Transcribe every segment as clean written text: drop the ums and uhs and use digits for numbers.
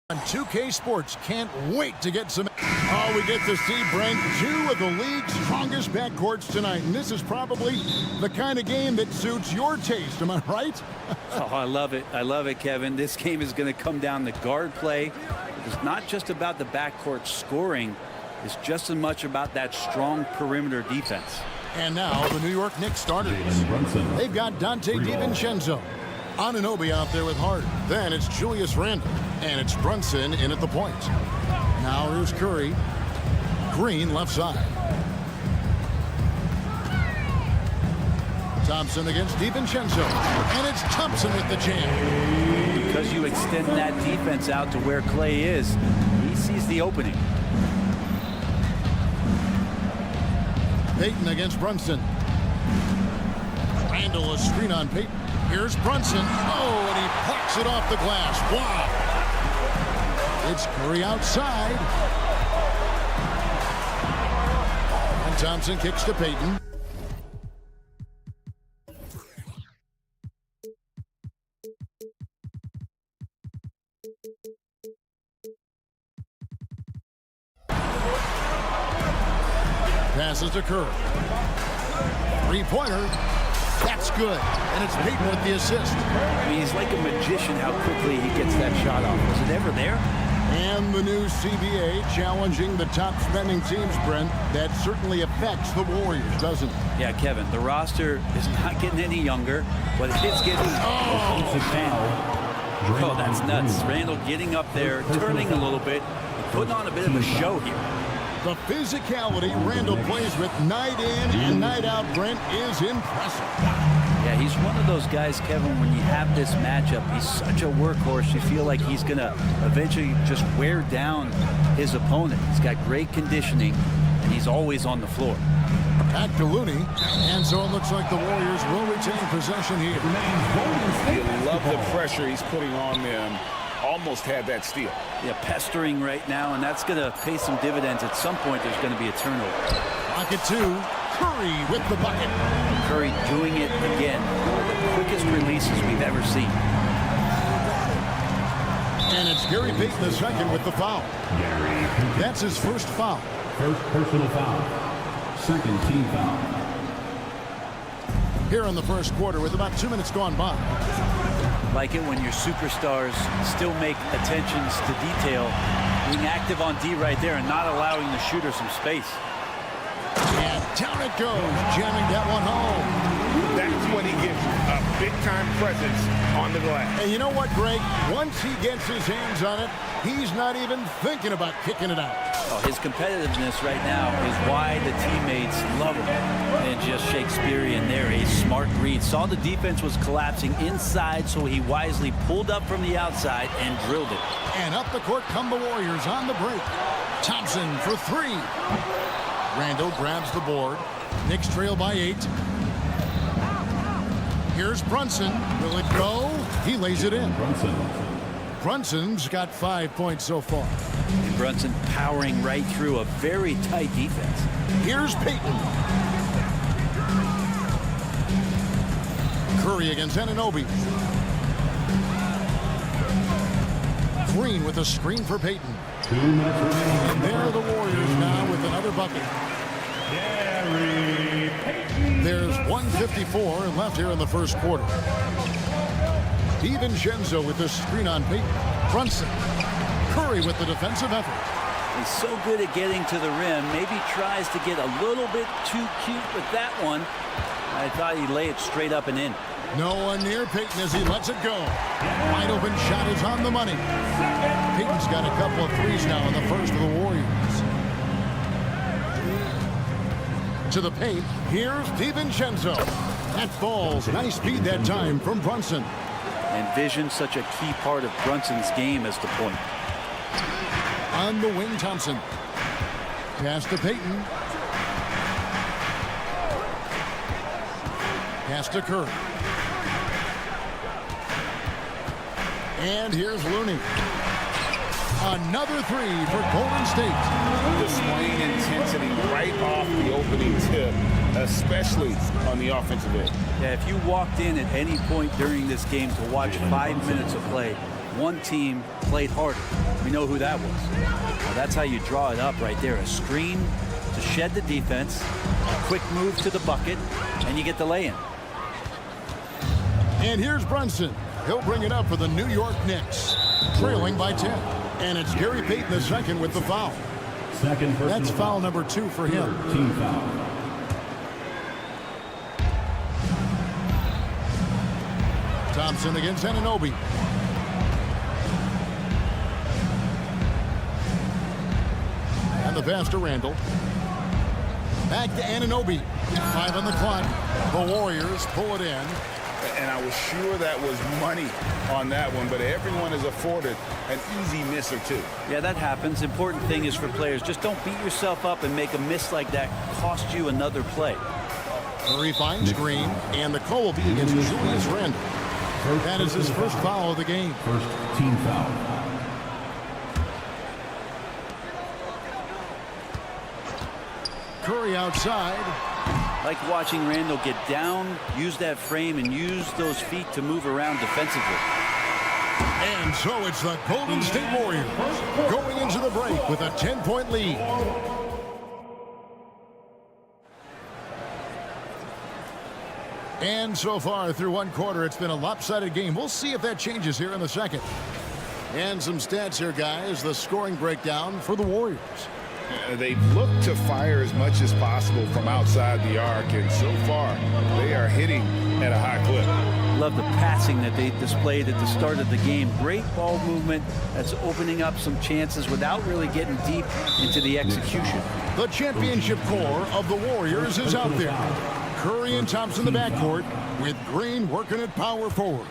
On 2K Sports, can't wait to get some. Oh, we get to see, Brent, two of the league's strongest backcourts tonight, and this is probably the kind of game that suits your taste. Am I right? Oh, I love it. I love it, Kevin. This game is going to come down to guard play. It's not just about the backcourt scoring. It's just as much about that strong perimeter defense. And now the New York Knicks starters. They've got Dante DiVincenzo. Anunoby out there with Harden. Then it's Julius Randle. And it's Brunson in at the point. Now here's Curry. Green left side. Thompson against DiVincenzo. And it's Thompson with the jam. Because you extend that defense out to where Clay is, he sees the opening. Payton against Brunson. Randle a screen on Payton. Here's Brunson. Oh, and he plucks it off the glass. Wow. It's Curry outside. And Thompson kicks to Payton. Passes to Curry. Three-pointer. That's good. And it's Payton with the assist. I mean, he's like a magician how quickly he gets that shot off. Was it ever there? And the new CBA challenging the top spending teams, Brent. That certainly affects the Warriors, doesn't it? Yeah, Kevin, the roster is not getting any younger, but it's getting... Oh, that's nuts. Randle getting up there, turning a little bit, putting on a bit of a show here. The physicality Randle plays with night in and night out, Brent, is impressive. Yeah, he's one of those guys, Kevin, when you have this matchup, he's such a workhorse. You feel like he's going to eventually just wear down his opponent. He's got great conditioning, and he's always on the floor. Back to Looney, and so it looks like the Warriors will retain possession here. You love the pressure he's putting on them. Almost had that steal. Yeah, pestering right now, and that's going to pay some dividends. At some point, there's going to be a turnover. Pocket two, Curry with the bucket. Curry doing it again. One of the quickest releases we've ever seen. And it's Gary Payton the second with the foul. That's his first foul. First personal foul. Second team foul. Here in the first quarter with about 2 minutes gone by. Like it when your superstars still make attentions to detail, being active on D right there and not allowing the shooter some space. And down it goes, jamming that one home. That's when he gets a big-time presence on the glass. And you know what, Greg? Once he gets his hands on it, he's not even thinking about kicking it out. Oh, his competitiveness right now is why the teammates love him. And just Shakespearean there, a smart read. Saw the defense was collapsing inside, so he wisely pulled up from the outside and drilled it. And up the court come the Warriors on the break. Thompson for three. Randle grabs the board. Knicks trail by 8. Here's Brunson. Will it go? He lays it in. Brunson's got 5 points so far. And Brunson powering right through a very tight defense. Here's Payton. Curry against Anunoby. Green with a screen for Payton. 2 minutes remaining. And there are the Warriors now with another bucket. There's 1:54 left here in the first quarter. DiVincenzo with the screen on Payton. Brunson. Curry with the defensive effort. He's so good at getting to the rim. Maybe tries to get a little bit too cute with that one. I thought he'd lay it straight up and in. No one near Payton as he lets it go. Wide open shot is on the money. Payton's got a couple of threes now in the first of the Warriors. To the paint, here's DiVincenzo. That falls. Nice speed that time from Brunson. And vision, such a key part of Brunson's game as the point. On the wing, Thompson. Pass to Payton. Pass to Curry. And here's Looney. Another three for Golden State. Displaying intensity right off the opening tip, especially on the offensive end. Yeah, if you walked in at any point during this game to watch 5 minutes of play, one team played harder. We know who that was. Well, that's how you draw it up right there. A screen to shed the defense, a quick move to the bucket, and you get the lay-in. And here's Brunson. He'll bring it up for the New York Knicks, trailing by 10. And it's Gary Payton the second with the foul. That's foul number 2 for him. Team foul. Thompson against Anunoby. And the pass to Randall. Back to Anunoby. 5 on the clock. The Warriors pull it in. And I was sure that was money on that one, but everyone is afforded an easy miss or two. Yeah, that happens. Important thing is for players, just don't beat yourself up and make a miss like that cost you another play. Curry finds Green, and the call will be against Julius Randle. That is his first foul of the game. First team foul. Curry outside. Like watching Randall get down, use that frame, and use those feet to move around defensively. And so it's the Golden State Warriors going into the break with a 10-point lead. And so far through one quarter, it's been a lopsided game. We'll see if that changes here in the second. And some stats here, guys. The scoring breakdown for the Warriors. They've looked to fire as much as possible from outside the arc, and so far they are hitting at a high clip. Love the passing that they displayed at the start of the game. Great ball movement that's opening up some chances without really getting deep into the execution. The championship core of the Warriors is out there. Curry and Thompson in the backcourt with Green working at power forward.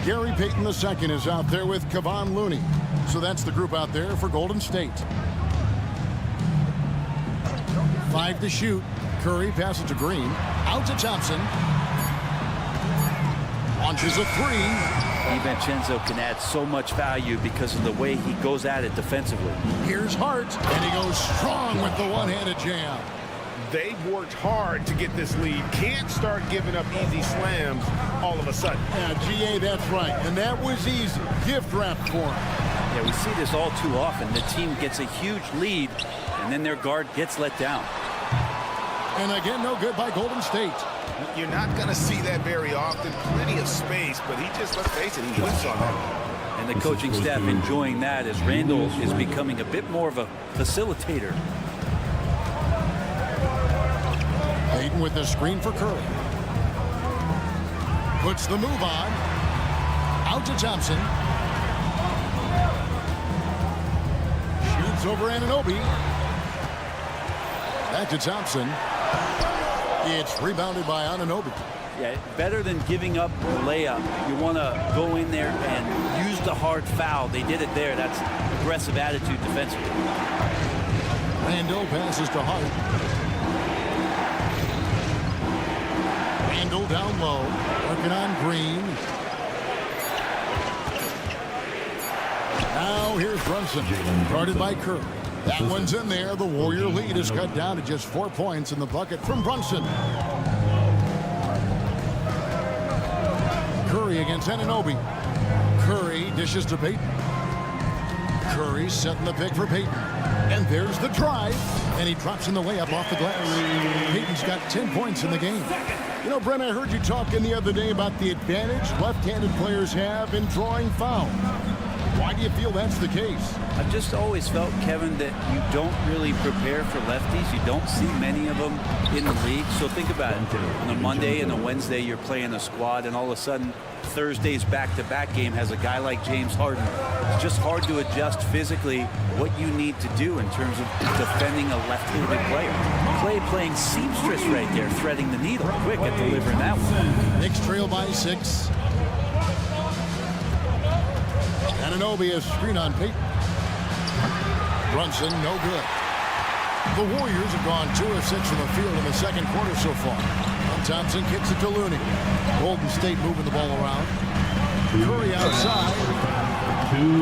Gary Payton II is out there with Kevon Looney. So that's the group out there for Golden State. 5 to shoot. Curry passes to Green. Out to Thompson. Launches a three. DiVincenzo can add so much value because of the way he goes at it defensively. Here's Hart, and he goes strong with the one-handed jam. They've worked hard to get this lead. Can't start giving up easy slams all of a sudden. Yeah, GA, that's right. And that was easy. Gift wrap for him. Yeah, we see this all too often. The team gets a huge lead, and then their guard gets let down. And again, no good by Golden State. You're not going to see that very often. Plenty of space, but he just, let's face it, he whiffs on that. And the coaching staff enjoying that as Randall is becoming a bit more of a facilitator. Payton with the screen for Curry. Puts the move on. Out to Thompson. Shoots over Anunoby. Back to Thompson. It's rebounded by Anunoby. Yeah, better than giving up the layup. You want to go in there and use the hard foul. They did it there. That's aggressive attitude defensively. Randall passes to Hart. Randall down low, working on Green. Now here's Brunson, guarded by Curry. That one's in there. The Warrior lead is cut down to just 4 points in the bucket from Brunson. Curry against Anunoby. Curry dishes to Payton. Curry setting the pick for Payton. And there's the drive. And he drops in the layup off the glass. Payton's got 10 points in the game. You know, Brent, I heard you talking the other day about the advantage left-handed players have in drawing fouls. Why do you feel that's the case? I've just always felt, Kevin, that you don't really prepare for lefties. You don't see many of them in the league. So think about it. On a Monday and a Wednesday, you're playing a squad, and all of a sudden, Thursday's back-to-back game has a guy like James Harden. It's just hard to adjust physically what you need to do in terms of defending a left-handed player. Clay playing seamstress right there, threading the needle quick at delivering that one. Knicks trail by 6. Anunoby has screen on Payton. Brunson, no good. The Warriors have gone 2 of 6 from the field in the second quarter so far. And Thompson kicks it to Looney. Golden State moving the ball around. Curry outside.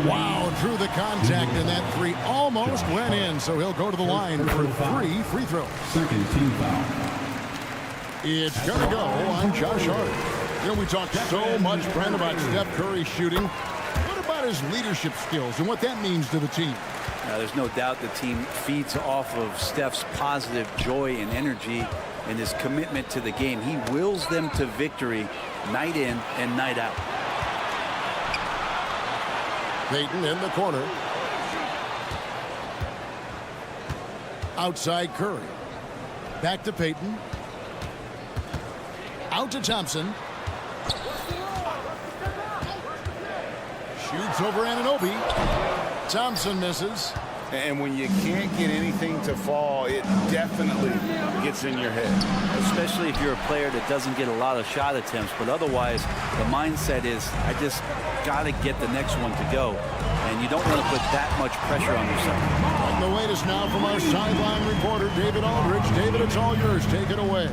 Wow, drew the contact, and that three almost went in, so he'll go to the line for 3 free throws. Second team foul. It's going to go on Josh Hart. You know, we talked so much, Brent, about Steph Curry shooting. What about his leadership skills and what that means to the team? There's no doubt the team feeds off of Steph's positive joy and energy and his commitment to the game. He wills them to victory night in and night out. Payton in the corner. Outside Curry. Back to Payton. Out to Thompson. Shoots over Anunoby. Thompson misses. And when you can't get anything to fall, it definitely gets in your head. Especially if you're a player that doesn't get a lot of shot attempts. But otherwise, the mindset is, I just got to get the next one to go. And you don't want to put that much pressure on yourself. And the latest now from our sideline reporter, David Aldridge. David, it's all yours. Take it away.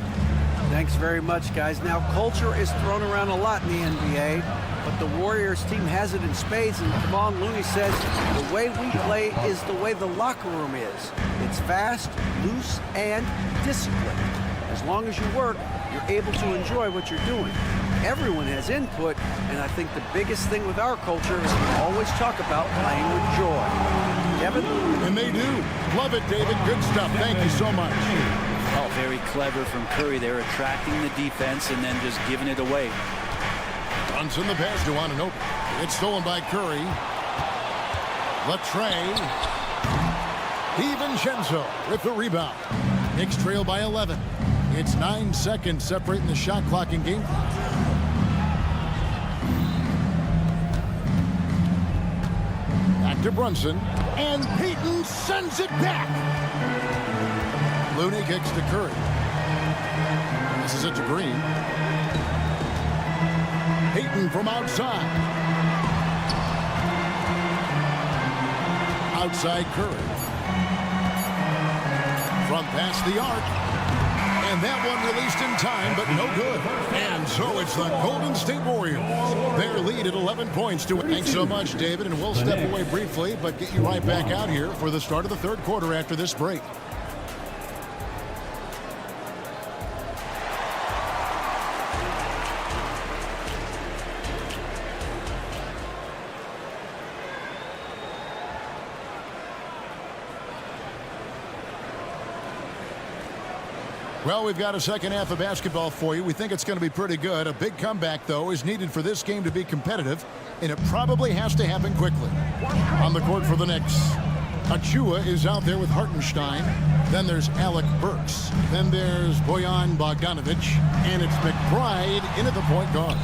Thanks very much, guys. Now, culture is thrown around a lot in the NBA, but the Warriors team has it in spades, and Kevon Looney says the way we play is the way the locker room is. It's fast, loose, and disciplined. As long as you work, you're able to enjoy what you're doing. Everyone has input, and I think the biggest thing with our culture is we always talk about playing with joy. Kevin? And they do. Love it, David. Good stuff. Thank you so much. Oh, very clever from Curry. They're attracting the defense and then just giving it away. Brunson the pass to Anunoby. It's stolen by Curry. Latrey. DiVincenzo with the rebound. Knicks trail by 11. It's 9 seconds separating the shot clock and game clock. Back to Brunson. And Payton sends it back. Looney kicks to Curry. This is it to Green. Payton from outside. Outside Curry. From past the arc. And that one released in time, but no good. And so it's the Golden State Warriors. Their lead at 11 points to it. Thanks so much, David. And we'll step away briefly, but get you right back out here for the start of the third quarter after this break. Well, we've got a second half of basketball for you. We think it's going to be pretty good. A big comeback, though, is needed for this game to be competitive, and it probably has to happen quickly. On the court for the Knicks, Achua is out there with Hartenstein. Then there's Alec Burks. Then there's Bojan Bogdanovic, and it's McBride in at the point guard.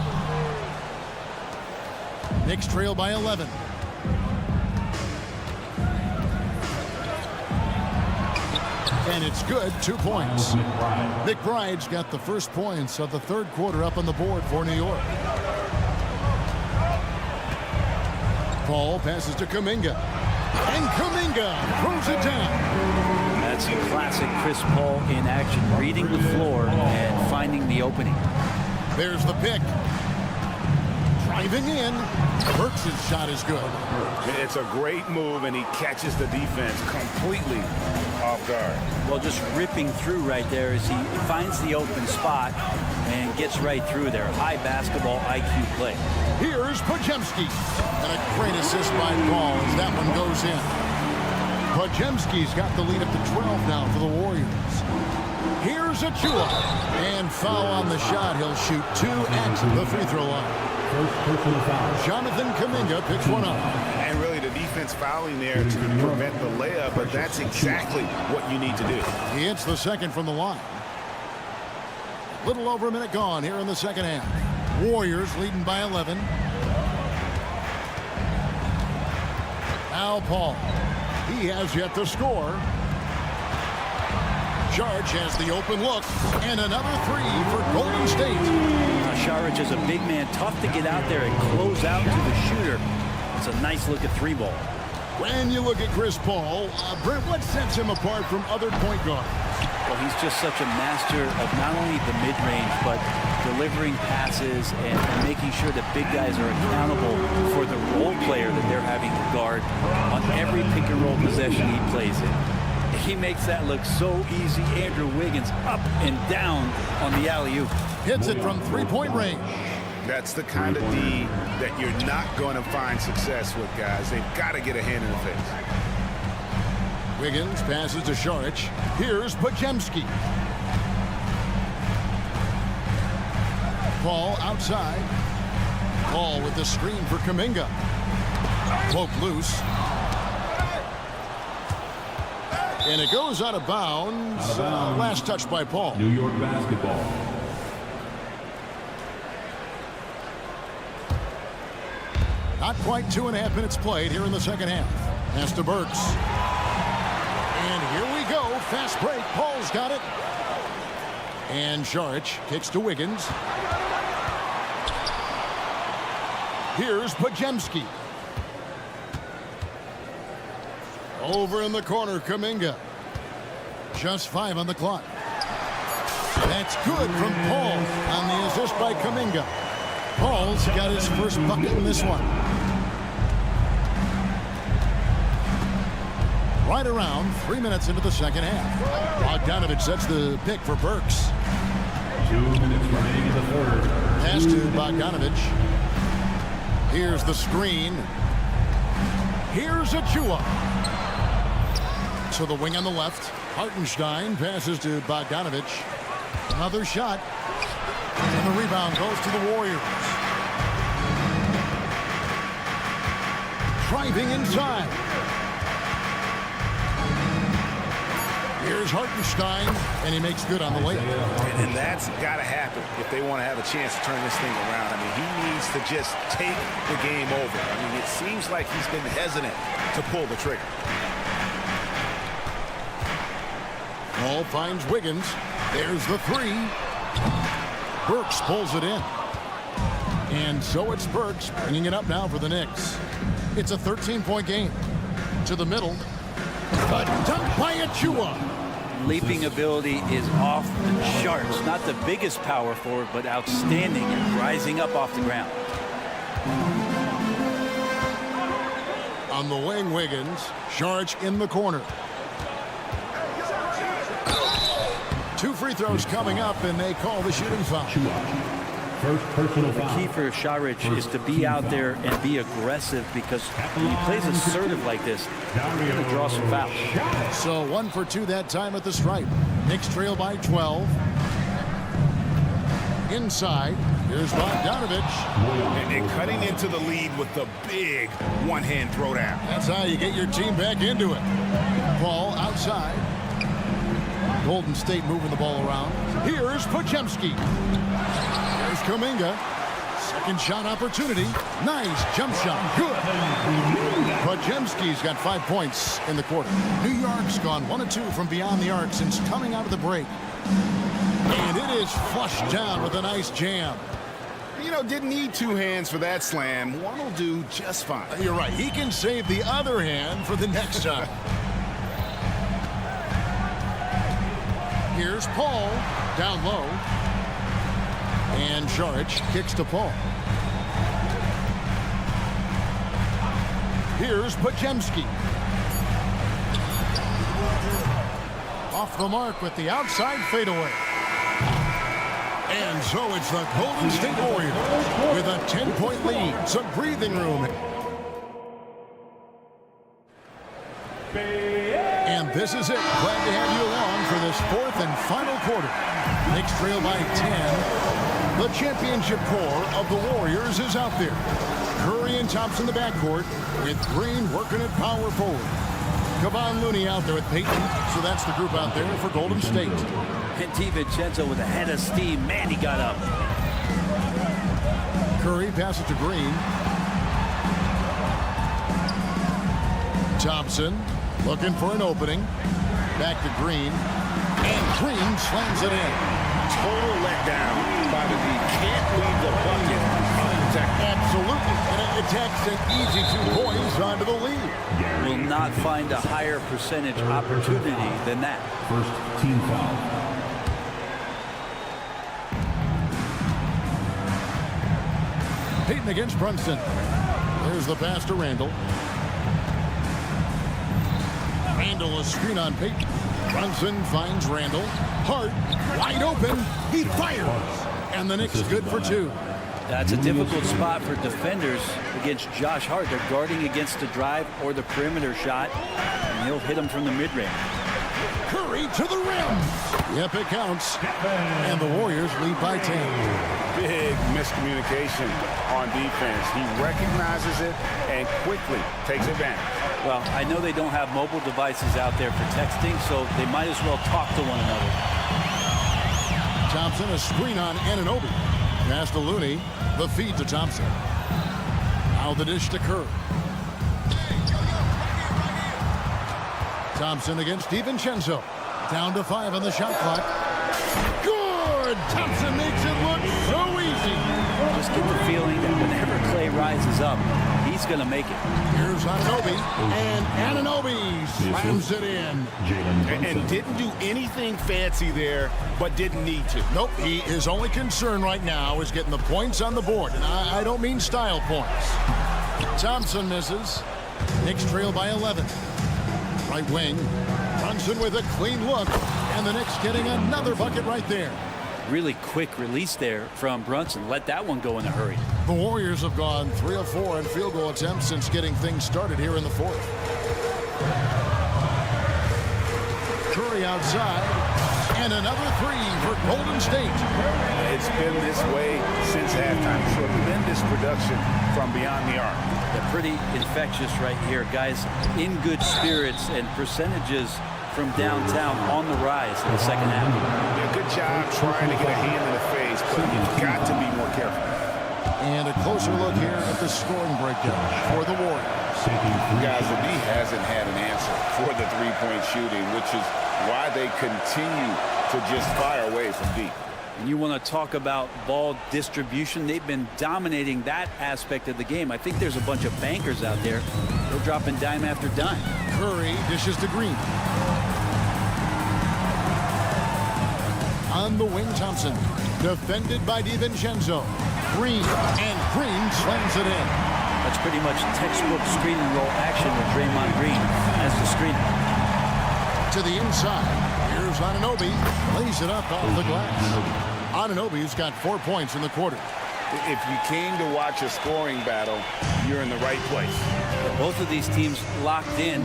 Knicks trail by 11. And it's good, 2 points. McBride's got the first points of the third quarter up on the board for New York. Paul passes to Kuminga. And Kuminga throws it down. That's classic Chris Paul in action, reading the floor and finding the opening. There's the pick. Driving in. Burks' shot is good. It's a great move, and he catches the defense completely off guard. Well, just ripping through right there as he finds the open spot and gets right through there. High basketball IQ play. Here's Podziemski. And a great assist by Paul as that one goes in. Podziemski's got the lead up to 12 now for the Warriors. Here's Achua. And foul on the shot. He'll shoot 2 at the free throw line. Jonathan Kuminga picks one up. And really the defense fouling there to prevent the layup, but that's exactly what you need to do. He hits the second from the line. Little over a minute gone here in the second half. Warriors leading by 11. Now Paul. He has yet to score. Saric has the open look. And another three for Golden State. Saric is a big man, tough to get out there and close out to the shooter. It's a nice look at three ball. When you look at Chris Paul, Brent, what sets him apart from other point guards? Well, he's just such a master of not only the mid-range, but delivering passes and making sure that big guys are accountable for the role player that they're having to guard on every pick-and-roll possession he plays in. He makes that look so easy. Andrew Wiggins up and down on the alley-oop. Hits it from three-point range. That's the kind of D that you're not going to find success with, guys. They've got to get a hand in the face. Wiggins passes to Saric. Here's Podziemski. Paul outside. Paul with the screen for Kuminga. Poke loose. And it goes out of bounds. Last touch by Paul. New York basketball. Not quite 2.5 minutes played here in the second half. Pass to Burks. And here we go. Fast break. Paul's got it. And Saric kicks to Wiggins. Here's Podziemski. Over in the corner, Kuminga. Just 5 on the clock. That's good from Paul on the assist by Kuminga. Paul's got his first bucket in this one. Right around 3 minutes into the second half. Bogdanovich sets the pick for Burks. 2 minutes remaining in the third. Pass to Bogdanovich. Here's the screen. Here's Achua. To the wing on the left. Hartenstein passes to Bogdanovich. Another shot. And the rebound goes to the Warriors. Driving inside. Here's Hartenstein, and he makes good on the layup. And that's got to happen if they want to have a chance to turn this thing around. I mean, he needs to just take the game over. I mean, it seems like he's been hesitant to pull the trigger. Paul finds Wiggins. There's the three. Burks pulls it in. And so it's Burks bringing it up now for the Knicks. It's a 13-point game. To the middle. A dunk by Achua. Leaping ability is off the charts. Not the biggest power forward, but outstanding and rising up off the ground. On the wing, Wiggins. Saric in the corner. 2 free throws coming up, and they call the shooting foul. First personal The foul. key for Saric is to be out there and be aggressive, because when he plays assertive like this, he's going to draw some fouls. So 1 for 2 that time at the stripe. Knicks trail by 12. Inside, here's Bogdanovich. And cutting into the lead with the big one-hand throwdown. That's how you get your team back into it. Paul outside. Golden State moving the ball around. Here's Podziemski. There's Kuminga. Second shot opportunity. Nice jump shot. Good. Podziemski's got 5 points in the quarter. New York's gone 1 of 2 from beyond the arc since coming out of the break. And it is flushed down with a nice jam. You know, didn't need 2 hands for that slam. One will do just fine. You're right. He can save the other hand for the next time. Here's Paul down low. And Saric kicks to Paul. Here's Podziemski. Off the mark with the outside fadeaway. And so it's the Golden State Warriors with a 10-point lead. Some breathing room. And this is it. Glad to have you along for this 4th and final quarter. Knicks trail by 10. The championship core of the Warriors is out there. Curry and Thompson in the backcourt, with Green working at power forward. Kevon Looney out there with Peyton. So that's the group out there for Golden State. And DiVincenzo with a head of steam. Man, he got up. Curry passes to Green. Thompson looking for an opening. Back to Green. And Green slams it in. Total letdown by the D. Can't leave the bucket unprotected. Absolutely. And it takes an easy 2 points onto the lead. Will not find a higher percentage opportunity than that. First team foul. Payton against Brunson. There's the pass to Randall. Randall, a screen on Payton. Brunson finds Randall. Hart, wide open. He fires. And the Knicks good for 2. That's a difficult spot for defenders against Josh Hart. They're guarding against the drive or the perimeter shot, and he'll hit him from the mid-range. Curry to the rim. Yep, it counts. And the Warriors lead by 10. Big miscommunication on defense. He recognizes it and quickly takes advantage. Well, I know they don't have mobile devices out there for texting, so they might as well talk to one another. Thompson, a screen on Anunoby. Pass to Looney. The feed to Thompson. Now the dish to Kerr. Thompson against DiVincenzo. Down to 5 on the shot clock. Good! Thompson makes it look so easy. Just get the feeling that whenever Clay rises up, he's going to make it. Here's Anunoby. And Anunoby slams it in. And didn't do anything fancy there, but didn't need to. Nope, his only concern right now is getting the points on the board. And I don't mean style points. Thompson misses. Knicks trail by 11. Right wing. Brunson with a clean look. And the Knicks getting another bucket right there. Really quick release there from Brunson. Let that one go in a hurry. The Warriors have gone 3 of 4 in field goal attempts since getting things started here in the 4th. Curry outside. And another 3 for Golden State. It's been this way since halftime. Tremendous production from beyond the arc. They're pretty infectious right here. Guys in good spirits and percentages from downtown on the rise in the second half. Yeah, good job trying to get a hand in the face, but you've got to be more careful. And a closer look here at the scoring breakdown for the Warriors. Guys, the D hasn't had an answer for the three-point shooting, which is why they continue to just fire away from deep. And you want to talk about ball distribution. They've been dominating that aspect of the game. I think there's a bunch of bankers out there. They're dropping dime after dime. Curry dishes to Green. On the wing, Thompson. Defended by DiVincenzo. Green. And Green slams it in. That's pretty much textbook screen and roll action with Draymond Green as the screener. To the inside. Here's Anunoby. Lays it up off the glass. Anunoby's got 4 points in the quarter. If you came to watch a scoring battle, you're in the right place. Both of these teams locked in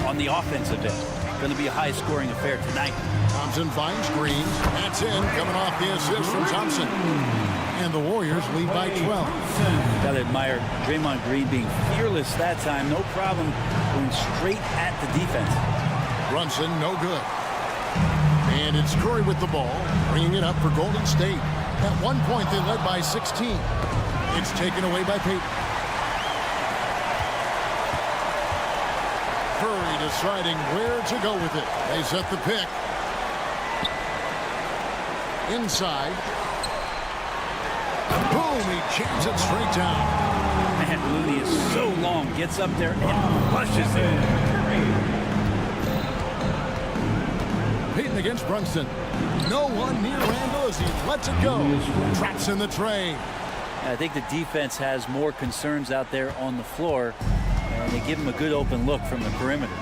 on the offensive end. Going to be a high-scoring affair tonight. Thompson finds Green. That's in, coming off the assist from Thompson. And the Warriors lead by 12. Got to admire Draymond Green being fearless that time. No problem going straight at the defense. Brunson, no good. And it's Curry with the ball, bringing it up for Golden State. At one point, they led by 16. It's taken away by Payton. Curry deciding where to go with it. They set the pick. Inside. Boom, he jams it straight down. Man, Looney is so long, gets up there and flushes it. Payton against Brunson. No one near Randall as he lets it go. Traps in the tray. I think the defense has more concerns out there on the floor, and they give him a good open look from the perimeter.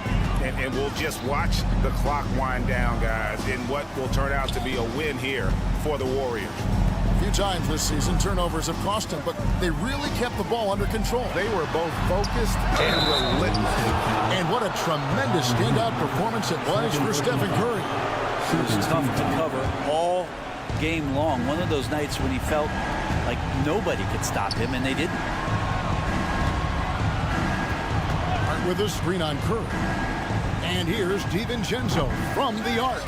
And we'll just watch the clock wind down, guys, in what will turn out to be a win here for the Warriors. A few times this season, turnovers have cost them, but they really kept the ball under control. They were both focused and relentless. And what a tremendous standout performance it was for Stephen Curry. It was tough to cover all game long. One of those nights when he felt like nobody could stop him, and they didn't. Hart with a screen on Curry. And here's DiVincenzo from the arc.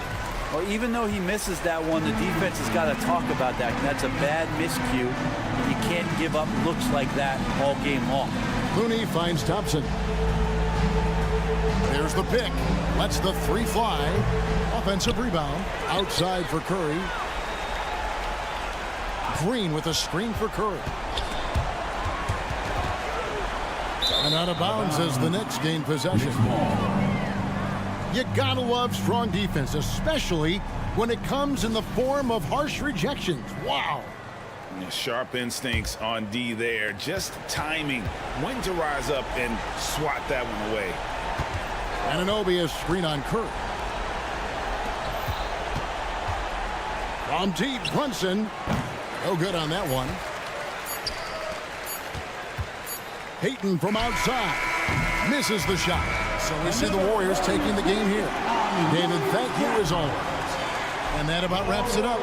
Well, even though he misses that one, the defense has got to talk about that. That's a bad miscue. You can't give up looks like that all game long. Looney finds Thompson. There's the pick. Lets the 3 fly. Offensive rebound. Outside for Curry. Green with a screen for Curry. And out of bounds as the Knicks gain possession. You gotta love strong defense, especially when it comes in the form of harsh rejections. Wow. Sharp instincts on D there. Just timing when to rise up and swat that one away. Anunoby screen on Curry. From deep, Brunson. No good on that one. Payton from outside. Misses the shot. So we see the Warriors taking the game here. David, thank you as always. And that about wraps it up.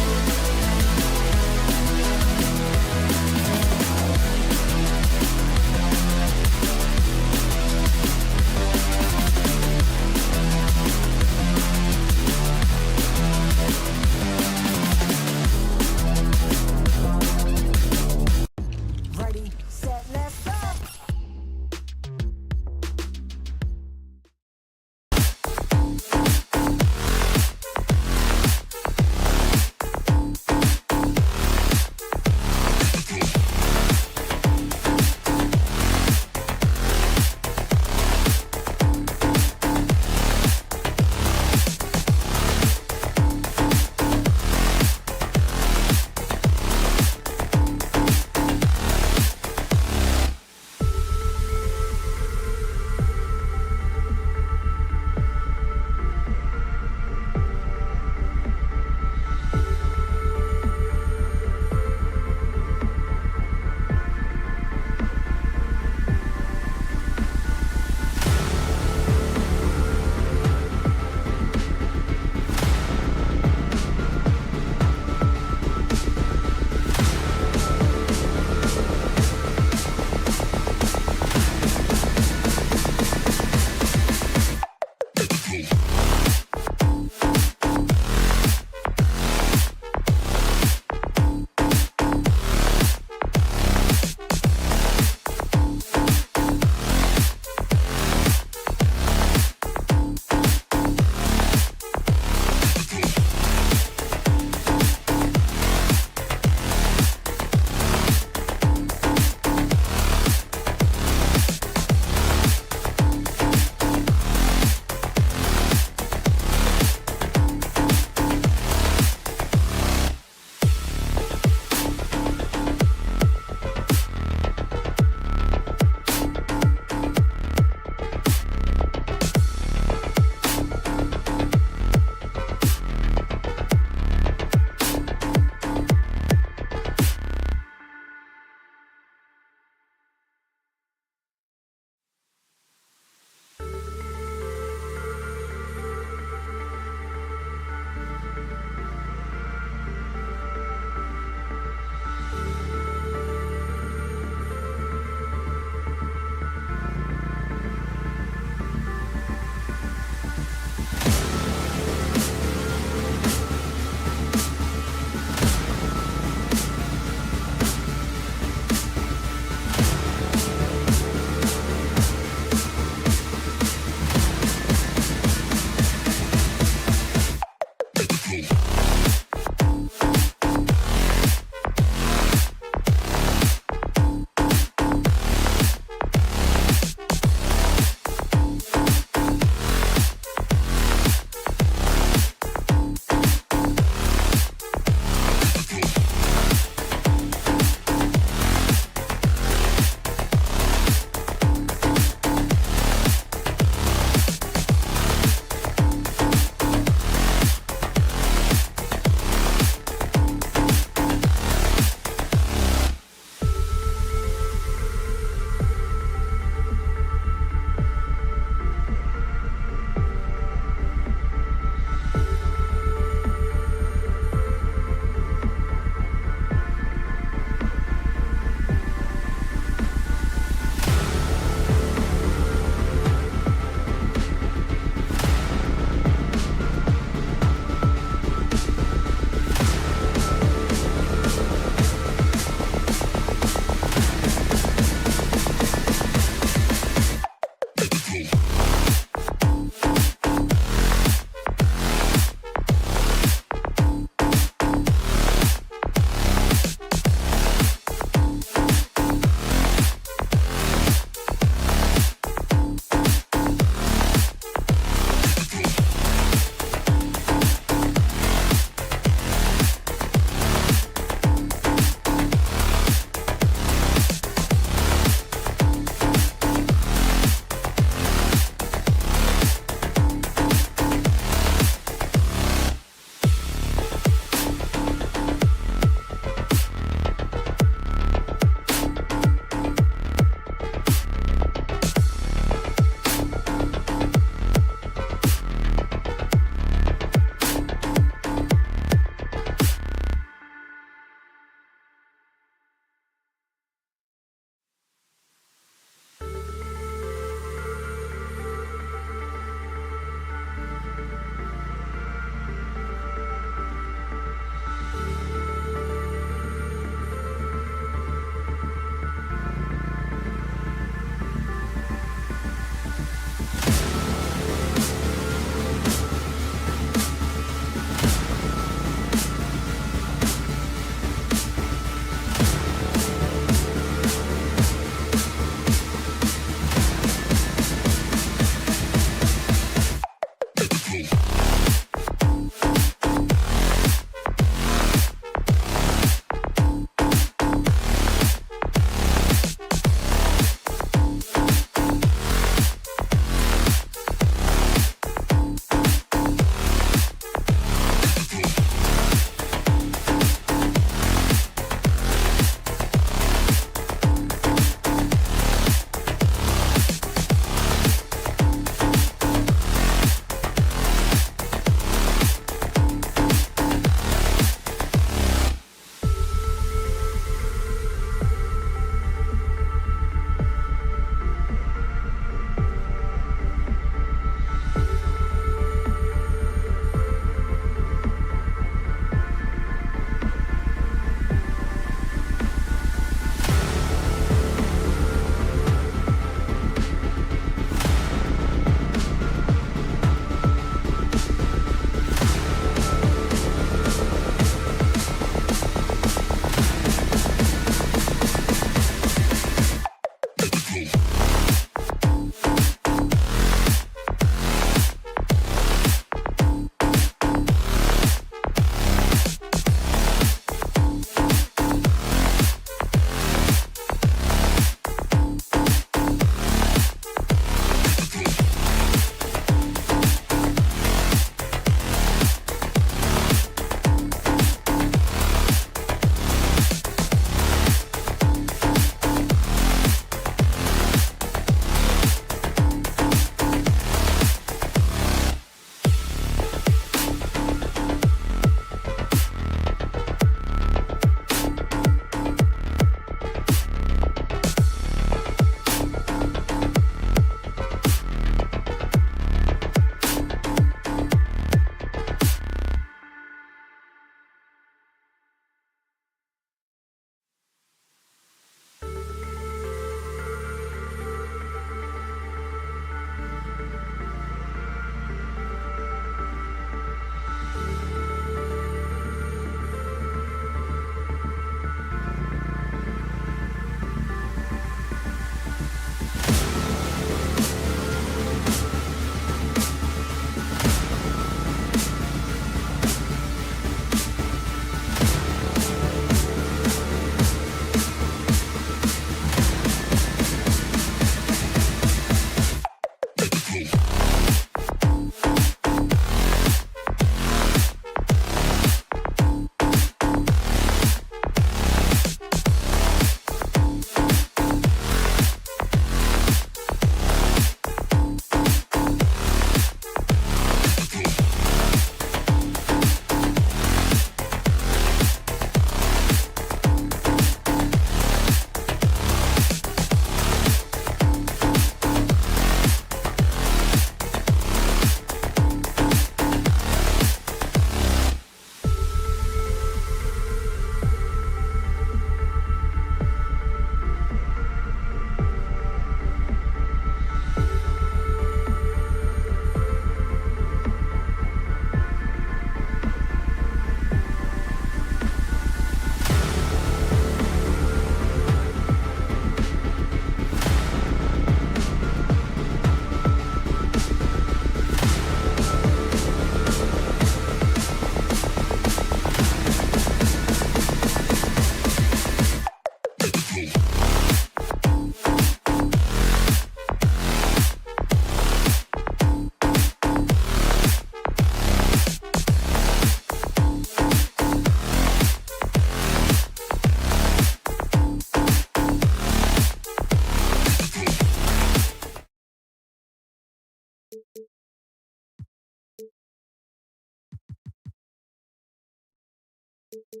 Each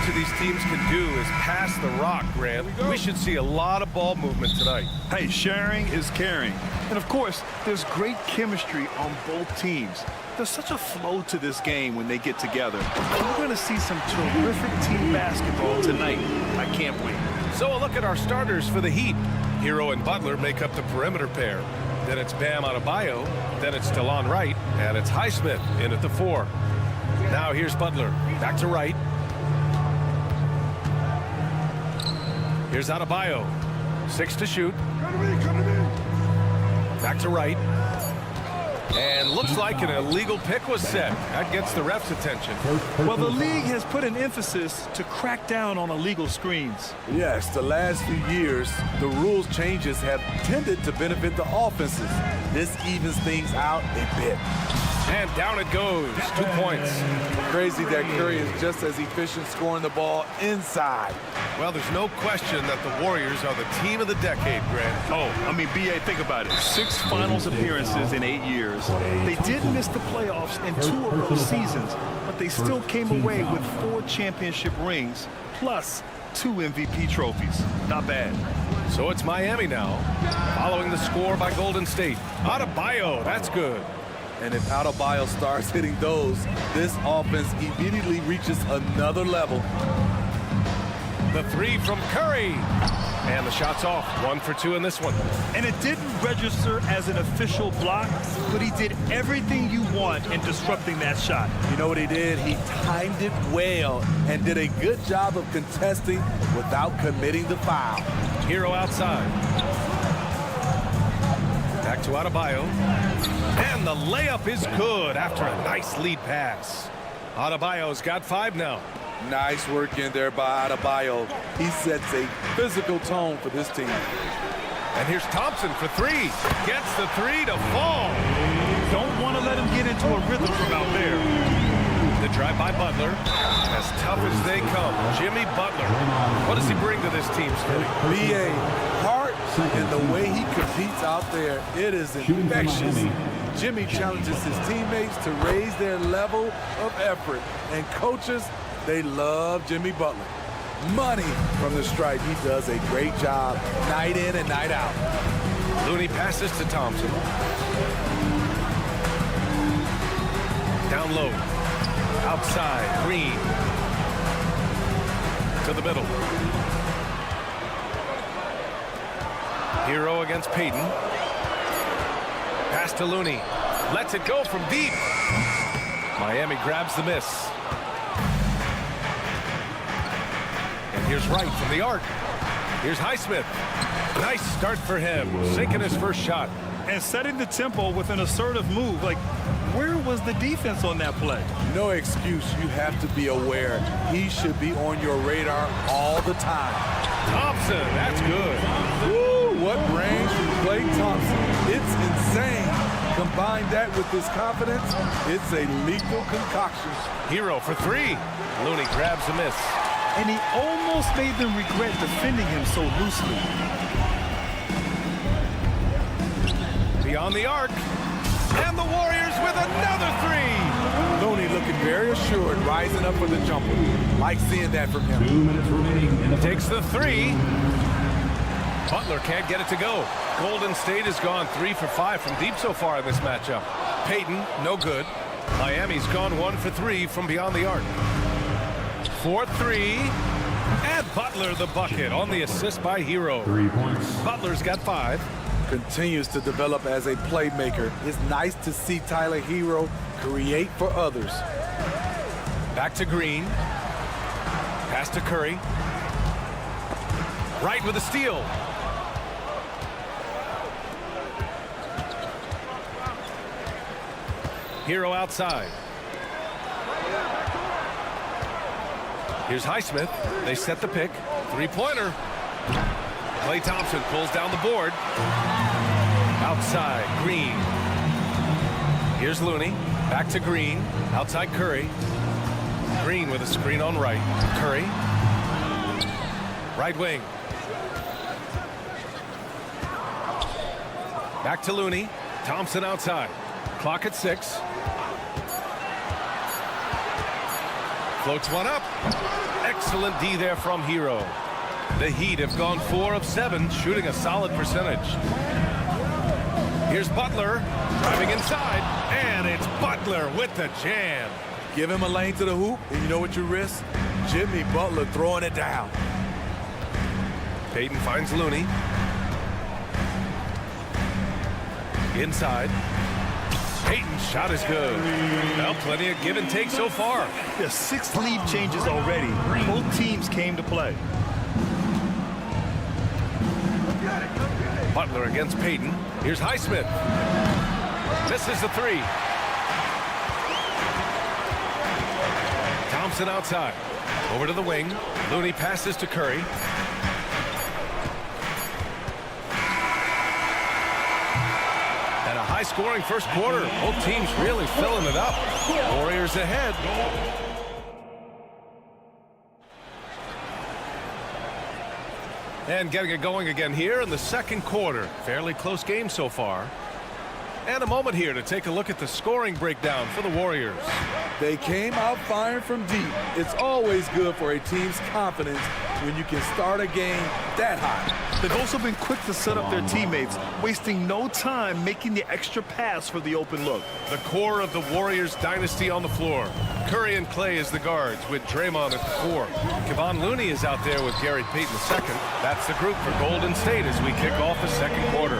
of these teams can do is pass the rock, Grant. We should see a lot of ball movement tonight. Hey, sharing is caring. And of course, there's great chemistry on both teams. There's such a flow to this game when they get together. We're going to see some terrific team basketball tonight. I can't wait. So a look at our starters for the Heat. Hero and Butler make up the perimeter pair. Then it's Bam Adebayo. Then it's DeLon Wright. And it's Highsmith in at the 4. Now here's Butler. Back to Wright. Here's Adebayo. 6 to shoot. Back to Wright. And looks like an illegal pick was set. That gets the ref's attention. Well, the league has put an emphasis to crack down on illegal screens. Yes, the last few years, the rules changes have tended to benefit the offenses. This evens things out a bit. And down it goes. 2 points. Crazy that Curry is just as efficient scoring the ball inside. Well, there's no question that the Warriors are the team of the decade, Grant. Oh, I mean, B.A., think about it. 6 finals appearances in 8 years. They did miss the playoffs in 2 of those seasons, but they still came away with 4 championship rings, plus 2 MVP trophies. Not bad. So it's Miami now, following the score by Golden State. Adebayo, that's good. And if Adebayo starts hitting those, this offense immediately reaches another level. The 3 from Curry. And the shot's off. 1 for 2 in this one. And it didn't register as an official block, but he did everything you want in disrupting that shot. You know what he did? He timed it well and did a good job of contesting without committing the foul. Hero outside. Back to Adebayo. And the layup is good after a nice lead pass. Adebayo's got 5 now. Nice work in there by Adebayo. He sets a physical tone for this team. And here's Thompson for 3. Gets the 3 to fall. Don't want to let him get into a rhythm from out there. The drive by Butler. As tough as they come. Jimmy Butler. What does he bring to this team, Scotty? B.A. heart and the way he competes out there, it is infectious. Jimmy challenges his teammates to raise their level of effort. And coaches, they love Jimmy Butler. Money from the stripe. He does a great job night in and night out. Looney passes to Thompson. Down low. Outside. Green. To the middle. Hero against Payton. Pass to Looney. Lets it go from deep. Miami grabs the miss. And here's Wright from the arc. Here's Highsmith. Nice start for him. Sinking his first shot. And setting the tempo with an assertive move. Like, where was the defense on that play? No excuse. You have to be aware. He should be on your radar all the time. Thompson, that's good. Woo, what range from Klay Thompson. It's insane. Combine that with his confidence, it's a lethal concoction. Hero for 3. Looney grabs a miss. And he almost made them regret defending him so loosely. Beyond the arc. And the Warriors with another 3. Looney looking very assured, rising up for the jumper. Like seeing that from him. 2 minutes remaining. Takes the 3. Butler can't get it to go. Golden State has gone 3 for 5 from deep so far in this matchup. Payton, no good. Miami's gone 1 for 3 from beyond the arc. 4-3. And Butler the bucket on the assist by Hero. 3 points. Butler's got 5. Continues to develop as a playmaker. It's nice to see Tyler Hero create for others. Back to Green. Pass to Curry. Wright with a steal. Hero outside. Here's Highsmith. They set the pick. 3-pointer. Klay Thompson pulls down the board. Outside, Green. Here's Looney. Back to Green. Outside Curry. Green with a screen on right. Curry. Right wing. Back to Looney. Thompson outside. Clock at 6. Floats one up. Excellent D there from Hero. The Heat have gone 4 of 7, shooting a solid percentage. Here's Butler driving inside, and it's Butler with the jam. Give him a lane to the hoop, and you know what you risk? Jimmy Butler throwing it down. Payton finds Looney. Inside. Payton's shot is good. Well, plenty of give and take so far. There's 6 lead changes already. Both teams came to play. Butler against Payton. Here's Highsmith. Misses the 3. Thompson outside. Over to the wing. Looney passes to Curry. And a high-scoring first quarter. Both teams really filling it up. Warriors ahead. And getting it going again here in the second quarter. Fairly close game so far. And a moment here to take a look at the scoring breakdown for the Warriors. They came out firing from deep. It's always good for a team's confidence when you can start a game that hot. They've also been quick to set up their teammates, wasting no time making the extra pass for the open look. The core of the Warriors dynasty on the floor. Curry and Clay as the guards with Draymond at the 4. Kevon Looney is out there with Gary Payton II. That's the group for Golden State as we kick off the second quarter.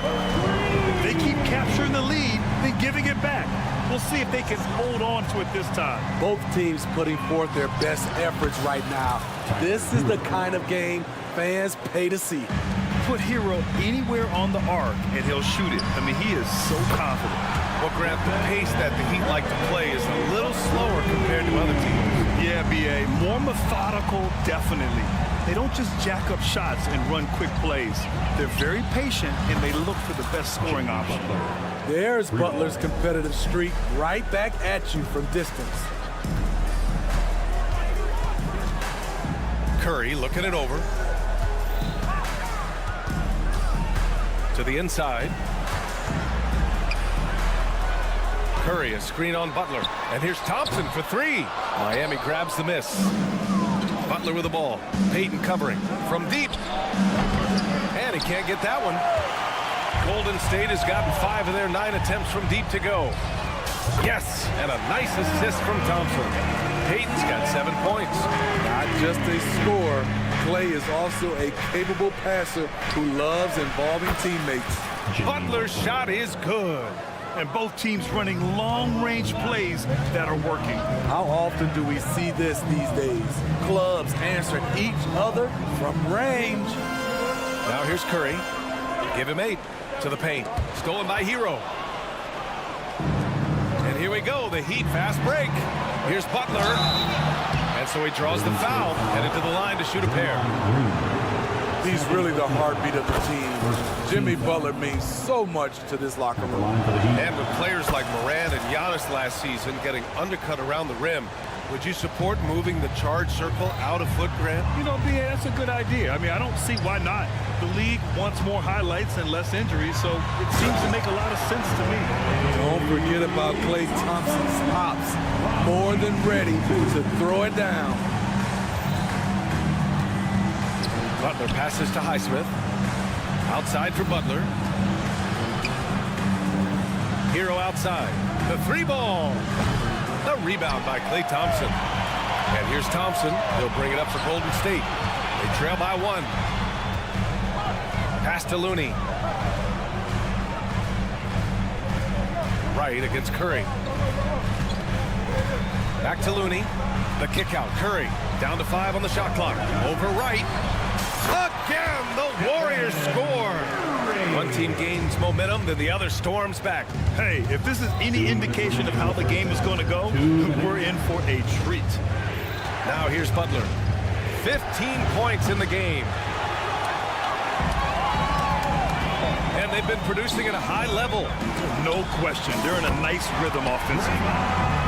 They keep capturing the lead, then giving it back. We'll see if they can hold on to it this time. Both teams putting forth their best efforts right now. This is the kind of game fans pay to see. Put Hero anywhere on the arc, and he'll shoot it. I mean, he is so confident. Well, Grant, the pace that the Heat like to play is a little slower compared to other teams. Yeah, B.A. More methodical, definitely. They don't just jack up shots and run quick plays. They're very patient, and they look for the best scoring option. There's Butler's competitive streak right back at you from distance. Curry looking it over. To the inside. Curry, a screen on Butler. And here's Thompson for 3. Miami grabs the miss. Butler with the ball. Payton covering from deep. And he can't get that one. Golden State has gotten 5 of their 9 attempts from deep to go. Yes, and a nice assist from Thompson. Payton's got 7 points. Not just a scorer, Clay is also a capable passer who loves involving teammates. Butler's shot is good. And both teams running long-range plays that are working. How often do we see this these days? Clubs answer each other from range. Now here's Curry. Give him 8 to the paint. Stolen by Hero. And here we go, the Heat fast break. Here's Butler. And so he draws the foul, headed to the line to shoot a pair. He's really the heartbeat of the team. Jimmy Butler means so much to this locker room. And with players like Morant and Giannis last season getting undercut around the rim, would you support moving the charge circle out of foot, Grant? You know, B.A., that's a good idea. I mean, I don't see why not. The league wants more highlights and less injuries, so it seems to make a lot of sense to me. Don't forget about Klay Thompson's pops. More than ready to throw it down. Butler passes to Highsmith. Outside for Butler. Hero outside. The 3-ball. The rebound by Klay Thompson. And here's Thompson. He'll bring it up for Golden State. They trail by 1. Pass to Looney. Right against Curry. Back to Looney. The kick out. Curry down to 5 on the shot clock. Over right. Again, the Warriors score. One team gains momentum, then the other storms back. Hey, if this is any indication of how the game is going to go, we're in for a treat. Now here's Butler. 15 points in the game. And they've been producing at a high level. No question. They're in a nice rhythm offensively.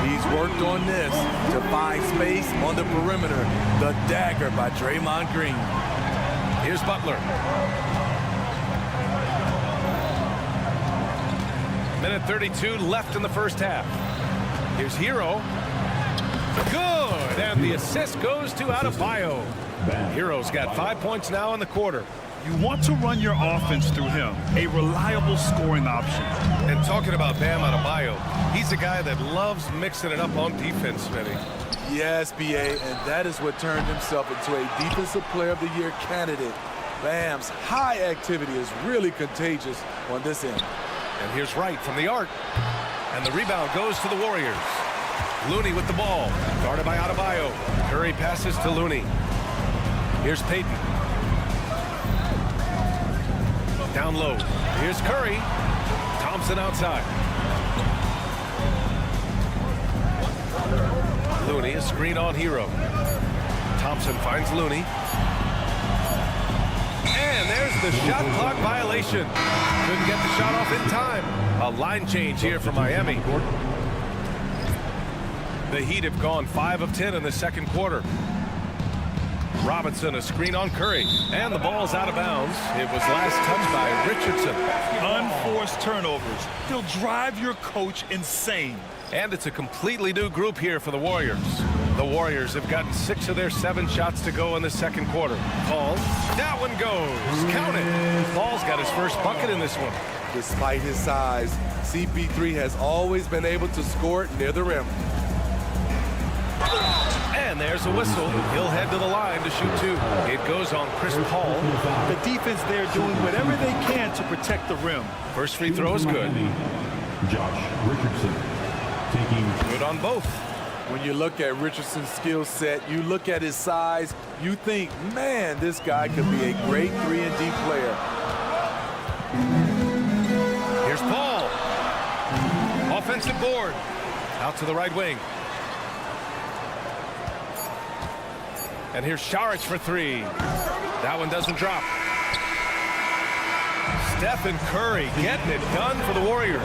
He's worked on this to find space on the perimeter. The dagger by Draymond Green. Here's Butler. Minute 32 left in the first half. Here's Hero. Good, and the assist goes to Adebayo. Hero's got 5 points now in the quarter. You want to run your offense through him, a reliable scoring option. And talking about Bam Adebayo, he's a guy that loves mixing it up on defense, Smitty. Yes, B.A., and that is what turned himself into a Defensive Player of the Year candidate. Bam's high activity is really contagious on this end. And here's Wright from the arc. And the rebound goes to the Warriors. Looney with the ball, guarded by Adebayo. Curry passes to Looney. Here's Payton. Down low. Here's Curry. Thompson outside. Looney, a screen on Hero. Thompson finds Looney. And there's the shot clock violation. Couldn't get the shot off in time. A line change here for Miami. The Heat have gone 5 of 10 in the second quarter. Robinson, a screen on Curry, and the ball's out of bounds. It was last touched by Richardson. Unforced turnovers. They'll drive your coach insane. And it's a completely new group here for the Warriors. The Warriors have gotten 6 of their 7 shots to go in the second quarter. Paul, that one goes. Count it. Paul's got his first bucket in this one. Despite his size, CP3 has always been able to score it near the rim. And there's a whistle. He'll head to the line to shoot 2. It goes on Chris Paul. The defense there doing whatever they can to protect the rim. First free throw is good. Josh Richardson taking Good on both. When you look at Richardson's skill set, you look at his size, you think, man, this guy could be a great 3-and-D player. Here's Paul. Offensive board. Out to the right wing. And here's Saric for 3. That one doesn't drop. Stephen Curry getting it done for the Warriors.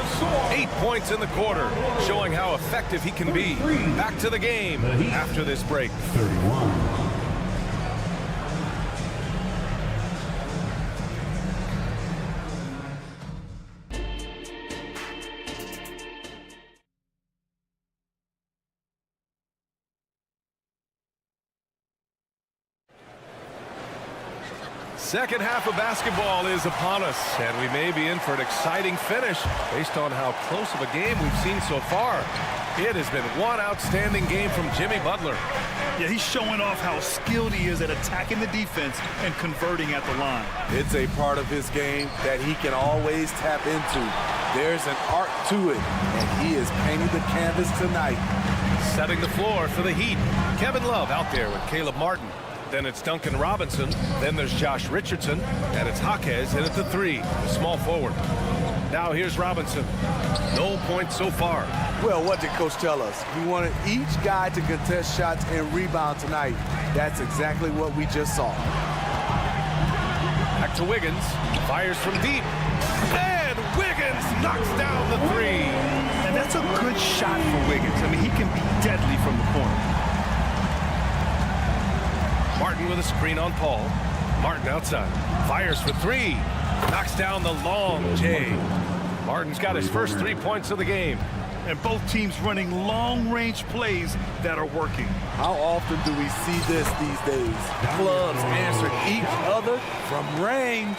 8 points in the quarter, showing how effective he can be. Back to the game after this break. 31. Second half of basketball is upon us, and we may be in for an exciting finish based on how close of a game we've seen so far. It has been one outstanding game from Jimmy Butler. Yeah, he's showing off how skilled he is at attacking the defense and converting at the line. It's a part of his game that he can always tap into. There's an art to it, and he is painting the canvas tonight. Setting the floor for the Heat. Kevin Love out there with Caleb Martin. Then it's Duncan Robinson. Then there's Josh Richardson. And it's Jaquez in at the 3, the small forward. Now here's Robinson. No points so far. Well, what did Coach tell us? We wanted each guy to contest shots and rebound tonight. That's exactly what we just saw. Back to Wiggins. Fires from deep. And Wiggins knocks down the 3. And that's a good shot for Wiggins. I mean, he can be deadly from the corner. Martin with a screen on Paul. Martin outside. Fires for 3. Knocks down the long J. Martin's got his first 3 points of the game. And both teams running long-range plays that are working. How often do we see this these days? Clubs answer each other from range.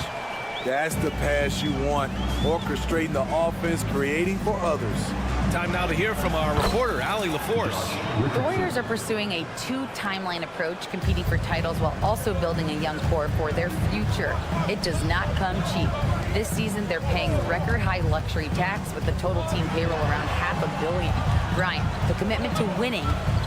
That's the pass you want. Orchestrating the offense, creating for others. Time now to hear from our reporter, Allie LaForce. The Warriors are pursuing a 2-timeline approach, competing for titles while also building a young core for their future. It does not come cheap. This season, they're paying record-high luxury tax with the total team payroll around $500 million. Brian, the commitment to winning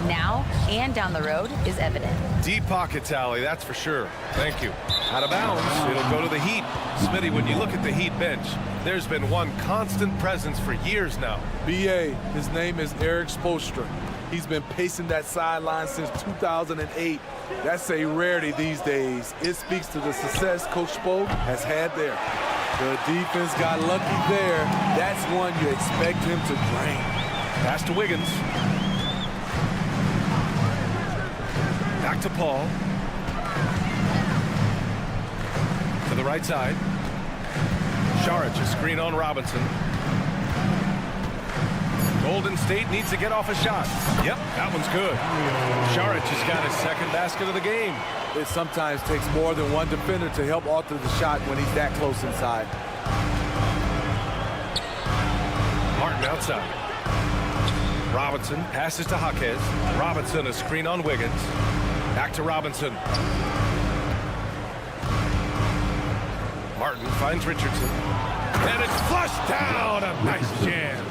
now and down the road is evident. Deep pockets, Allie, that's for sure. Thank you. Out of bounds, it'll go to the Heat. Smitty, when you look at the Heat bench, there's been one constant presence for years now. B.A., his name is Eric Spoelstra. He's been pacing that sideline since 2008. That's a rarity these days. It speaks to the success Coach Spo has had there. The defense got lucky there. That's one you expect him to drain. Pass to Wiggins. Back to Paul. To the right side. Saric, a screen on Robinson. Golden State needs to get off a shot. Yep, that one's good. Saric has got his second basket of the game. It sometimes takes more than one defender to help alter the shot when he's that close inside. Martin outside. Robinson passes to Jaquez. Robinson, a screen on Wiggins. Back to Robinson. Martin finds Richardson. And it's flushed down. A nice jam.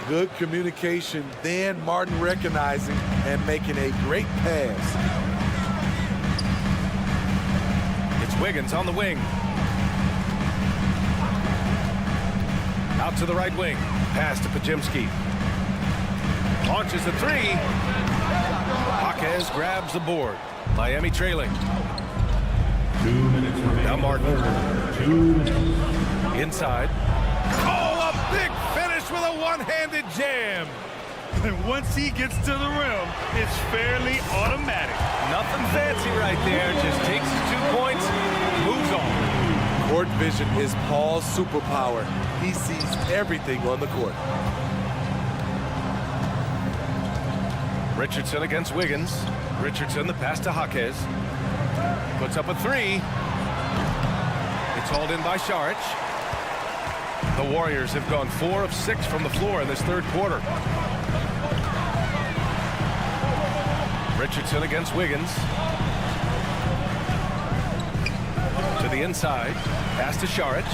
Good communication, then Martin recognizing and making a great pass. It's Wiggins on the wing. Out to the right wing. Pass to Pajemski. Launches the three. Jaquez grabs the board. Miami trailing. 2 minutes remaining. Now Martin. 2 minutes. Inside. Oh, a big finish with a one-handed jam. And once he gets to the rim, it's fairly automatic. Nothing fancy right there. Just takes his 2 points, moves on. Court vision is Paul's superpower. He sees everything on the court. Richardson against Wiggins. Richardson, the pass to Jaquez. Puts up a three. It's hauled in by Saric. The Warriors have gone 4 of 6 from the floor in this third quarter. Richardson against Wiggins. To the inside. Pass to Saric.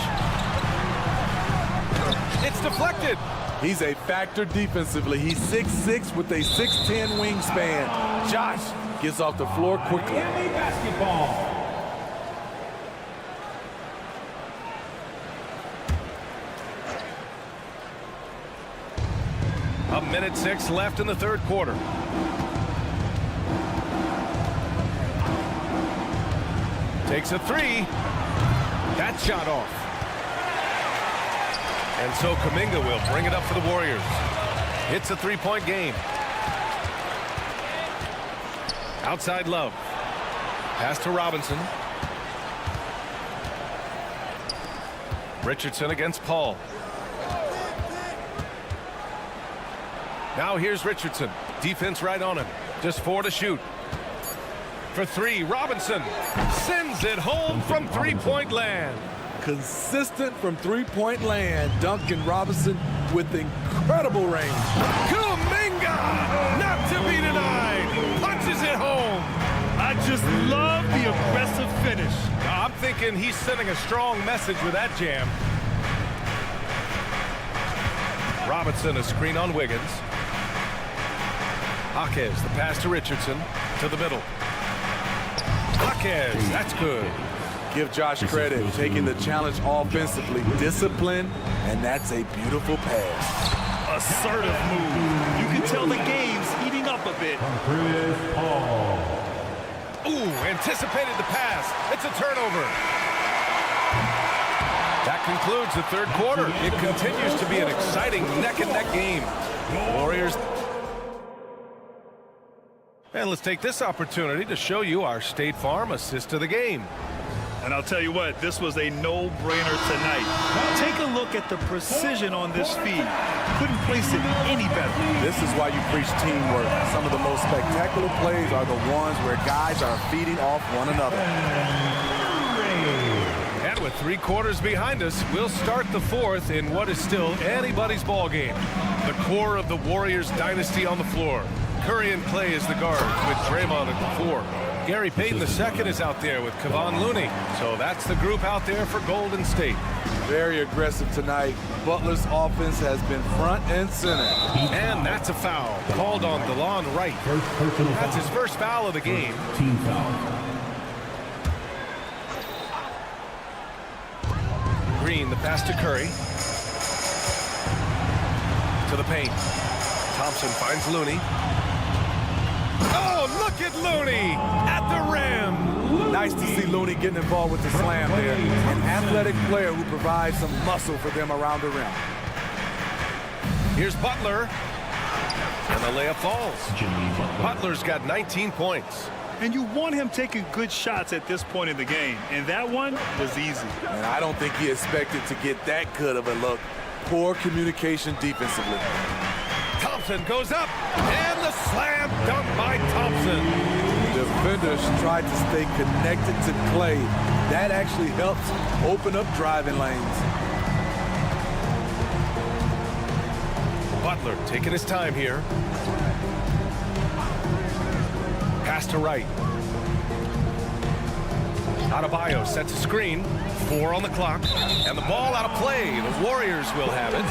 It's deflected. He's a factor defensively. He's 6'6" with a 6'10" wingspan. Josh gets off the floor quickly. Miami basketball. A minute 6 left in the third quarter. Takes a three. That shot off. And so Kuminga will bring it up for the Warriors. It's a three-point game. Outside Love. Pass to Robinson. Richardson against Paul. Now here's Richardson. Defense right on him. Just 4 to shoot. For three, Robinson sends it home from three-point land. Consistent from three-point land. Duncan Robinson with incredible range. Kuminga, not to be denied, punches it home. I just love the aggressive finish. I'm thinking he's sending a strong message with that jam. Robinson, a screen on Wiggins. Jaquez, the pass to Richardson, to the middle. Jaquez, that's good. Give Josh credit, taking the challenge offensively, discipline, and that's a beautiful pass. Assertive move. You can tell the game's heating up a bit. Ooh, anticipated the pass. It's a turnover. That concludes the third quarter. It continues to be an exciting neck-and-neck game. Warriors. And let's take this opportunity to show you our State Farm assist to the game. And I'll tell you what, this was a no-brainer tonight. Take a look at the precision on this feed. Couldn't place it any better. This is why you preach teamwork. Some of the most spectacular plays are the ones where guys are feeding off one another. And with 3 quarters behind us, we'll start the fourth in what is still anybody's ball game. The core of the Warriors dynasty on the floor. Curry and Clay is the guards with Draymond at the 4. Gary Payton II is out there with Kevon Looney. So that's the group out there for Golden State. Very aggressive tonight. Butler's offense has been front and center. And that's a foul called on DeLon Wright. That's his first foul of the game. Team foul. Green, the pass to Curry. To the paint. Thompson finds Looney. Oh, look at Looney at the rim. Nice Nice to see Looney getting involved with the slam there. An athletic player who provides some muscle for them around the rim. Here's Butler. And the layup falls. Butler's got 19 points. And you want him taking good shots at this point in the game. And that one was easy. And I don't think he expected to get that good of a look. Poor communication defensively. Thompson goes up. And the slam dunk by Thompson. Defenders tried to stay connected to Clay. That actually helps open up driving lanes. Butler taking his time here. Pass to Wright. Adebayo sets a screen. 4 on the clock. And the ball out of play. The Warriors will have it.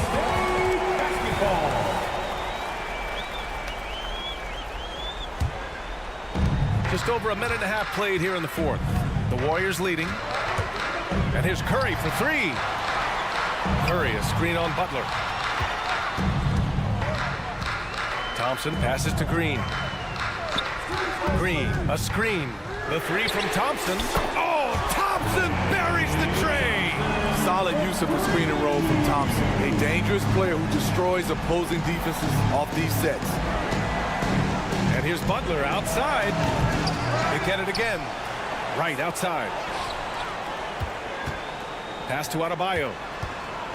Just over a minute and a half played here in the fourth. The Warriors leading. And here's Curry for 3. Curry, a screen on Butler. Thompson passes to Green. Green, a screen. The 3 from Thompson. Oh, Thompson buries the tray. Solid use of the screen and roll from Thompson. A dangerous player who destroys opposing defenses off these sets. And here's Butler outside. They get it again. Right outside. Pass to Adebayo.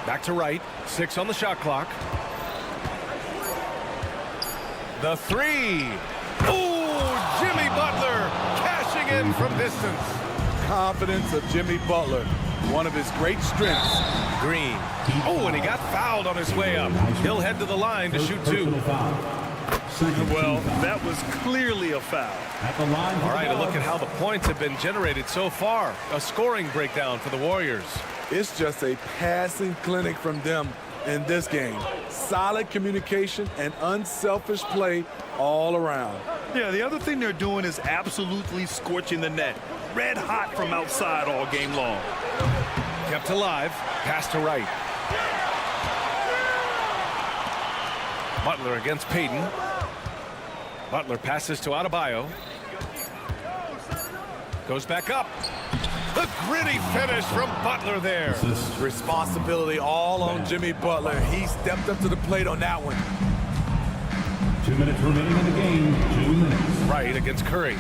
Back to Wright. 6 on the shot clock. The 3. Ooh, Jimmy Butler cashing in from distance. Confidence of Jimmy Butler, one of his great strengths. Green. Oh, and he got fouled on his way up. He'll head to the line to shoot 2. Well, that was clearly a foul. All right, a look at how the points have been generated so far. A scoring breakdown for the Warriors. It's just a passing clinic from them in this game. Solid communication and unselfish play all around. Yeah, the other thing they're doing is absolutely scorching the net. Red hot from outside all game long. Kept alive. Pass to Wright. Butler against Payton. Butler passes to Adebayo. Goes back up. The gritty finish from Butler there. Responsibility all on Jimmy Butler. He stepped up to the plate on that one. 2 minutes remaining in the game. 2 minutes. Right against Curry.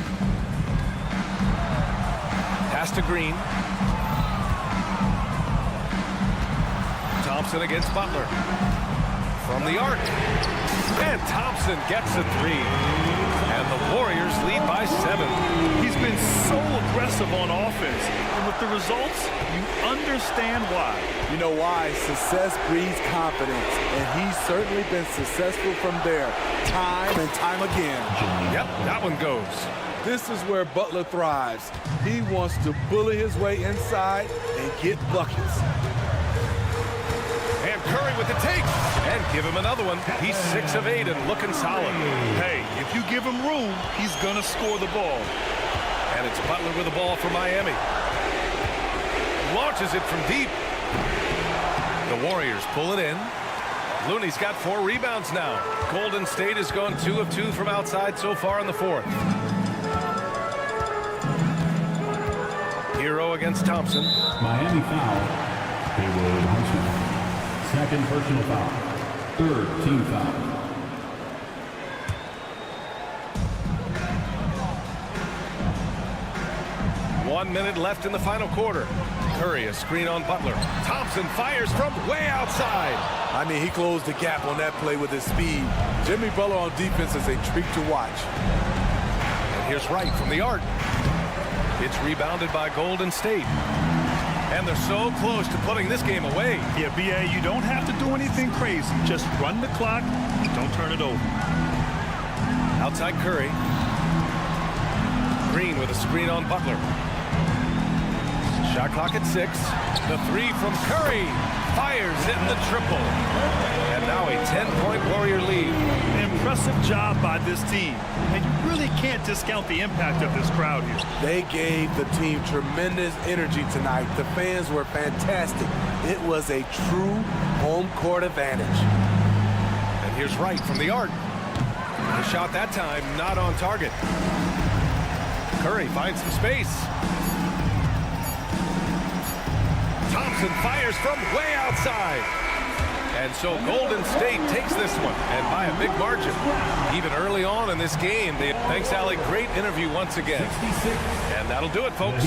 Pass to Green. Thompson against Butler. From the arc. And Thompson gets a 3. And the Warriors lead by 7. He's been so aggressive on offense. And with the results, you understand why. You know why? Success breeds confidence. And he's certainly been successful from there, time and time again. Yep, that one goes. This is where Butler thrives. He wants to bully his way inside and get buckets. And Curry with the take. And give him another one. He's 6 of 8 and looking solid. Hey, if you give him room, he's going to score the ball. And it's Butler with the ball for Miami. Launches it from deep. The Warriors pull it in. Looney's got 4 rebounds now. Golden State has gone 2 of 2 from outside so far in the fourth. Hero against Thompson. Miami foul. Haywood Hunter. Second personal foul. Third team foul. One minute left in the final quarter. Curry, a screen on Butler. Thompson fires from way outside. I mean, he closed the gap on that play with his speed. Jimmy Butler on defense is a treat to watch. And here's Wright from the arc. It's rebounded by Golden State. And they're so close to putting this game away. Yeah, B.A., you don't have to do anything crazy. Just run the clock. Don't turn it over. Outside Curry. Green with a screen on Butler. Shot clock at 6. The 3 from Curry. Fires in the triple. And now a 10-point Warrior lead. Impressive job by this team. And you really can't discount the impact of this crowd here. They gave the team tremendous energy tonight. The fans were fantastic. It was a true home court advantage. And here's Wright from the arc. The shot that time not on target. Curry finds some space. Thompson fires from way outside. And so Golden State takes this one, and by a big margin. Even early on in this game, thanks, Allie. Great interview once again. And that'll do it, folks.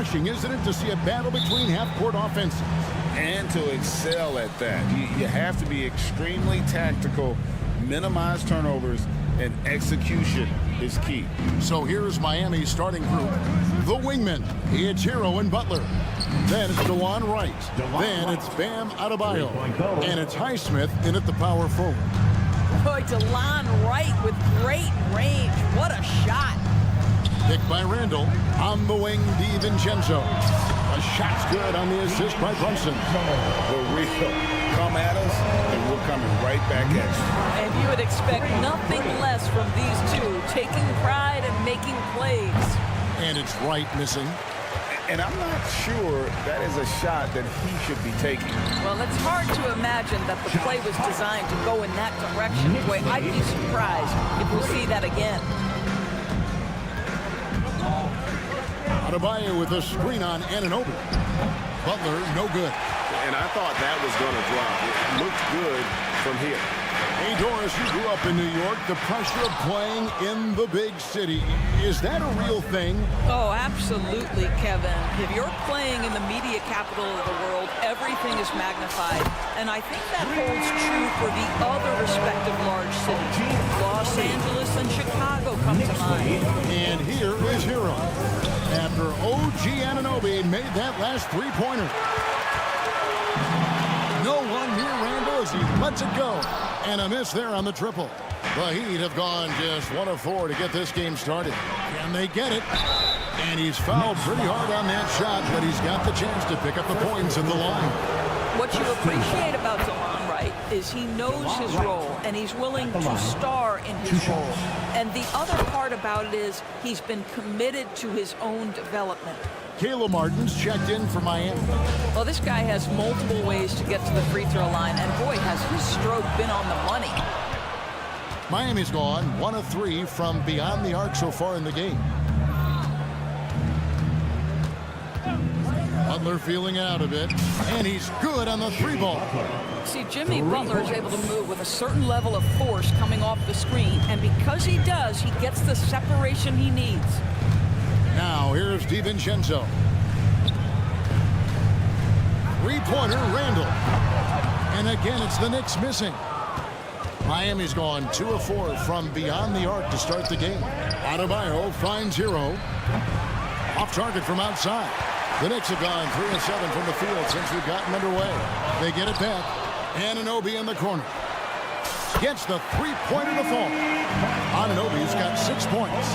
refreshing, isn't it, to see a battle between half-court offenses? And to excel at that. You have to be extremely tactical, minimize turnovers, and execution is key. So here's Miami's starting group. The wingmen, it's Hero and Butler. Then it's DeLon Wright. Then it's Bam Adebayo. And it's Highsmith in at the power forward. Boy, DeLon Wright with great range. What a shot. Picked by Randall. On the wing, DiVincenzo. A shot's good on the assist by Brunson. The real come at us, and we're coming right back at you. And you would expect nothing less from these two, taking pride and making plays. And it's Wright missing. And I'm not sure that is a shot that he should be taking. Well, it's hard to imagine that the play was designed to go in that direction. Boy, I'd be surprised if we see that again. Adebayo with a screen on Anunoby. Butler, no good. And I thought that was going to drop. It looked good from here. Hey, Doris, you grew up in New York. The pressure of playing in the big city. Is that a real thing? Oh, absolutely, Kevin. If you're playing in the media capital of the world, everything is magnified. And I think that holds true for the other respective large cities. Los Angeles and Chicago come to mind. And here is Hero. After OG Anunoby made that last three-pointer. No one near Randall as he lets it go. And a miss there on the triple. The Heat have gone just 1 of 4 to get this game started. Can they get it? And he's fouled pretty hard on that shot, but he's got the chance to pick up the points at the line. What you appreciate about DeLon Wright is he knows his role, and he's willing to star in his role. And the other part about it is he's been committed to his own development. Caleb Martin's checked in for Miami. Well, this guy has multiple ways to get to the free throw line, and boy, has his stroke been on the money. Miami's gone 1 of 3 from beyond the arc so far in the game. Butler feeling out a bit, and he's good on the 3-ball. See, Jimmy Butler is able to move with a certain level of force coming off the screen, and because he does, he gets the separation he needs. Now, here's DiVincenzo. Three-pointer, Randall. And again, it's the Knicks missing. Miami's gone 2 of 4 from beyond the arc to start the game. Adebayo finds Hero. Off target from outside. The Knicks have gone 3 of 7 from the field since we've gotten underway. They get it back. Anunoby in the corner. Gets the three-pointer to fall. Anunoby's got 6 points.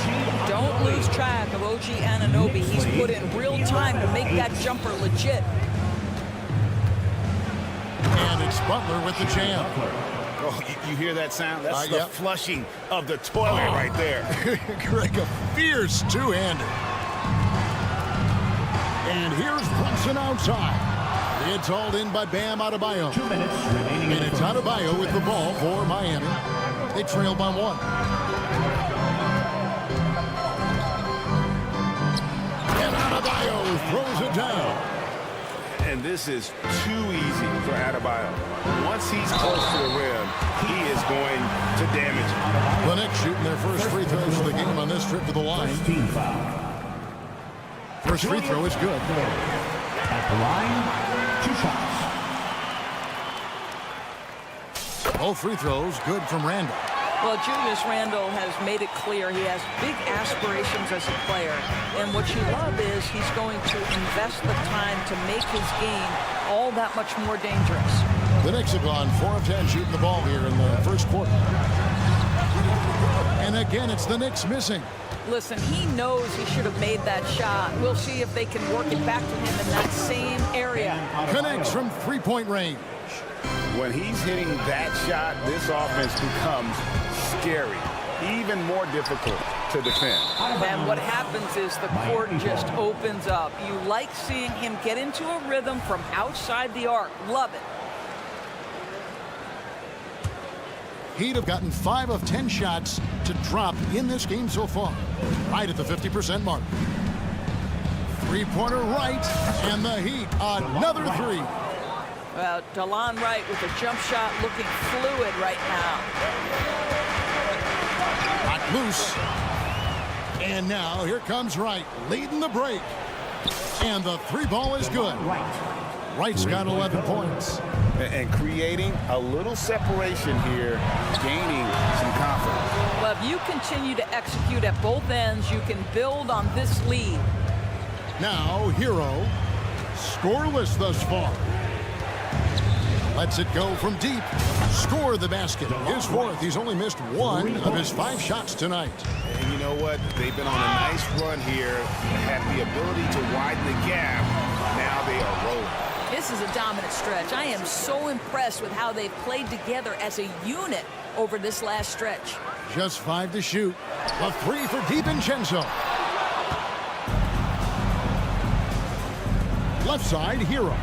Don't lose track of OG Anunoby. He's put in real time to make that jumper legit. And it's Butler with the jam. Oh, you hear that sound? That's the flushing of the toilet right there. Greg, a fierce two-handed. And here's Brunson outside. It's hauled in by Bam Adebayo. 2 minutes remaining. And it's Adebayo with the ball for Miami. They trail by 1. And Adebayo throws it down. And this is too easy for Adebayo. Once he's close to the rim, he is going to damage him. The Knicks shooting their first free throws of the game on this trip to the line. First free throw is good. At the line, 2 shots. Both free throws good from Randall. Well, Julius Randle has made it clear he has big aspirations as a player. And what you love is he's going to invest the time to make his game all that much more dangerous. The Knicks have gone 4 of 10 shooting the ball here in the first quarter. And again, it's the Knicks missing. Listen, he knows he should have made that shot. We'll see if they can work it back to him in that same area. Connects from three-point range. When he's hitting that shot, this offense becomes scary, even more difficult to defend. And what happens is the court just opens up. You like seeing him get into a rhythm from outside the arc. Love it. Heat have gotten 5 of 10 shots to drop in this game so far. Right at the 50% mark. Three-pointer right, and the Heat another 3. Well, DeLon Wright with a jump shot looking fluid right now. Not loose. And now here comes Wright leading the break. And the three ball is good. Wright's got 11 points. And creating a little separation here, gaining some confidence. Well, if you continue to execute at both ends, you can build on this lead. Now, Hero, scoreless thus far. Lets it go from deep. Score the basket. His fourth. He's only missed one of his 5 shots tonight. And you know what? They've been on a nice run here. Had the ability to widen the gap. Now they are rolling. This is a dominant stretch. I am so impressed with how they've played together as a unit over this last stretch. Just 5 to shoot. A 3 for DiVincenzo. Left side, Hero.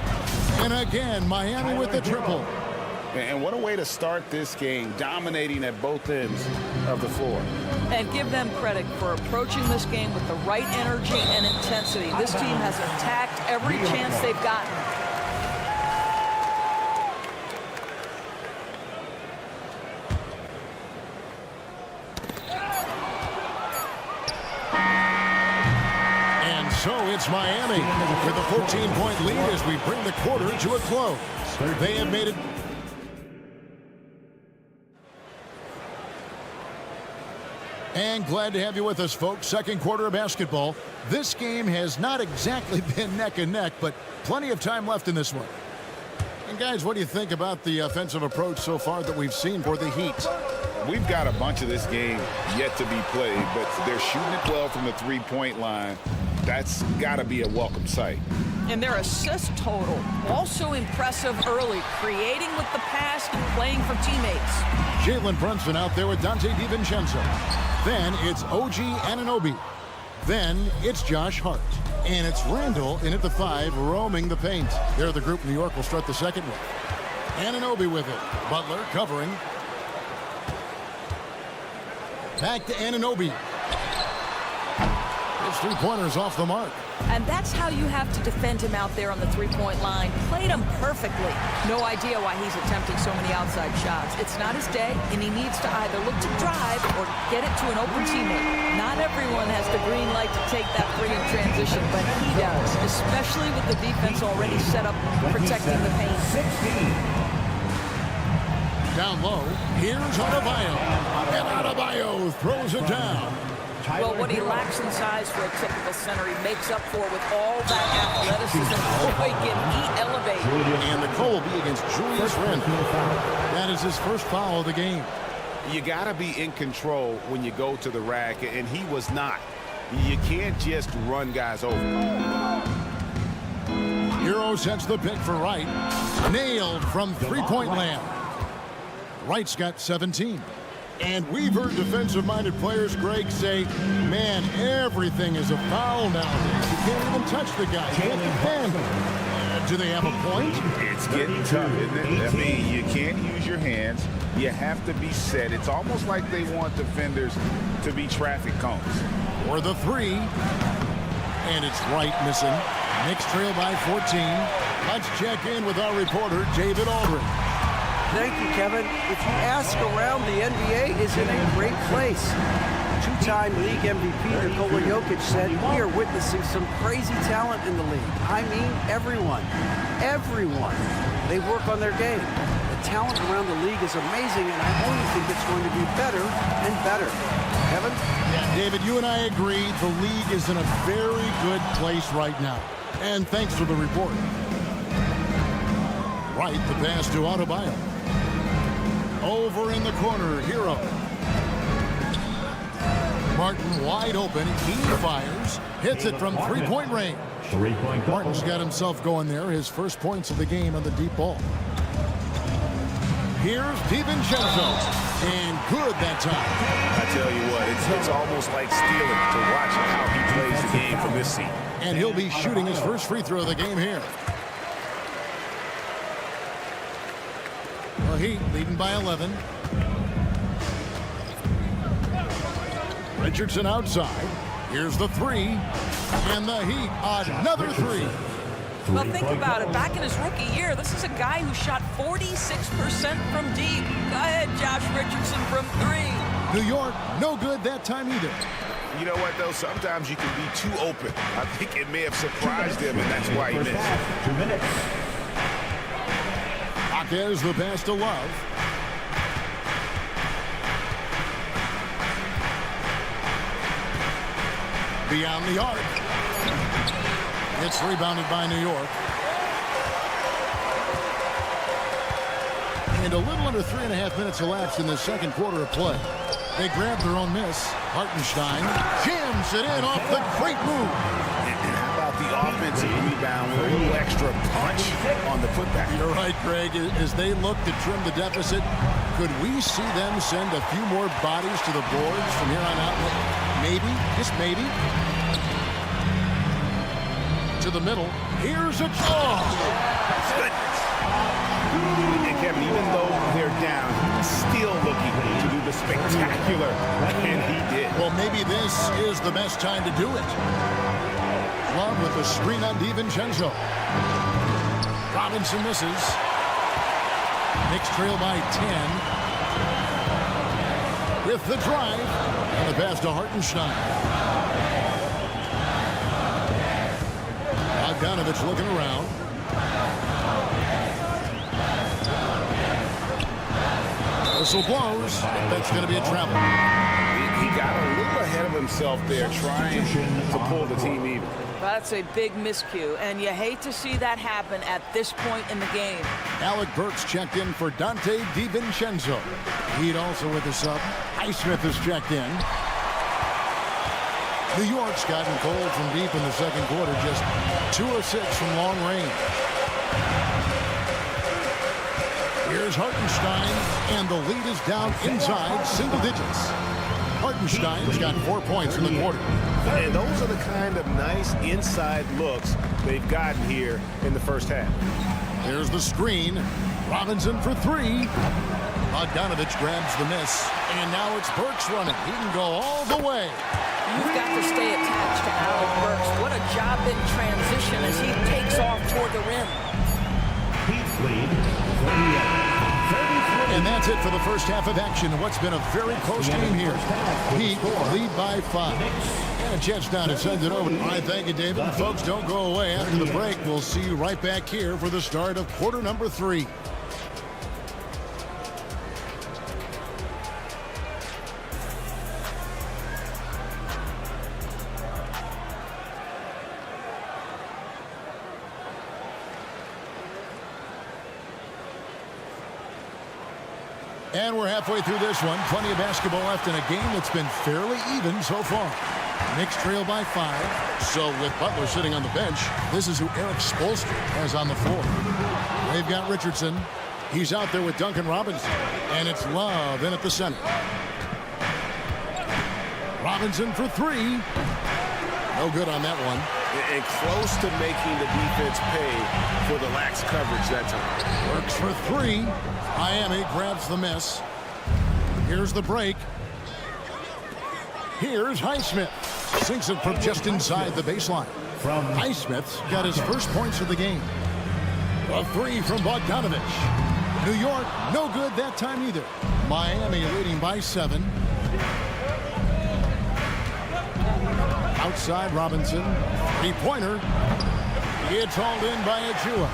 And again, Miami with the triple. And what a way to start this game, dominating at both ends of the floor. And give them credit for approaching this game with the right energy and intensity. This team has attacked every chance they've gotten. And so it's Miami with a 14-point lead as we bring the quarter to a close. They have made it. And glad to have you with us, folks. Second quarter of basketball. This game has not exactly been neck and neck, but plenty of time left in this one. And guys, what do you think about the offensive approach so far that we've seen for the Heat? We've got a bunch of this game yet to be played, but they're shooting it well from the three-point line. That's got to be a welcome sight. And their assist total, also impressive early, creating with the pass and playing for teammates. Jalen Brunson out there with Dante DiVincenzo. Then it's OG Anunoby. Then it's Josh Hart. And it's Randall in at the 5, roaming the paint. They're the group New York will start the second with. Anunoby with it. Butler covering. Back to Anunoby. His three-pointers off the mark. And that's how you have to defend him out there on the three-point line. Played him perfectly. No idea why he's attempting so many outside shots. It's not his day, and he needs to either look to drive or get it to an open teammate. Not everyone has the green light to take that three in transition, but he does, especially with the defense already set up protecting the paint. Down low, here's Adebayo. And Adebayo throws it down. Well, what he lacks in size for a typical center, he makes up for with all that athleticism. Boy, can he elevate. And the call will be against Julius Randle. That is his first foul of the game. You got to be in control when you go to the rack, and he was not. You can't just run guys over. Hero sets the pick for Wright. Nailed from three-point land. Wright's got 17. And we've heard defensive-minded players, Greg, say, man, everything is a foul nowadays. You can't even touch the guy. You can't defend. Do they have a point? It's getting tough, isn't it? I mean, you can't use your hands. You have to be set. It's almost like they want defenders to be traffic cones. For the 3. And it's Wright missing. Knicks trail by 14. Let's check in with our reporter, David Aldridge. Thank you, Kevin. If you ask around, the NBA is in a great place. Two-time league MVP Nikola Jokic said, we are witnessing some crazy talent in the league. I mean, everyone. Everyone. They work on their game. The talent around the league is amazing, and I only think it's going to be better and better. Kevin? Yeah, David, you and I agree the league is in a very good place right now. And thanks for the report. Right, the pass to Adebayo. Over in the corner, Hero. Martin wide open. He fires. Hits it from three-point range. Martin's got himself going there. His first points of the game on the deep ball. Here's DiVincenzo. And good that time. I tell you what, it's almost like stealing to watch how he plays the game from this seat. And he'll be shooting his first free throw of the game here. The Heat leading by 11. Richardson outside. Here's the 3. And the Heat, another 3. Well, think about it. Back in his rookie year, this is a guy who shot 46% from deep. Go ahead, Josh Richardson from 3. New York, no good that time either. You know what, though? Sometimes you can be too open. I think it may have surprised him, and that's why he missed. 2 minutes. There's the pass to Love. Beyond the arc. It's rebounded by New York. And a little under 3.5 minutes elapsed in the second quarter of play. They grab their own miss. Hartenstein jams it in off the great move. And how about the offensive rebound with a little extra punch on the putback? You're right, Greg. As they look to trim the deficit, could we see them send a few more bodies to the boards from here on out? Maybe, just maybe. To the middle. Here's a draw. Goodness. And Kevin, even though they're down, he's still looking to do the spectacular, and he did. Well, maybe this is the best time to do it. Love with the screen on DiVincenzo. Robinson misses. Knicks trail by 10. With the drive. And the pass to Hartenstein. Bogdanovich looking around. Whistle blows. That's going to be a travel. He got a little ahead of himself there trying to pull the team even. That's a big miscue, and you hate to see that happen at this point in the game. Alec Burks checked in for Dante DiVincenzo. Heat also with the sub. Highsmith is checked in. New York's gotten cold from deep in the second quarter, just 2 of 6 from long range. Here's Hartenstein, and the lead is down inside single digits. Hartenstein's got 4 points in the quarter. And those are the kind of nice inside looks they've gotten here in the first half. There's the screen. Robinson for 3. Bogdanovich grabs the miss. And now it's Burks running. He can go all the way. You've got to stay attached to Alec Burks. What a job in transition as he takes off toward the rim. Heat lead, 38. And that's it for the first half of action. What's been a very close game here. Heat lead by 5. And a chance now to send it over. All right, thank you, David. And folks, don't go away. After the break, we'll see you right back here for the start of quarter number 3. And we're halfway through this one. Plenty of basketball left in a game that's been fairly even so far. Knicks trail by 5. So with Butler sitting on the bench, this is who Eric Spoelstra has on the floor. They've got Richardson. He's out there with Duncan Robinson. And it's Love in at the center. Robinson for 3. No good on that one. And close to making the defense pay for the lax coverage that time. Works for 3. Miami grabs the miss. Here's the break. Here's Highsmith. Sinks it from just inside the baseline. Highsmith's got his first points of the game. A 3 from Bogdanovich. New York, no good that time either. Miami leading by 7. Outside Robinson. 3-pointer. It's hauled in by Achua.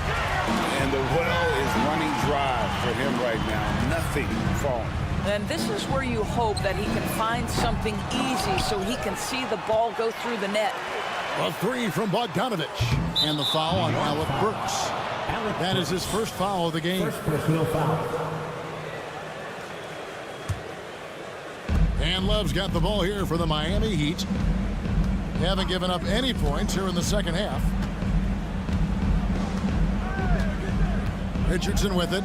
And the well is running dry for him right now. Nothing falling. And this is where you hope that he can find something easy so he can see the ball go through the net. A 3 from Bogdanovich. And the foul on Alec Burks. That is his first foul of the game. First personal foul. And Love's got the ball here for the Miami Heat. They haven't given up any points here in the second half. Richardson with it.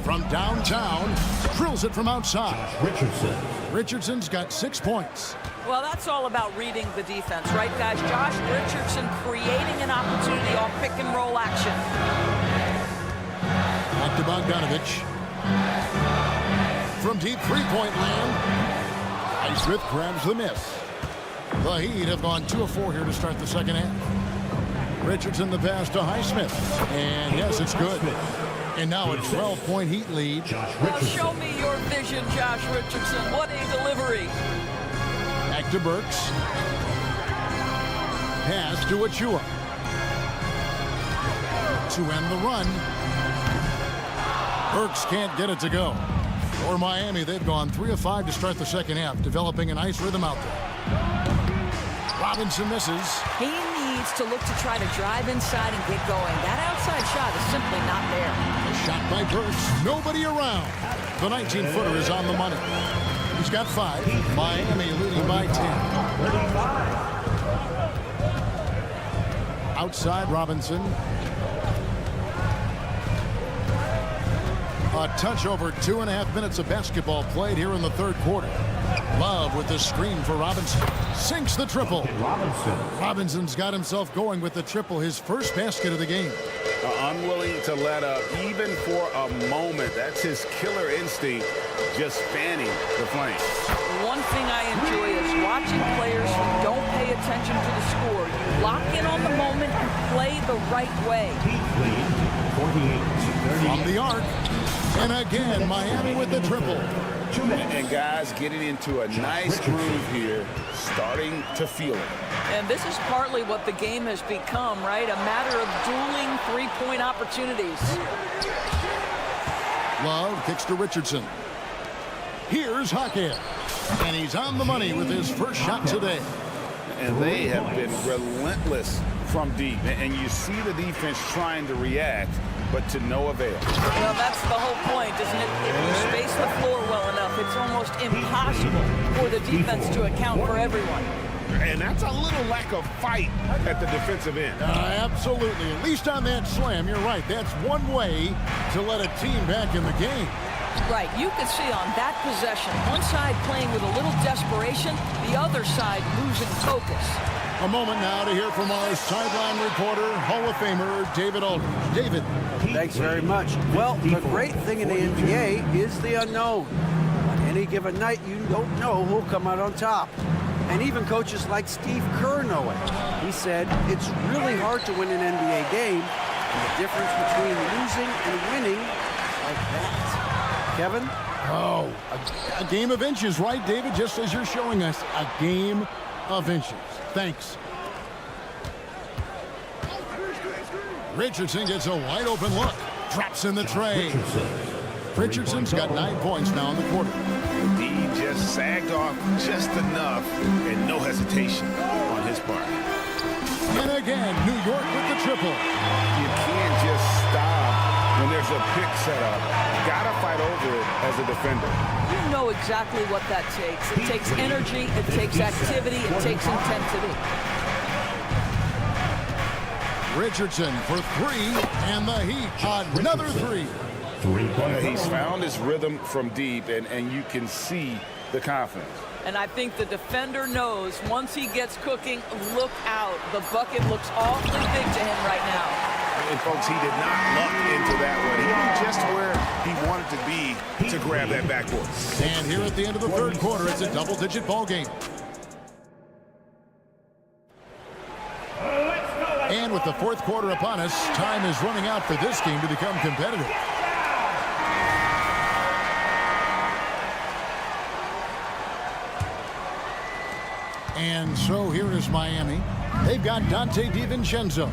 From downtown, drills it from outside. Richardson's got 6 points. Well, that's all about reading the defense, right, guys? Josh Richardson creating an opportunity off pick-and-roll action. Back to Bogdanovich. From deep three-point land, Highsmith grabs the miss. The Heat have gone 2 of 4 here to start the second half. Richardson the pass to Highsmith. And yes, it's good. And now a 12-point Heat lead. Show me your vision, Josh Richardson. What a delivery. Back to Burks. Pass to Achua. To end the run. Burks can't get it to go. For Miami, they've gone 3 of 5 to start the second half, developing a nice rhythm out there. Robinson misses. He needs to look to try to drive inside and get going. That outside shot is simply not there. A shot by Burks. Nobody around. The 19-footer is on the money. He's got 5. Miami leading by 10. Outside Robinson. A touch over 2.5 minutes of basketball played here in the third quarter. Love with the screen for Robinson. Sinks the triple. Robinson's got himself going with the triple, his first basket of the game. Unwilling to let up even for a moment. That's his killer instinct, just fanning the flames. One thing I enjoy is watching players who don't pay attention to the score. You lock in on the moment and play the right way. From the arc. And again, Miami with the triple. And guys getting into a nice groove here, starting to feel it. And this is partly what the game has become, right? A matter of dueling three-point opportunities. Love kicks to Richardson. Here's Hackett. And he's on the money with his first shot today. And they have been relentless from deep. And you see the defense trying to react, but to no avail. Well, that's the whole point, isn't it? If you space the floor well enough, it's almost impossible for the defense to account for everyone. And that's a little lack of fight at the defensive end. Absolutely. At least on that slam, you're right. That's one way to let a team back in the game. Right. You could see on that possession, one side playing with a little desperation, the other side losing focus. A moment now to hear from our sideline reporter, Hall of Famer David Aldridge. David. Thanks very much. Well, the great thing in the NBA is the unknown. On any given night, you don't know who'll come out on top. And even coaches like Steve Kerr know it. He said, it's really hard to win an NBA game, and the difference between losing and winning is like that. Kevin? Oh, a game of inches, right, David? Just as you're showing us, a game of inches. Thanks. Richardson gets a wide open look. Drops in the tray. Richardson's got 9 points now in the quarter. He just sagged off just enough and no hesitation on his part. And again, New York with the triple. You can't just stop when there's a pick set up. You gotta fight over it as a defender. You know exactly what that takes. It takes energy, it takes activity, it takes intensity. Richardson for 3, and the Heat another 3. He's found his rhythm from deep, and you can see the confidence. And I think the defender knows once he gets cooking, look out. The bucket looks awfully big to him right now. And folks, he did not luck into that one. He knew just where he wanted to be to grab that backboard. And here at the end of the third quarter, it's a double-digit ball game. And with the fourth quarter upon us, time is running out for this game to become competitive. And so here is Miami. They've got Dante DiVincenzo.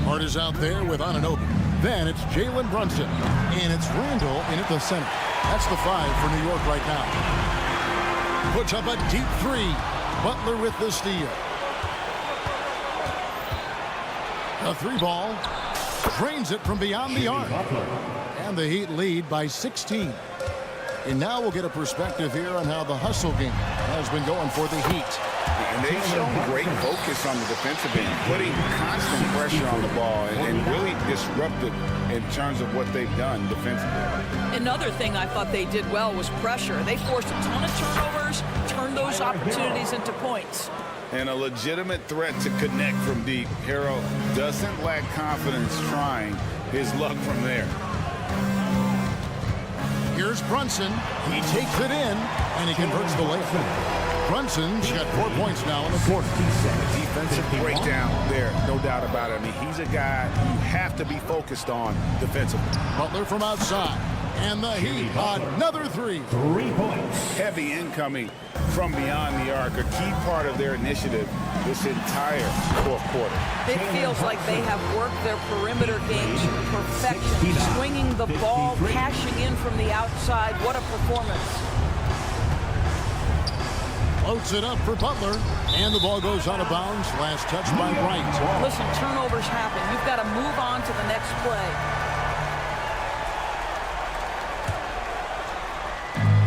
Hart is out there with Anunoby. Then it's Jalen Brunson. And it's Randall in at the center. That's the 5 for New York right now. Puts up a deep 3. Butler with the steal. A 3-ball. Drains it from beyond the arc. And the Heat lead by 16. And now we'll get a perspective here on how the hustle game has been going for the Heat. And they've shown great focus on the defensive end, putting constant pressure on the ball and really disruptive in terms of what they've done defensively. Another thing I thought they did well was pressure. They forced a ton of turnovers, turned those opportunities into points. And a legitimate threat to connect from deep. Harrell doesn't lack confidence trying his luck from there. Here's Brunson. He takes it in, and he converts the layup. Brunson's got 4 points now in the quarter. Defensive breakdown there, no doubt about it. I mean, he's a guy you have to be focused on defensively. Butler from outside. And the Heat, another three. 3 points. Heavy incoming from beyond the arc, a key part of their initiative this entire fourth quarter. It feels like they have worked their perimeter game to perfection, swinging the ball, cashing in from the outside. What a performance. Floats it up for Butler, and the ball goes out of bounds. Last touch by Wright. Listen, turnovers happen. You've got to move on to the next play.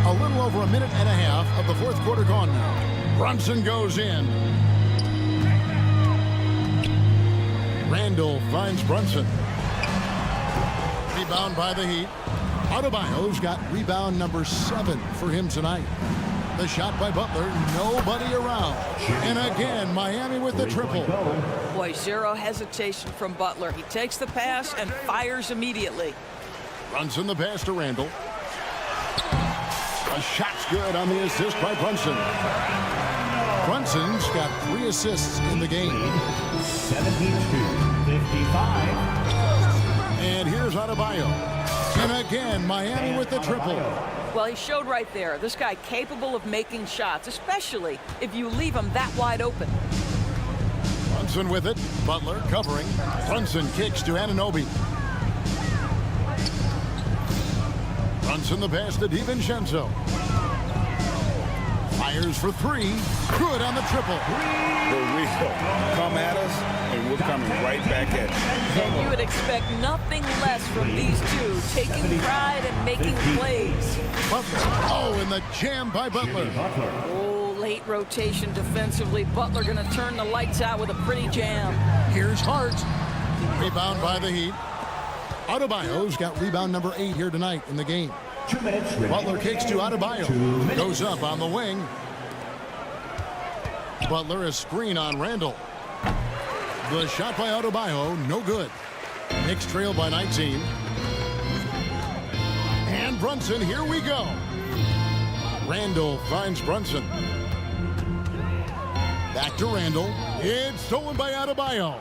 A little over a minute and a half of the fourth quarter gone now. Brunson goes in. Randall finds Brunson. Rebound by the Heat. Adebayo's got rebound number 7 for him tonight. The shot by Butler, nobody around. And again, Miami with the triple. Boy, zero hesitation from Butler. He takes the pass and fires immediately. Brunson the pass to Randall. A shot's good on the assist by Brunson. Brunson's got 3 assists in the game. 72-55. And here's Adebayo. And again, Miami with the triple. Well, he showed right there. This guy capable of making shots, especially if you leave him that wide open. Brunson with it. Butler covering. Brunson kicks to Anunoby. Brunson the pass to DiVincenzo. Fires for 3. Good on the triple. The real come at us, and we're coming right back at you. And you would expect nothing less from these two, taking pride and making plays. Butler. Oh, and the jam by Butler. Oh, late rotation defensively. Butler going to turn the lights out with a pretty jam. Here's Hart. Rebound by the Heat. Adebayo's got rebound number 8 here tonight in the game. 2 minutes. Butler kicks to Adebayo. Goes up on the wing. Butler a screen on Randall. The shot by Adebayo, no good. Knicks trail by 19. And Brunson, here we go. Randall finds Brunson. Back to Randall. It's stolen by Adebayo.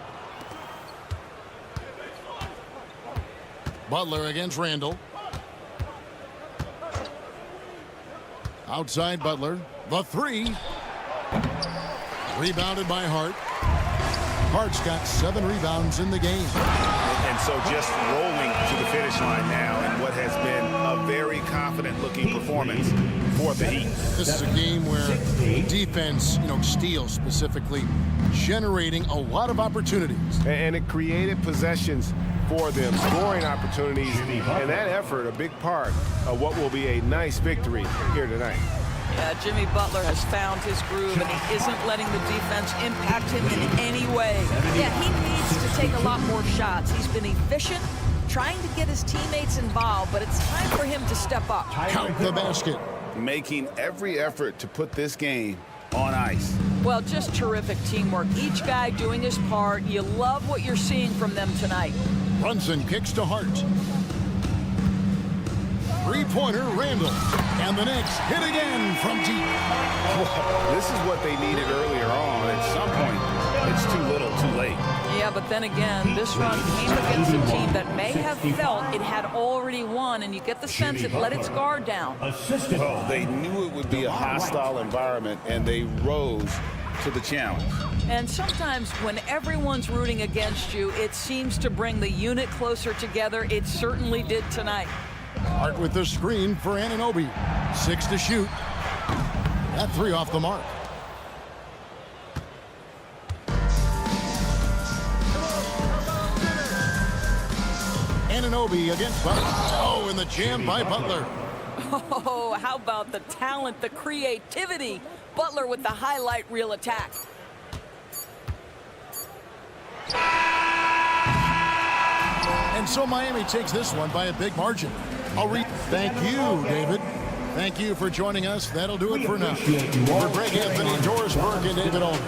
Butler against Randall. Outside Butler. The 3. Rebounded by Hart. Hart's got 7 rebounds in the game. And so just rolling to the finish line now in what has been a very confident-looking performance for the Heat. This is a game where defense, steals specifically, generating a lot of opportunities. And it created possessions for them, scoring opportunities, and that effort a big part of what will be a nice victory here tonight. Yeah, Jimmy Butler has found his groove, and he isn't letting the defense impact him in any way. Yeah, he needs to take a lot more shots. He's been efficient, trying to get his teammates involved, but it's time for him to step up. Count the basket. Making every effort to put this game on ice. Well, just terrific teamwork. Each guy doing his part. You love what you're seeing from them tonight. Brunson kicks to Hart. Three-pointer, Randall. And the Knicks hit again from deep. This is what they needed earlier on. At some point, it's too little, too late. Yeah, but then again, this run came against a team that may have felt it had already won, and you get the sense it let its guard down. Well, they knew it would be a hostile environment, and they rose to the challenge. And sometimes when everyone's rooting against you, it seems to bring the unit closer together. It certainly did tonight. Hart with the screen for Anunoby. 6 to shoot. That 3 off the mark. Anunoby against Butler. Oh, and the jam by Butler. Oh, how about the talent, the creativity? Butler with the highlight reel attack. And so Miami takes this one by a big margin. Thank you, David. Thank you for joining us. That'll do it for now. For Greg Anthony, Doris Burke, and David Aldridge.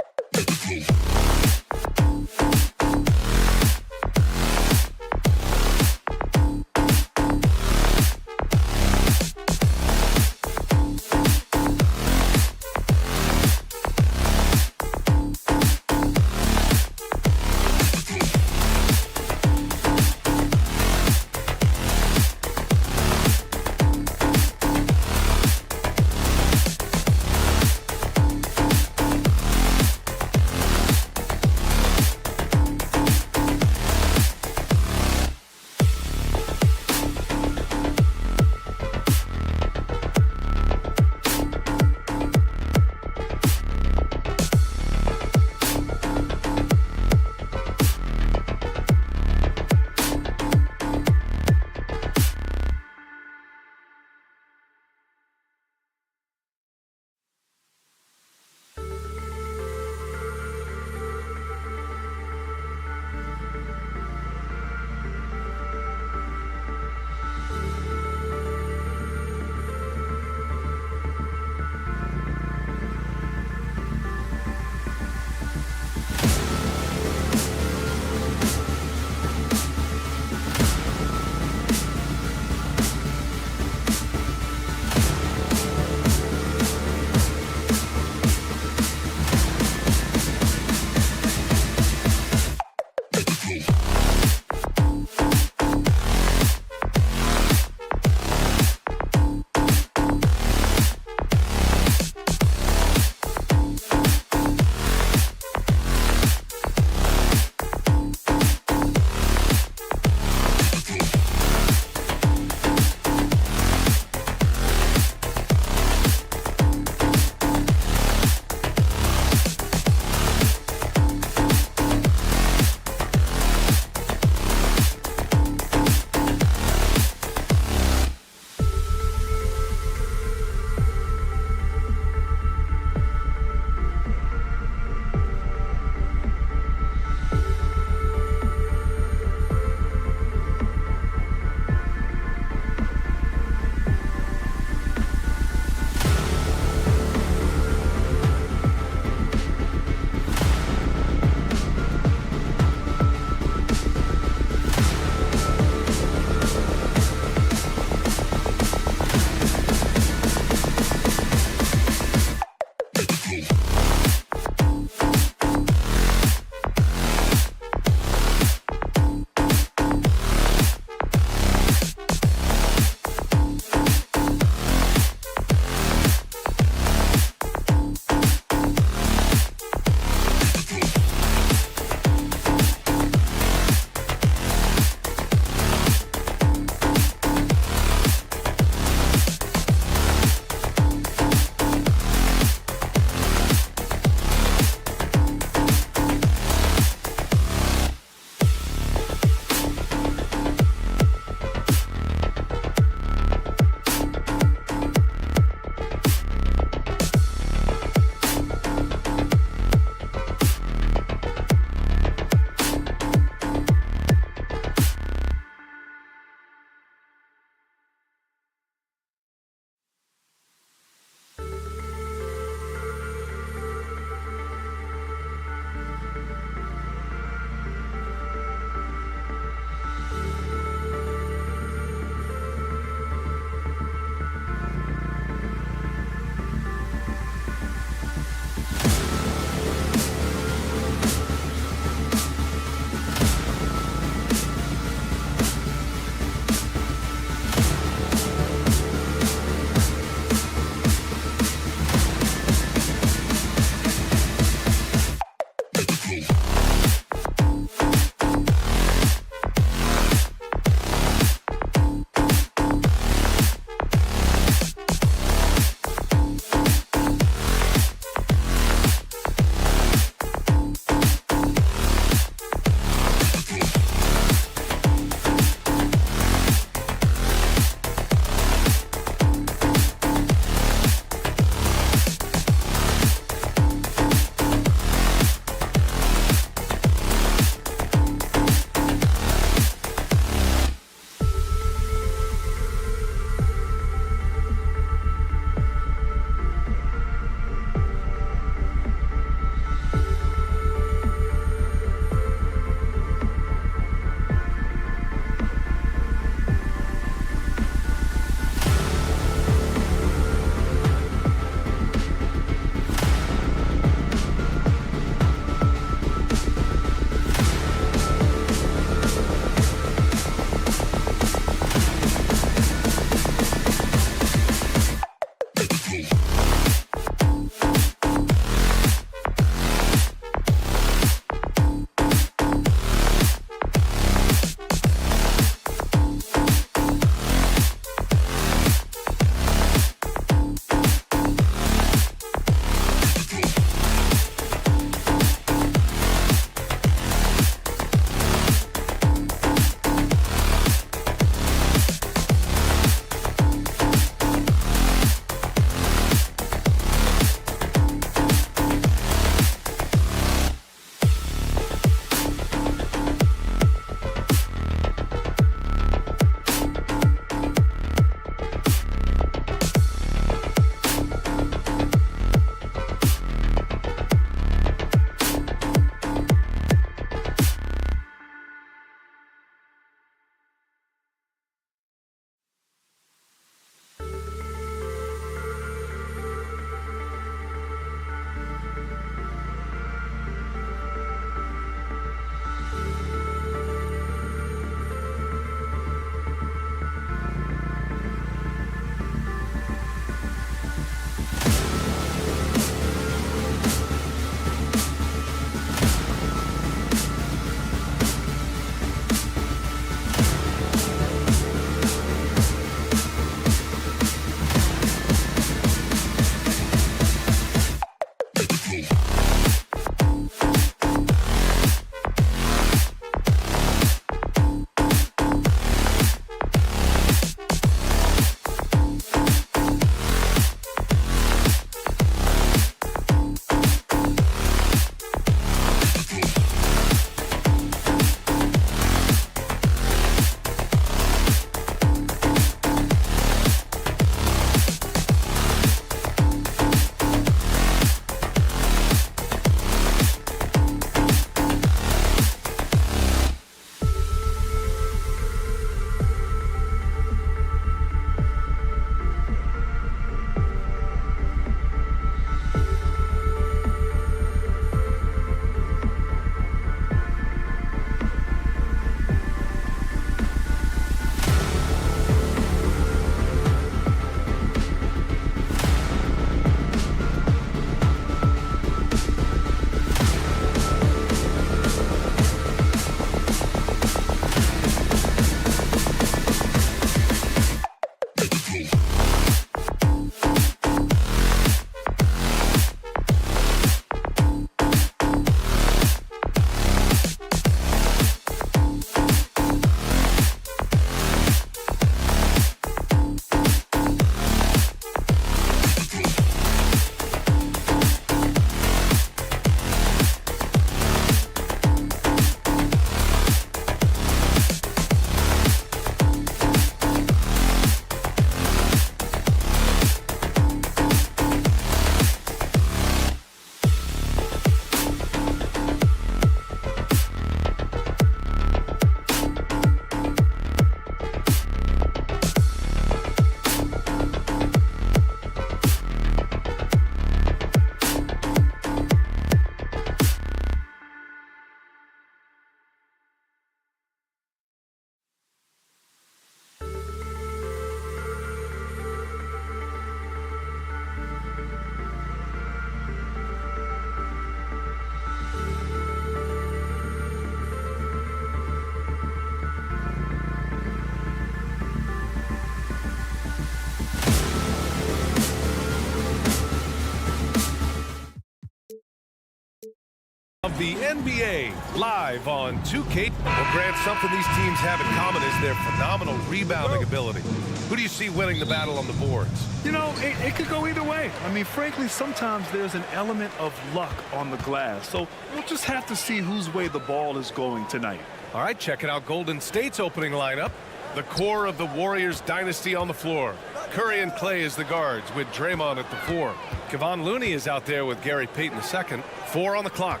the NBA live on 2K. Well, Grant, something these teams have in common is their phenomenal rebounding ability. Who do you see winning the battle on the boards? You know, it could go either way. I mean, frankly, sometimes there's an element of luck on the glass. So we'll just have to see whose way the ball is going tonight. All right, checking out Golden State's opening lineup. The core of the Warriors dynasty on the floor. Curry and Clay as the guards with Draymond at the 4. Kevon Looney is out there with Gary Payton II. 4 on the clock.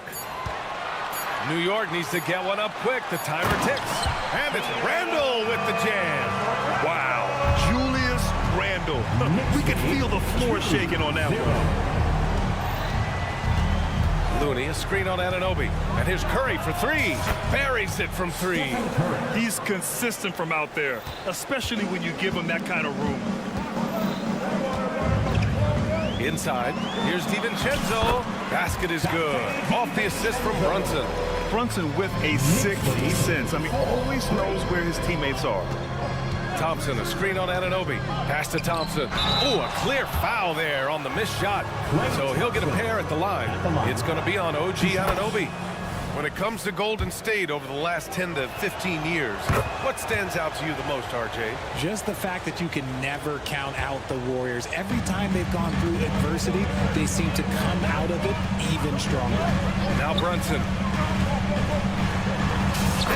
New York needs to get one up quick. The timer ticks. And it's Randall with the jam. Wow. Julius Randle. We can feel the floor shaking on that one. Looney, a screen on Anunoby. And here's Curry for 3. Buries it from 3. He's consistent from out there, especially when you give him that kind of room. Inside, here's DiVincenzo. Basket is good. Off the assist from Brunson. Brunson with a sixth sense. I mean, always knows where his teammates are. Thompson, a screen on Anunoby. Pass to Thompson. Ooh, a clear foul there on the missed shot. So he'll get a pair at the line. It's going to be on OG Anunoby. When it comes to Golden State over the last 10 to 15 years, what stands out to you the most, RJ? Just the fact that you can never count out the Warriors. Every time they've gone through adversity, they seem to come out of it even stronger. Now Brunson.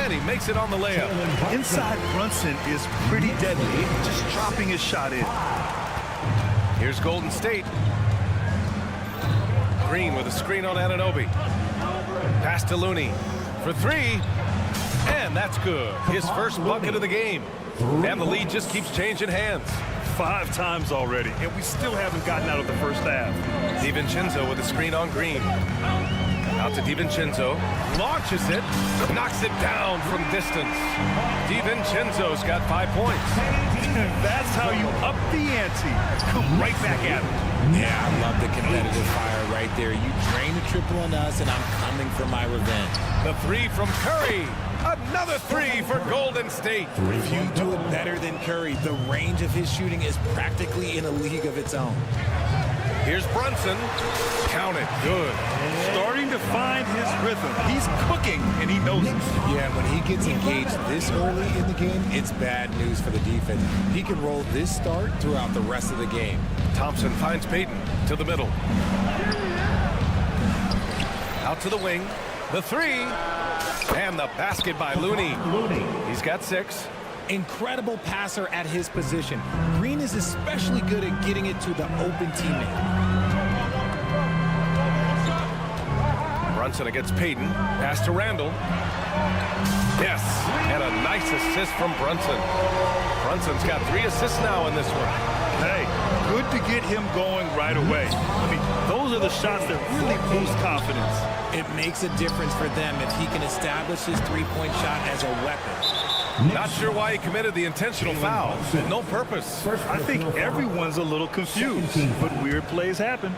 And he makes it on the layup. Inside Brunson is pretty deadly, just dropping his shot in. Here's Golden State. Green with a screen on Anunoby. Pass to Looney for 3. And that's good. His first bucket of the game. And the lead just keeps changing hands. 5 times already, and we still haven't gotten out of the first half. DiVincenzo with a screen on Green. Out to DiVincenzo. Launches it. Knocks it down from distance. DiVincenzo's got 5 points. That's how you up the ante. Come right back at him. Yeah, I love the competitive fire right there. You drain a triple on us, and I'm coming for my revenge. The 3 from Curry. Another 3 for Golden State. If you do it better than Curry, the range of his shooting is practically in a league of its own. Here's Brunson. Count it. Good. Starting to find his rhythm. He's cooking, and he knows it. Yeah, when he gets engaged this early in the game, it's bad news for the defense. He can roll this start throughout the rest of the game. Thompson finds Payton to the middle. Out to the wing. The 3. And the basket by Looney. He's got 6. Incredible passer at his position. Green is especially good at getting it to the open teammate. Brunson against Payton. Pass to Randall. Yes, and a nice assist from Brunson. Brunson's got 3 assists now in this one. Hey, good to get him going right away. I mean, those are the shots that really boost confidence. It makes a difference for them if he can establish his three-point shot as a weapon. Not sure why he committed the intentional foul. No purpose. I think everyone's a little confused, but weird plays happen.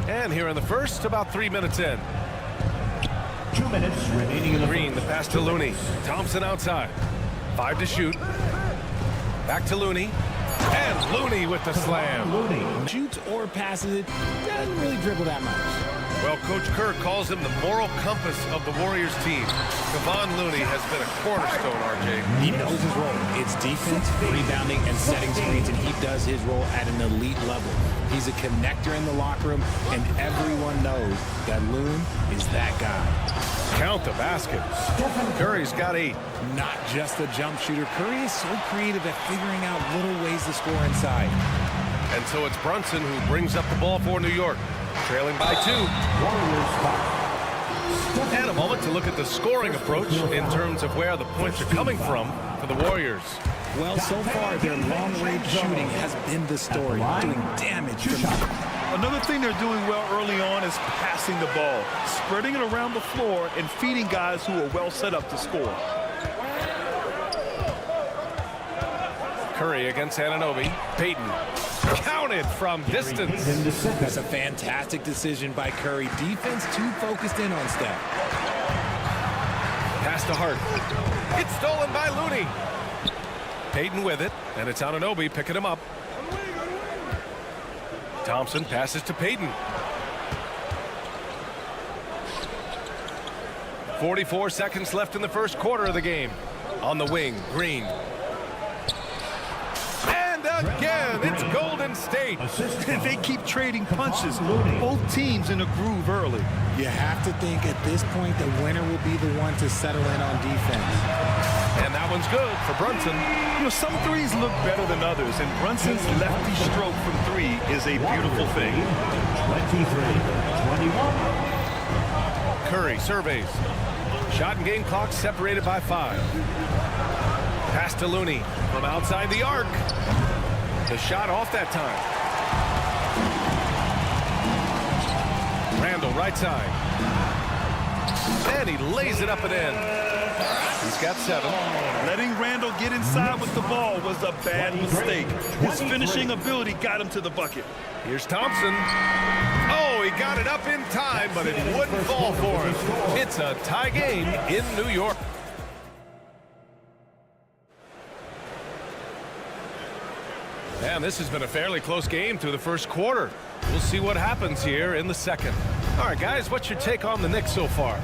And here in the first, about 3 minutes in. 2 minutes remaining in the Green, the pass to Looney. Thompson outside. 5 to shoot. Back to Looney. And Looney with the slam. Shoots or passes it, doesn't really dribble that much. Well, Coach Kerr calls him the moral compass of the Warriors team. Kevon Looney has been a cornerstone, RJ. He knows his role. It's defense, rebounding, and setting screens, and he does his role at an elite level. He's a connector in the locker room, and everyone knows that Loon is that guy. Count the basket. Curry's got 8. Not just a jump shooter. Curry is so creative at figuring out little ways to score inside. And so it's Brunson who brings up the ball for New York. Trailing by 2. And a moment to look at the scoring approach in terms of where the points are coming from for the Warriors. Well, so far, their long-range shooting has been the story, doing damage from Another thing they're doing well early on is passing the ball, spreading it around the floor and feeding guys who are well set up to score. Curry against Anunoby. Payton. Counted from distance. That's a fantastic decision by Curry. Defense too focused in on Steph. Pass to Hart. It's stolen by Looney. Payton with it, and it's Anunoby picking him up. Thompson passes to Payton. 44 seconds left in the first quarter of the game. On the wing, Green. And again, it's Golden State. They keep trading punches. Both teams in a groove early. You have to think at this point the winner will be the one to settle in on defense. And that one's good for Brunson. You know, some threes look better than others, and Brunson's lefty stroke from three is a beautiful thing. 23-21. Curry surveys. Shot and game clock separated by 5. Pass to Looney from outside the arc. The shot off that time. Randall right side. And he lays it up and in. He's got 7. Letting Randall get inside with the ball was a bad mistake. His finishing ability got him to the bucket. Here's Thompson. Oh, he got it up in time, but it wouldn't fall for him. It's a tie game in New York. And this has been a fairly close game through the first quarter. We'll see what happens here in the second. All right, guys, what's your take on the Knicks so far?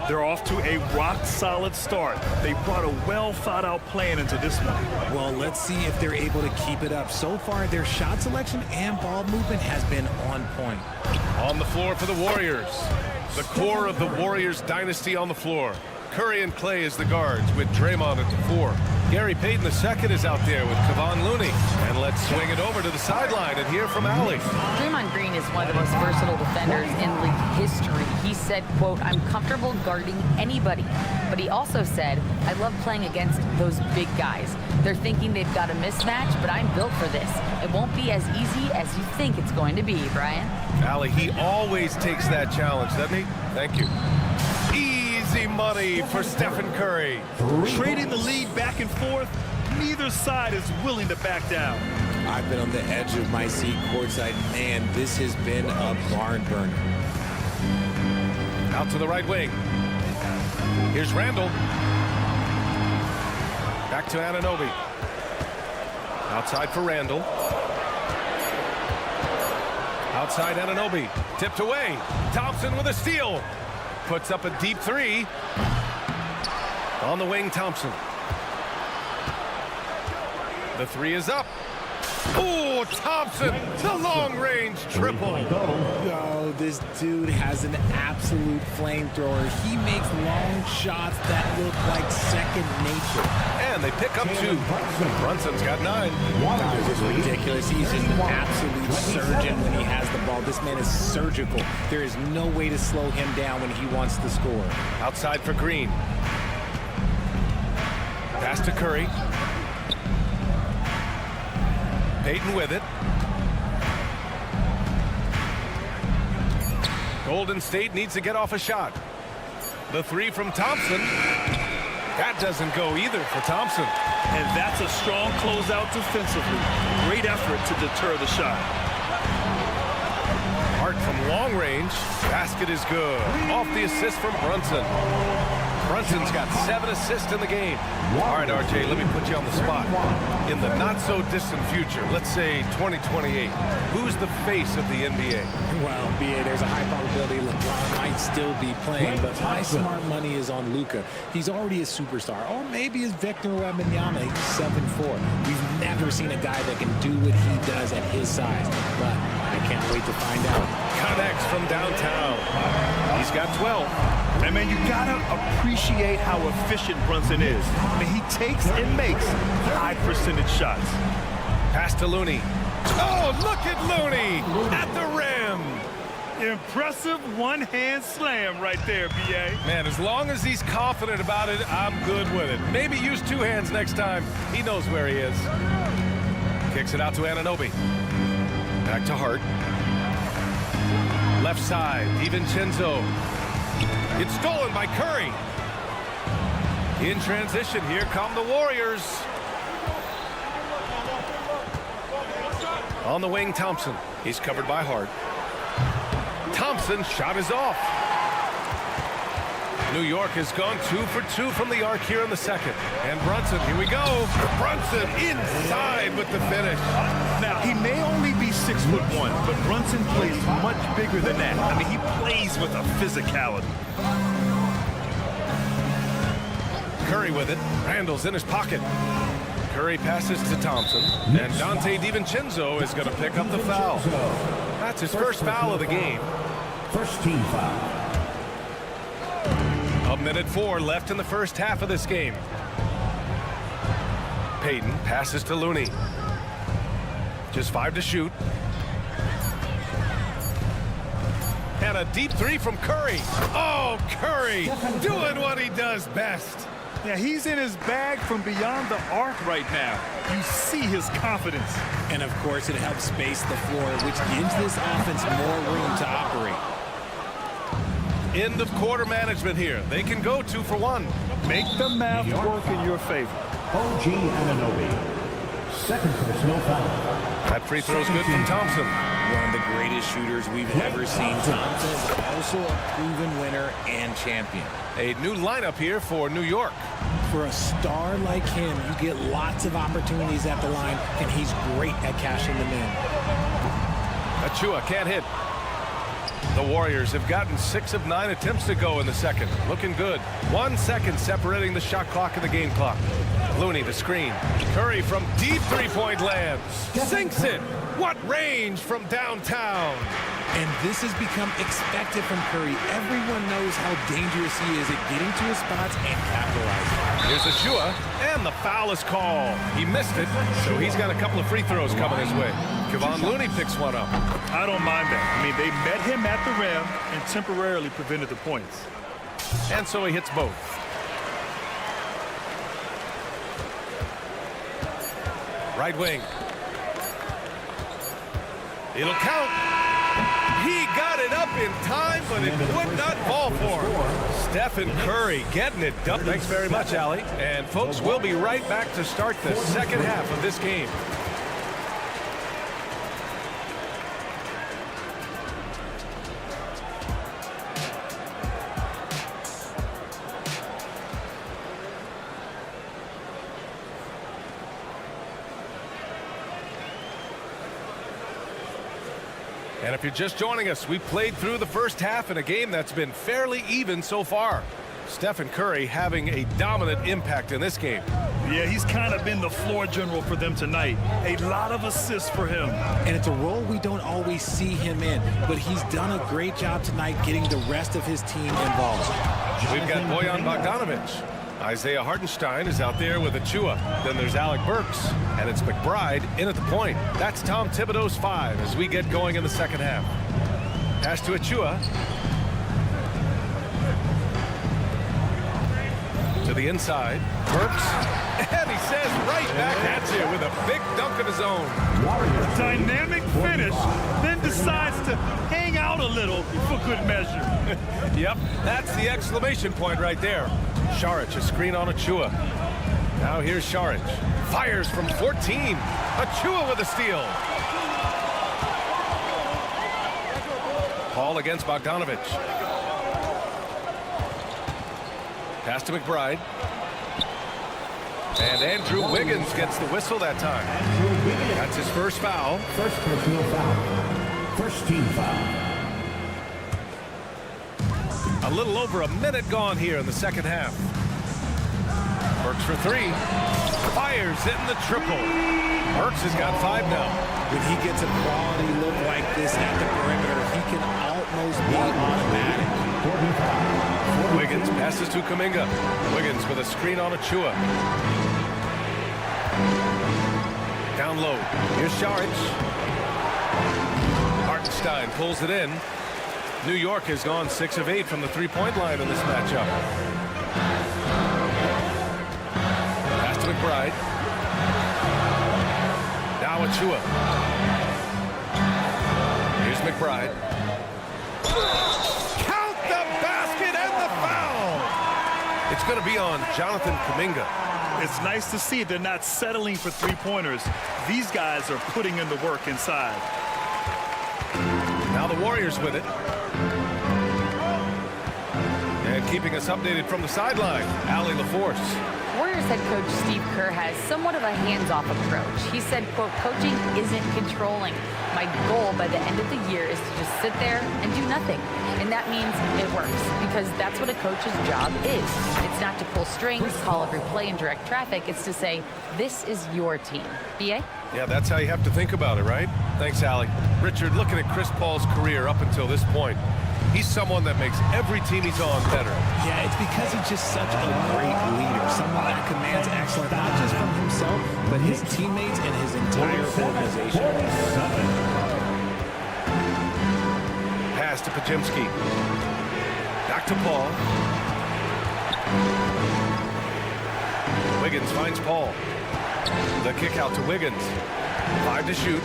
They're off to a rock-solid start. They brought a well-thought-out plan into this one. Well, let's see if they're able to keep it up. So far, their shot selection and ball movement has been on point. On the floor for the Warriors. The core of the Warriors dynasty on the floor. Curry and Clay as the guards with Draymond at the 4. Gary Payton II is out there with Kevon Looney. And let's swing it over to the sideline and hear from Allie. Draymond Green is one of the most versatile defenders in league history. He said, quote, "I'm comfortable guarding anybody." But he also said, "I love playing against those big guys. They're thinking they've got a mismatch, but I'm built for this. It won't be as easy as you think it's going to be," Brian. Allie, he always takes that challenge, doesn't he? Thank you. Easy money for Stephen Curry. Trading the lead back and forth, neither side is willing to back down. I've been on the edge of my seat courtside. Man, this has been a barn burner. Out to the right wing. Here's Randall. Back to Anunoby. Outside for Randall. Outside Anunoby. Tipped away. Thompson with a steal. Puts up a deep 3. On the wing, Thompson. The 3 is up. Oh, Thompson, the long-range triple. Oh, this dude has an absolute flamethrower. He makes long shots that look like second nature. And they pick up 2. Brunson's got 9. This is ridiculous. He's just an absolute surgeon when he has the ball. This man is surgical. There is no way to slow him down when he wants to score. Outside for Green. Pass to Curry. Payton with it. Golden State needs to get off a shot. The 3 from Thompson. That doesn't go either for Thompson. And that's a strong closeout defensively. Great effort to deter the shot. Hart from long range. Basket is good. Off the assist from Brunson. Brunson's got 7 assists in the game. All right, RJ, let me put you on the spot. In the not-so-distant future, let's say 2028, who's the face of the NBA? Well, BA, there's a high probability LeBron might still be playing, but my smart money is on Luka. He's already a superstar. Or maybe it's Victor Wembanyama. He's 7'4". We've never seen a guy that can do what he does at his size, but I can't wait to find out. Connects from downtown. He's got 12. And man, you gotta appreciate how efficient Brunson is. I mean, he takes and makes high percentage shots. Pass to Looney. Oh, look at Looney at the rim. Impressive one-hand slam right there, B.A. Man, as long as he's confident about it, I'm good with it. Maybe use 2 hands next time. He knows where he is. Kicks it out to Anunoby. Back to Hart. Left side, DiVincenzo. It's stolen by Curry. In transition, here come the Warriors. On the wing, Thompson. He's covered by Hart. Thompson's shot is off. New York has gone 2 for 2 from the arc here in the second. And Brunson, here we go. Brunson inside with the finish. Now, he may only be 6'1", but Brunson plays much bigger than that. I mean, he plays with a physicality. Curry with it. Randall's in his pocket. Curry passes to Thompson, and Dante DiVincenzo is going to pick up the foul. That's his first foul of the game. First team foul. 1:04 left in the first half of this game. Payton passes to Looney. Just 5 to shoot. And a deep three from Curry. Oh, Curry doing what he does best. Yeah, he's in his bag from beyond the arc right now. You see his confidence. And, of course, it helps space the floor, which gives this offense more room to operate. End of quarter management here. They can go 2 for 1. Make the math work in your favor. OG Anunoby. Second personal foul. That free throw's good from Thompson. One of the greatest shooters we've ever seen. Thompson is also a proven winner and champion. A new lineup here for New York. For a star like him, you get lots of opportunities at the line, and he's great at cashing them in. Achua can't hit. The Warriors have gotten 6 of 9 attempts to go in the second. Looking good. 1 second separating the shot clock and the game clock. Looney, the screen. Curry from deep three-point lands. Sinks it. What range from downtown. And this has become expected from Curry. Everyone knows how dangerous he is at getting to his spots and capitalizing. Here's Achua, and the foul is called. He missed it, so he's got a couple of free throws coming his way. Kevon Looney picks one up. I don't mind that. I mean, they met him at the rim and temporarily prevented the points. And so he hits both. Right wing. It'll count. He got it up in time, but it would not fall for him. Stephen Curry getting it done. Thanks very much, Allie. And folks, we'll be right back to start the second half of this game. And if you're just joining us, we played through the first half in a game that's been fairly even so far. Stephen Curry having a dominant impact in this game. Yeah, he's kind of been the floor general for them tonight. A lot of assists for him. And it's a role we don't always see him in, but he's done a great job tonight getting the rest of his team involved. We've got Bojan Bogdanovic. Isaiah Hartenstein is out there with Achua. Then there's Alec Burks, and it's McBride in at the point. That's Tom Thibodeau's 5 as we get going in the second half. Pass to Achua. To the inside. Burks. And he says right back at you with a big dunk of his own. A dynamic finish, then decides to hang out a little for good measure. Yep, that's the exclamation point right there. Šarić, a screen on Achua. Now here's Šarić. Fires from 14. Achua with a steal. Paul against Bogdanovic. Pass to McBride. And Andrew Wiggins gets the whistle that time. That's his first foul. First personal foul. First team foul. A little over a minute gone here in the second half. Burks for 3. Fires in the triple. Burks has got 5 now. When he gets a quality look like this at the perimeter, he can almost be automatic. Wiggins passes to Kuminga. Wiggins with a screen on Achua. Down low. Here's Šarić. Hartenstein pulls it in. New York has gone 6 of 8 from the three-point line in this matchup. Pass to McBride. Now Achua. Here's McBride. Count the basket and the foul! It's going to be on Jonathan Kuminga. It's nice to see they're not settling for three-pointers. These guys are putting in the work inside. Now the Warriors with it. And keeping us updated from the sideline, Allie LaForce. Warriors Warriors head coach Steve Kerr has somewhat of a hands-off approach. He said, quote, coaching isn't controlling. My goal by the end of the year is to just sit there and do nothing. And that means it works, because that's what a coach's job is. It's not to pull strings, call every play, and direct traffic. It's to say, this is your team. B.A.? Yeah, that's how you have to think about it, right? Thanks, Allie. Richard, looking at Chris Paul's career up until this point, he's someone that makes every team he's on better. Yeah, it's because he's just such a great leader, someone that commands excellence, not just from himself, but his teammates and his entire organization. Pass to Pajemski. Back to Paul. Wiggins finds Paul. The kick out to Wiggins. 5 to shoot.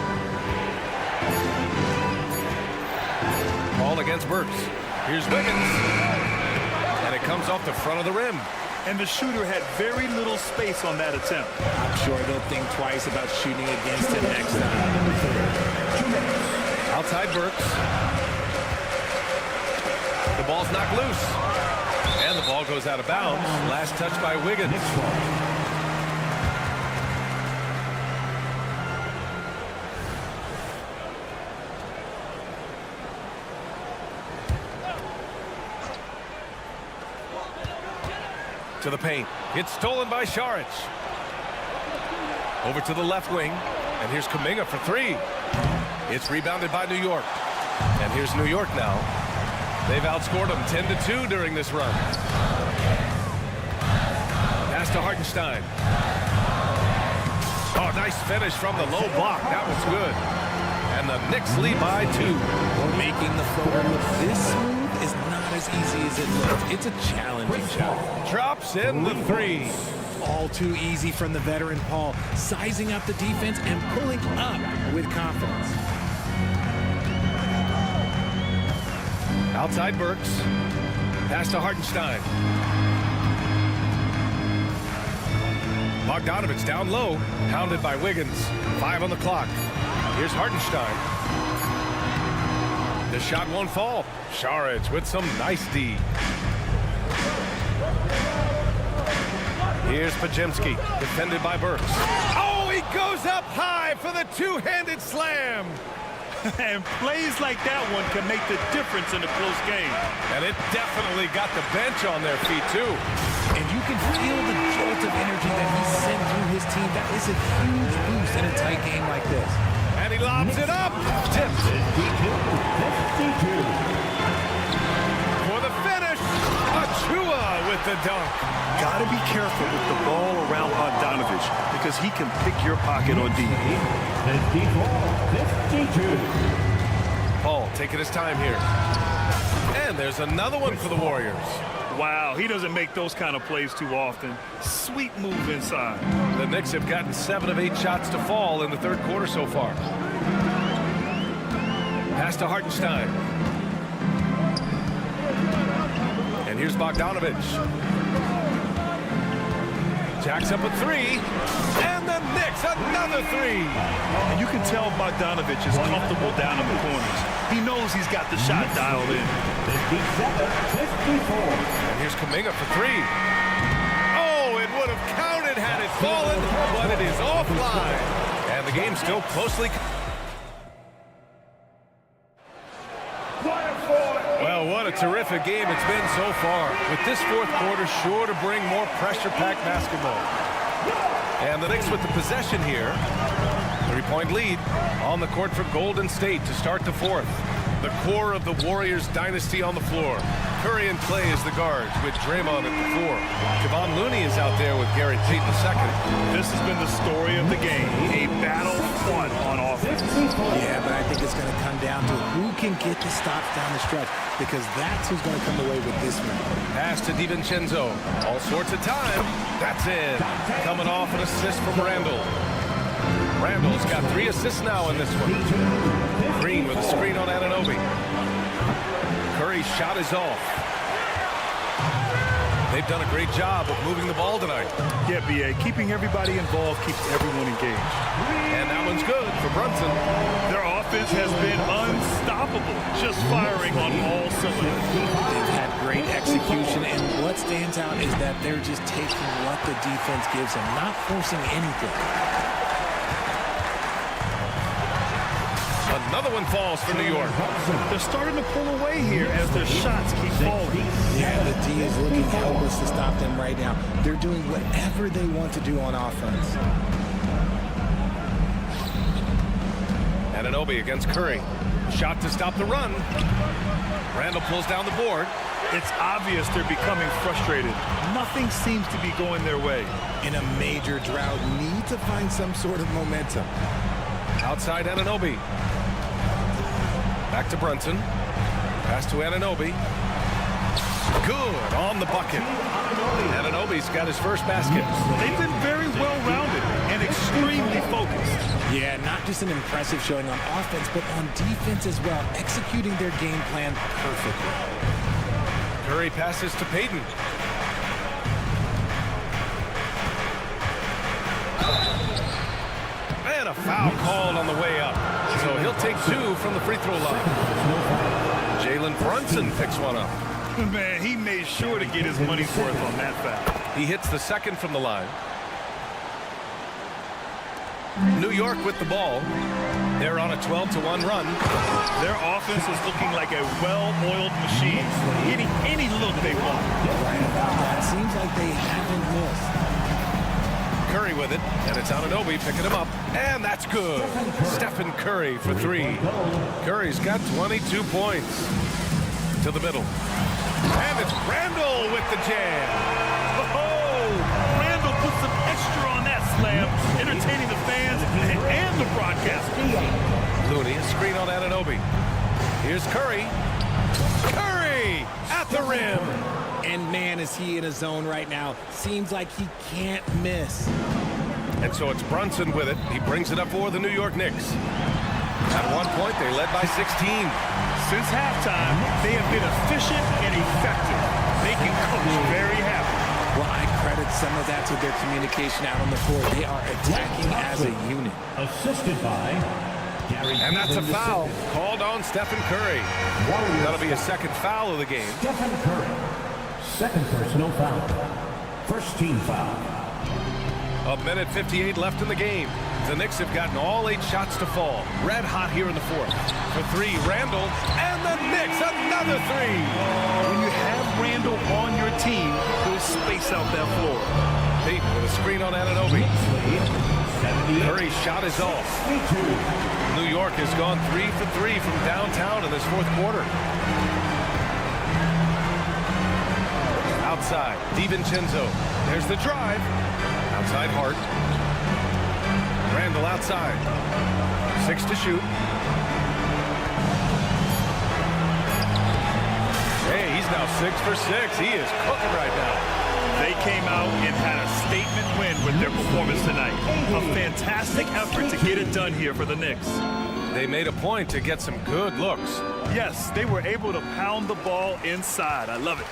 Paul against Burks. Here's Wiggins. And it comes off the front of the rim. And the shooter had very little space on that attempt. I'm sure they'll think twice about shooting against him next time. Outside Burks. The ball's knocked loose. And the ball goes out of bounds. Last touch by Wiggins. To the paint. It's stolen by Saric. Over to the left wing. And here's Kuminga for 3. It's rebounded by New York. And here's New York now. They've outscored them 10-2 during this run. Pass to Hartenstein. Oh, nice finish from the low block. That was good. And the Knicks lead by 2. Making the floater look this smooth is not as easy as it looks. It's a challenging shot. Drops in the 3. All too easy from the veteran Paul, sizing up the defense and pulling up with confidence. Outside Burks. Pass to Hartenstein. Bogdanovich down low. Hounded by Wiggins. 5 on the clock. Here's Hartenstein. The shot won't fall. Saric with some nice D. Here's Pajemski. Defended by Burks. Oh, he goes up high for the two-handed slam. And plays like that one can make the difference in a close game. And it definitely got the bench on their feet, too. And you can feel the jolt of energy that he sent through his team. That is a huge boost in a tight game like this. And he lobs it up. Tipped. For the finish, Achua with the dunk. Got to be careful with the ball around Bogdanovich because he can pick your pocket on D. Paul taking his time here. And there's another one for the Warriors. Wow, he doesn't make those kind of plays too often. Sweet move inside. The Knicks have gotten 7 of 8 shots to fall in the third quarter so far. Pass to Hartenstein. And here's Bogdanovich. Jacks up a 3. And the Knicks another 3. And you can tell Bogdanovich is comfortable down in the corners. He knows he's got the shot dialed in. 54. And here's Kuminga for 3. Oh, it would have counted had it fallen, but it is offline. And the game's still closely. Well, what a terrific game it's been so far. With this fourth quarter sure to bring more pressure-packed basketball. And the Knicks with the possession here. 3-point lead on the court for Golden State to start the fourth. The core of the Warriors dynasty on the floor. Curry and Clay as the guards with Draymond at the 4. Kevon Looney is out there with Gary Payton II. This has been the story of the game. A battle fought on offense. Yeah, but I think it's going to come down to who can get the stops down the stretch, because that's who's going to come away with this one. Pass to DiVincenzo. All sorts of time. That's in. Coming off an assist from Randall. Randall's got 3 assists now in this one. Green with a screen on Anunoby. Curry's shot is off. They've done a great job of moving the ball tonight. Yeah, B.A. Keeping everybody involved keeps everyone engaged. And that one's good for Brunson. Their offense has been unstoppable, just firing on all cylinders. They've had great execution, and what stands out is that they're just taking what the defense gives them, not forcing anything. Another one falls for New York. They're starting to pull away here as their shots keep falling. Yeah, the D is looking helpless to stop them right now. They're doing whatever they want to do on offense. Anunoby against Curry. Shot to stop the run. Randall pulls down the board. It's obvious they're becoming frustrated. Nothing seems to be going their way. In a major drought, need to find some sort of momentum. Outside Anunoby. Back to Brunson. Pass to Anunoby. Good on the bucket. Anunoby's got his first basket. They've been very well-rounded and extremely focused. Yeah, not just an impressive showing on offense, but on defense as well, executing their game plan perfectly. Curry passes to Payton. And a foul called on the way up. So he'll take 2 from the free throw line. Jalen Brunson picks one up. Man, he made sure to get his money's worth on that foul. He hits the second from the line. New York with the ball. They're on a 12-1 run. Their offense is looking like a well-oiled machine, getting any look they want. Right about that. Seems like they haven't missed. Curry with it, and it's Anunoby picking him up, and that's good. Stephen Curry for 3. Curry's got 22 points. To the middle. And it's Randall with the jam. Oh, Randall put some extra on that slam, entertaining the fans and the broadcasters. Looney, a screen on Anunoby. Here's Curry. Curry at the rim. And man, is he in a zone right now. Seems like he can't miss. And so it's Brunson with it. He brings it up for the New York Knicks. At one point, they led by 16. Since halftime, they have been efficient and effective, making Coach very happy. Well, I credit some of that to their communication out on the court. They are attacking as a unit. Assisted by Gary. And that's a foul called on Stephen Curry. That'll be a second foul of the game. Stephen Curry. Second personal foul. First team foul. A minute 58 left in the game. The Knicks have gotten all 8 shots to fall. Red hot here in the fourth. For 3, Randall. And the Knicks, another 3. When you have Randall on your team, there's space out that floor. Payton with a screen on Anunoby. Curry's shot is off. New York has gone 3 for 3 from downtown in this fourth quarter. Outside, DiVincenzo. There's the drive. Outside Hart. Randall outside. 6 to shoot. Hey, he's now 6 for 6. He is cooking right now. They came out and had a statement win with their performance tonight. A fantastic effort to get it done here for the Knicks. They made a point to get some good looks. Yes, they were able to pound the ball inside. I love it.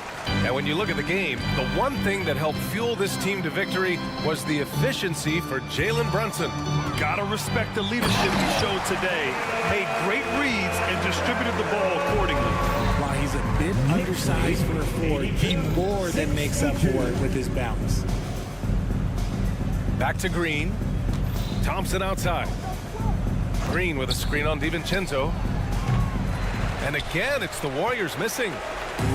And when you look at the game, the one thing that helped fuel this team to victory was the efficiency for Jalen Brunson. Gotta respect the leadership he showed today. Made great reads and distributed the ball accordingly. While he's a bit undersized for a forward, he more than makes up for it with his bounce. Back to Green. Thompson outside. Green with a screen on DiVincenzo. And again, it's the Warriors missing.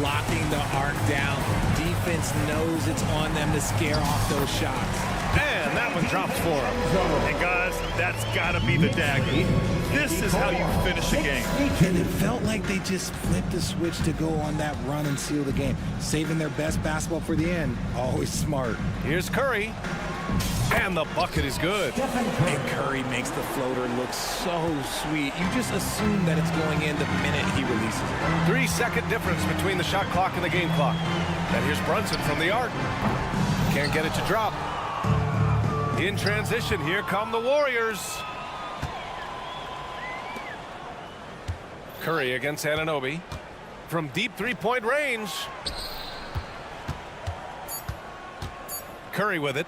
Locking the arc down. Defense knows it's on them to scare off those shots. And that one drops for him. And guys, that's gotta be the dagger. This is how you finish a game. And it felt like they just flipped the switch to go on that run and seal the game. Saving their best basketball for the end. Always smart. Here's Curry. And the bucket is good. And Curry makes the floater look so sweet. You just assume that it's going in the minute he releases it. 3-second difference between the shot clock and the game clock. And here's Brunson from the arc. Can't get it to drop. In transition, here come the Warriors. Curry against Anunoby. From deep 3-point range. Curry with it.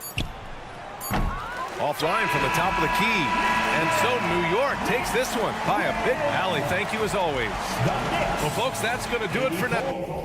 Offline from the top of the key. And so New York takes this one by a big alley. Thank you as always. Well, folks, that's going to do it for now.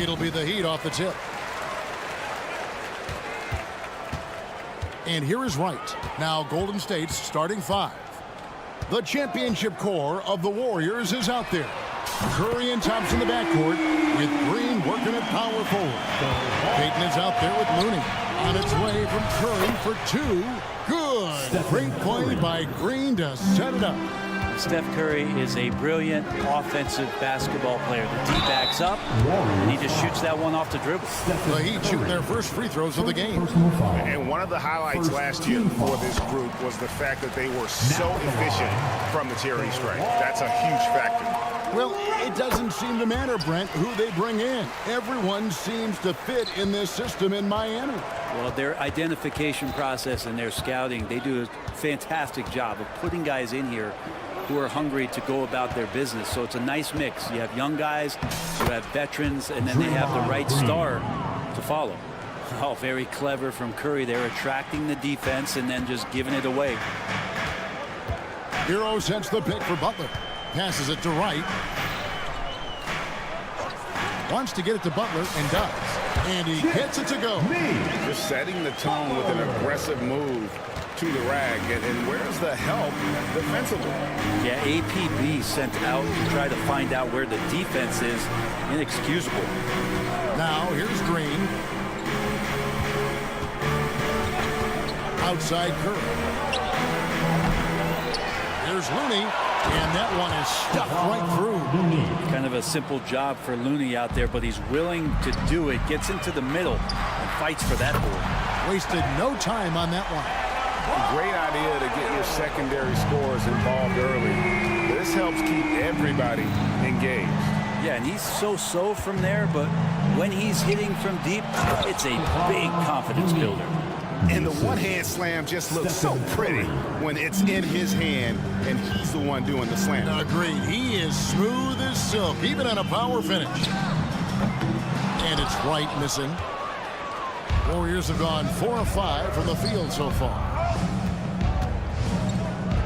It'll be the Heat off the tip. And here is Wright. Now Golden State's starting 5. The championship core of the Warriors is out there. Curry and Thompson in the backcourt with Green working at power forward. Payton is out there with Looney. On its way from Curry for 2. Good. Great play by Green to set it up. Steph Curry is a brilliant offensive basketball player. The D backs up, and he just shoots that one off the dribble. The Heat shooting their first free throws of the game. And one of the highlights last year for this group was the fact that they were so efficient from the charity stripe. That's a huge factor. Well, it doesn't seem to matter, Brent, who they bring in. Everyone seems to fit in this system in Miami. Well, their identification process and their scouting, they do a fantastic job of putting guys in here who are hungry to go about their business. So it's a nice mix. You have young guys, you have veterans, and then they have the right star to follow. Oh, very clever from Curry. They're attracting the defense and then just giving it away. Hero sets the pick for Butler. Passes it to Wright. Wants to get it to Butler and does. And he gets it to go. Just setting the tone with an aggressive move to the rag. And where's the help defensively? Yeah, APB sent out to try to find out where the defense is. Inexcusable. Now here's Green. Outside Curry. Here's Looney. And that one is stuffed right through. Kind of a simple job for Looney out there, but he's willing to do it. Gets into the middle and fights for that board. Wasted no time on that one. Great idea to get your secondary scorers involved early. This helps keep everybody engaged. Yeah, and he's so-so from there, but when he's hitting from deep, it's a big confidence builder. And the one-hand slam just looks so pretty when it's in his hand and he's the one doing the slam. Agreed. He is smooth as silk, even on a power finish. And it's Wright missing. Warriors have gone 4 of 5 from the field so far.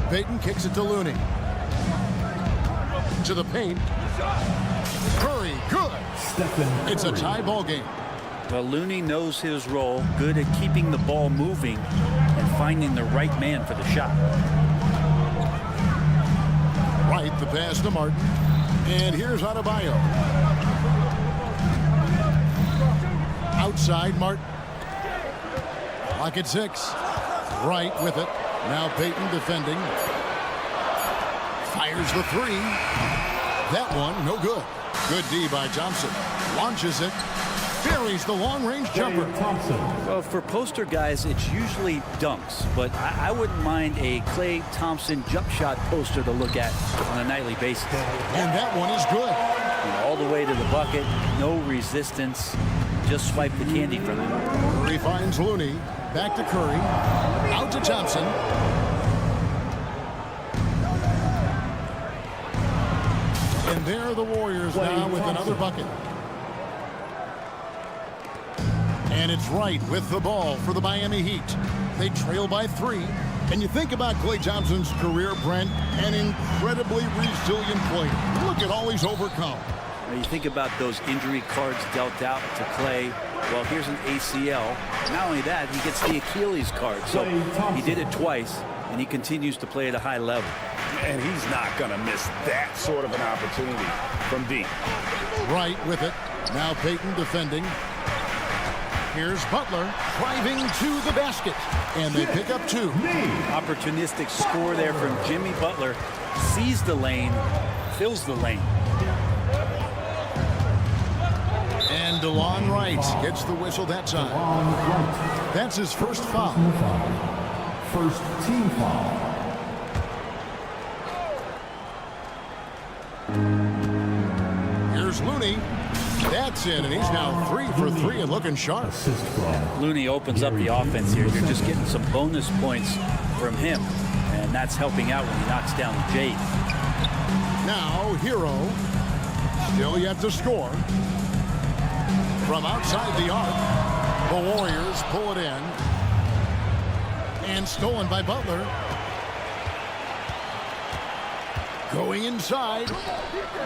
Payton kicks it to Looney. To the paint. Curry, good. It's a tie ball game. Well, Looney knows his role, good at keeping the ball moving and finding the right man for the shot. Right, the pass to Martin. And here's Adebayo. Outside, Martin. Clock at 6. Right with it. Now Payton defending. Fires the 3. That one, no good. Good D by Thompson. Launches it. Buries the long-range jumper. Well, for poster guys, it's usually dunks, but I wouldn't mind a Klay Thompson jump shot poster to look at on a nightly basis. And that one is good. All the way to the bucket, no resistance, just swipe the candy from him. Curry finds Looney. Back to Curry. Out to Thompson. And there are the Warriors now with another bucket. And it's Wright with the ball for the Miami Heat. They trail by 3. And you think about Klay Thompson's career, Brent, an incredibly resilient player. Look at all he's overcome. Now you think about those injury cards dealt out to Klay. Well, here's an ACL. Not only that, he gets the Achilles card. So he did it twice, and he continues to play at a high level. And he's not going to miss that sort of an opportunity from deep. Wright with it. Now Payton defending. Here's Butler driving to the basket. And they pick up 2. Opportunistic score there from Jimmy Butler. Sees the lane, fills the lane. And DeLon Wright gets the whistle that time. That's his first foul. First team foul. Here's Looney. That's in, and he's now 3 for 3 and looking sharp. Looney opens up the offense here. You're just getting some bonus points from him, and that's helping out when he knocks down Jade. Now, Hero. Still yet to score. From outside the arc, the Warriors pull it in. And stolen by Butler. Going inside.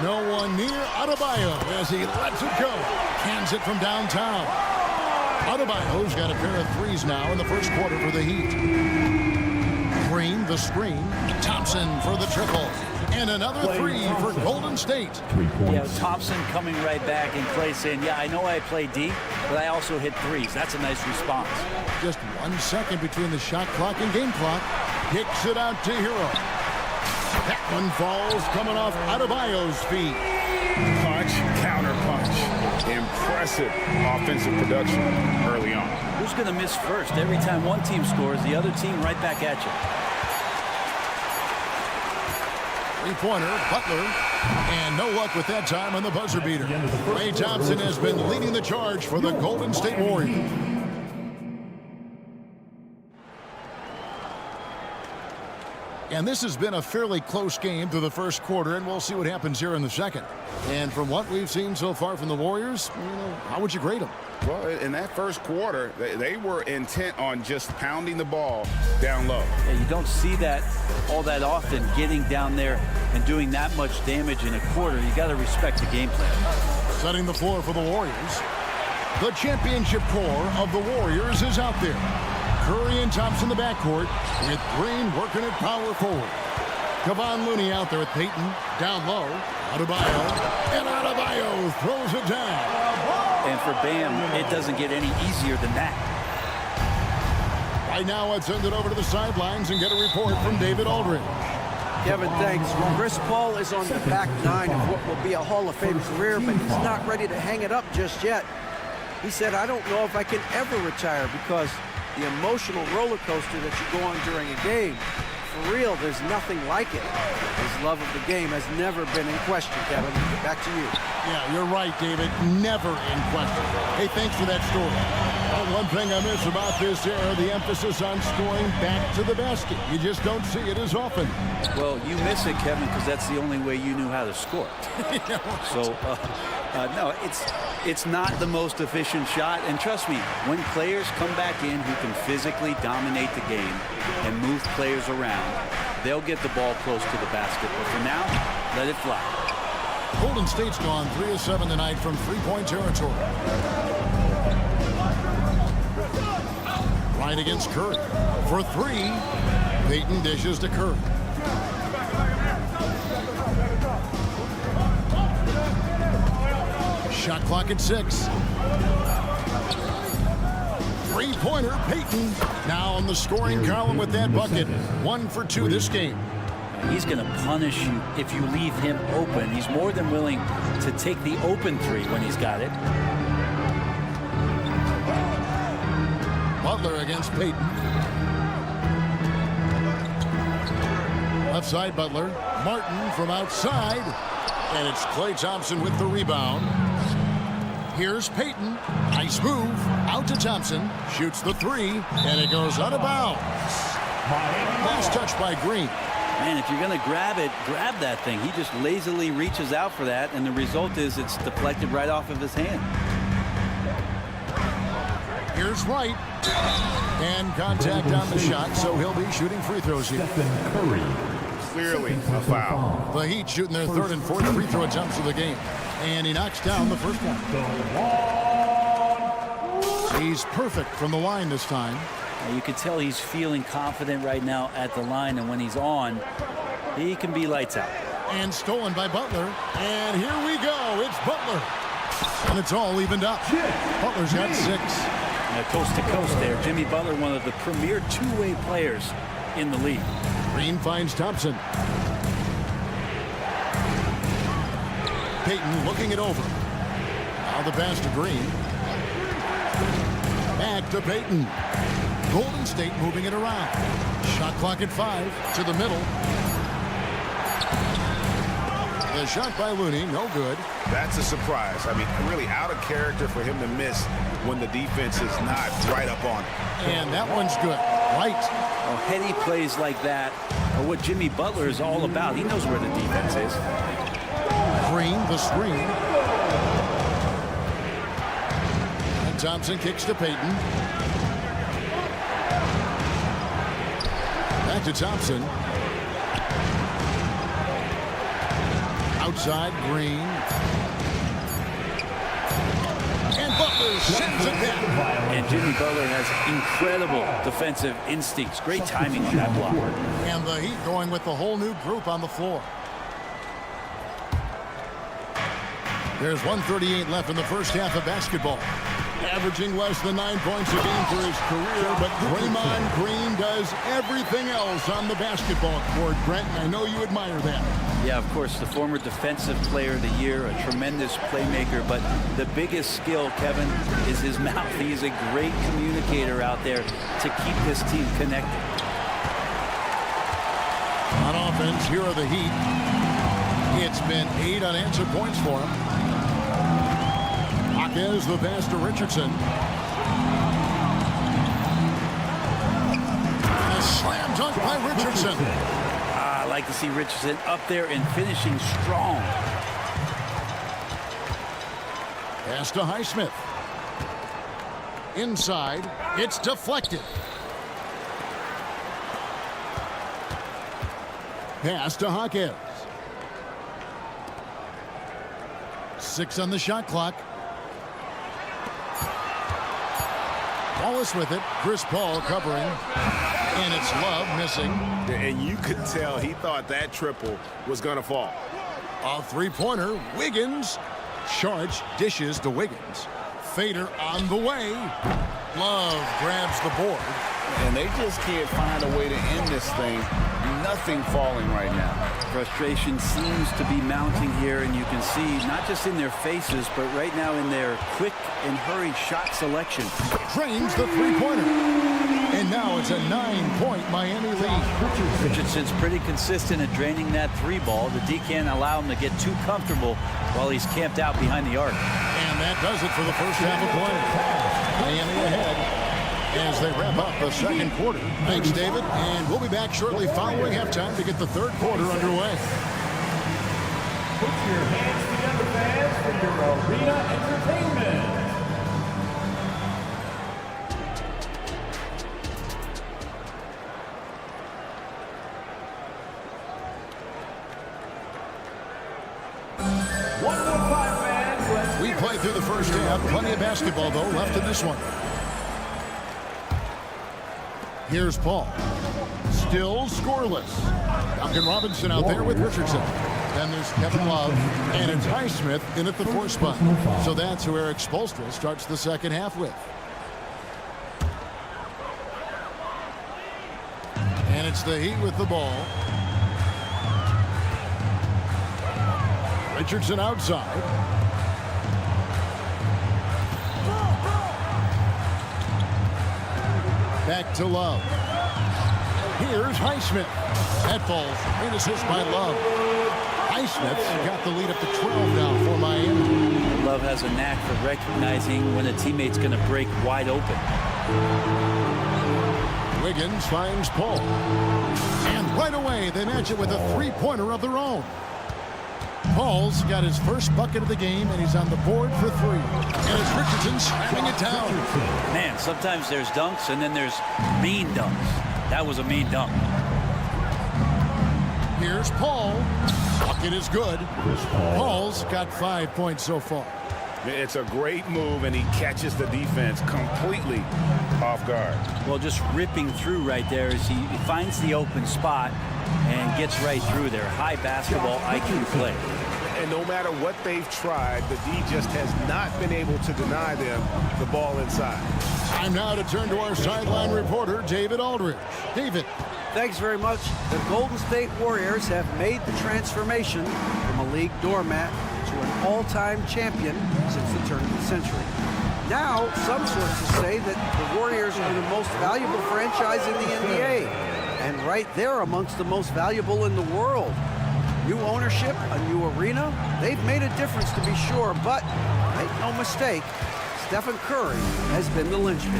No one near Adebayo as he lets it go. Cans it from downtown. Adebayo's got a pair of threes now in the first quarter for the Heat. Green, the screen. Thompson for the triple. And another three for Golden State. Yeah, Thompson coming right back and Clay saying, yeah, I know I play D, but I also hit threes. That's a nice response. Just 1 second between the shot clock and game clock. Kicks it out to Hero. That one falls coming off Adebayo's feet. Punch, counter punch. Impressive offensive production early on. Who's going to miss first? Every time one team scores, the other team right back at you. Three-pointer, Butler, and no luck with that time on the buzzer beater. Klay Thompson has been leading the charge for the Golden State Warriors. And this has been a fairly close game through the first quarter, and we'll see what happens here in the second. And from what we've seen so far from the Warriors, how would you grade them? Well, in that first quarter, they were intent on just pounding the ball down low. Yeah, you don't see that all that often, getting down there and doing that much damage in a quarter. You got to respect the game plan. Setting the floor for the Warriors. The championship core of the Warriors is out there. Curry and Thompson in the backcourt with Green working at power forward. Kevon Looney out there with Payton down low. Adebayo, and Adebayo throws it down. And for Bam, it doesn't get any easier than that. Right now, let's send it over to the sidelines and get a report from David Aldridge. Kevin, thanks. Chris Paul is on the back nine of what will be a Hall of Fame career, but he's not ready to hang it up just yet. He said, I don't know if I can ever retire because the emotional roller coaster that you go on during a game, for real, there's nothing like it. His love of the game has never been in question, Kevin. Back to you. Yeah, you're right, David. Never in question. Hey, thanks for that story. One thing I miss about this era, the emphasis on scoring back to the basket. You just don't see it as often. Well, you miss it, Kevin, because that's the only way you knew how to score. Yeah, right. So, no, it's not the most efficient shot. And trust me, when players come back in who can physically dominate the game and move players around, they'll get the ball close to the basket. But for now, let it fly. Golden State's gone 3 of 7 tonight from three-point territory. Right against Curry. For three, Payton dishes to Curry. Shot clock at 6. Three-pointer, Payton. Now on the scoring column with that bucket. 1 for 2 this game. He's going to punish you if you leave him open. He's more than willing to take the open three when he's got it. Butler against Payton. Left side, Butler. Martin from outside. And it's Klay Thompson with the rebound. Here's Payton. Nice move. Out to Thompson. Shoots the three. And it goes out of bounds. Last touch by Green. Man, if you're going to grab it, grab that thing. He just lazily reaches out for that, and the result is it's deflected right off of his hand. Here's White. And contact on the shot, so he'll be shooting free throws here. Curry. Clearly a foul. The Heat shooting their third and fourth free throw attempts of the game. And he knocks down the first one. He's perfect from the line this time. You can tell he's feeling confident right now at the line, and when he's on, he can be lights out. And stolen by Butler. And here we go. It's Butler. And it's all evened up. Butler's got 6. Coast to coast there. Jimmy Butler, one of the premier two-way players in the league. Green finds Thompson. Payton looking it over. Now the pass to Green. Back to Payton. Golden State moving it around. Shot clock at 5 to the middle. The shot by Looney, no good. That's a surprise. I mean, really out of character for him to miss when the defense is not right up on it. And that one's good. Right. Well, heady plays like that are what Jimmy Butler is all about. He knows where the defense is. Green, the screen. And Thompson kicks to Payton. Back to Thompson. Outside, Green. And Butler sends it down. And Jimmy Butler has incredible defensive instincts. Great timing on that block. And the Heat going with the whole new group on the floor. There's 1:38 left in the first half of basketball. Averaging less than 9 points a game for his career, but Draymond Green does everything else on the basketball court, Brent, and I know you admire that. Yeah, of course, the former Defensive Player of the Year, a tremendous playmaker, but the biggest skill, Kevin, is his mouth. He is a great communicator out there to keep this team connected. On offense, here are the Heat. It's been 8 unanswered points for him. Is the pass to Richardson. A slam dunk by Richardson. I like to see Richardson up there and finishing strong. Pass to Highsmith. Inside, it's deflected. Pass to Hawkins. 6 on the shot clock. Wallace with it. Chris Paul covering. And it's Love missing. And you could tell he thought that triple was going to fall. A three-pointer. Wiggins. Sharch dishes to Wiggins. Fader on the way. Love grabs the board. And they just can't find a way to end this thing. Nothing falling right now. Frustration seems to be mounting here, and you can see not just in their faces, but right now in their quick and hurried shot selection. Drains the three-pointer. And now it's a 9-point Miami lead. Richardson's pretty consistent at draining that three ball. The D can't allow him to get too comfortable while he's camped out behind the arc. And that does it for the first half of play. Miami ahead as they wrap up the second quarter. Thanks, David. And we'll be back shortly following halftime to get the third quarter underway. Put your hands together, fans, for your arena entertainment. We played through the first half. Plenty of basketball, though, left in this one. Here's Paul. Still scoreless. Duncan Robinson out there with Richardson. Then there's Kevin Love. And it's Highsmith in at the 4 spot. So that's who Eric Spoelstra starts the second half with. And it's the Heat with the ball. Richardson outside. Back to Love. Here's Highsmith. That falls. Great assist by Love. Highsmith's got the lead up to 12 now for Miami. Love has a knack for recognizing when a teammate's going to break wide open. Wiggins finds Paul. And right away, they match it with a three-pointer of their own. Paul's got his first bucket of the game, and he's on the board for 3. And it's Richardson slamming it down. Man, sometimes there's dunks, and then there's mean dunks. That was a mean dunk. Here's Paul. Bucket is good. Paul's got 5 points so far. It's a great move, and he catches the defense completely off guard. Well, just ripping through right there as he finds the open spot and gets right through there. High basketball IQ play. And no matter what they've tried, the D just has not been able to deny them the ball inside. Time now to turn to our sideline reporter, David Aldridge. David. Thanks very much. The Golden State Warriors have made the transformation from a league doormat to an all-time champion since the turn of the century. Now, some sources say that the Warriors are the most valuable franchise in the NBA, and right there amongst the most valuable in the world. New ownership, a new arena, they've made a difference to be sure, but make no mistake, Stephen Curry has been the linchpin.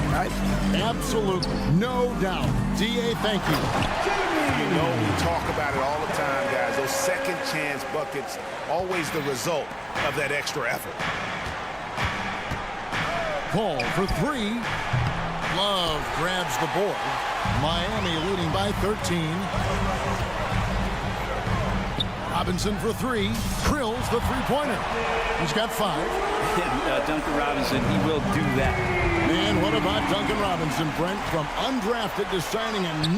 Guys? Absolutely. No doubt. D.A., thank you. You know, we talk about it all the time, guys. Those second chance buckets, always the result of that extra effort. Paul for 3. Love grabs the board. Miami leading by 13. Robinson for three. Drills the three-pointer. He's got 5. Duncan Robinson, he will do that. And what about Duncan Robinson, Brent, from undrafted to signing a $90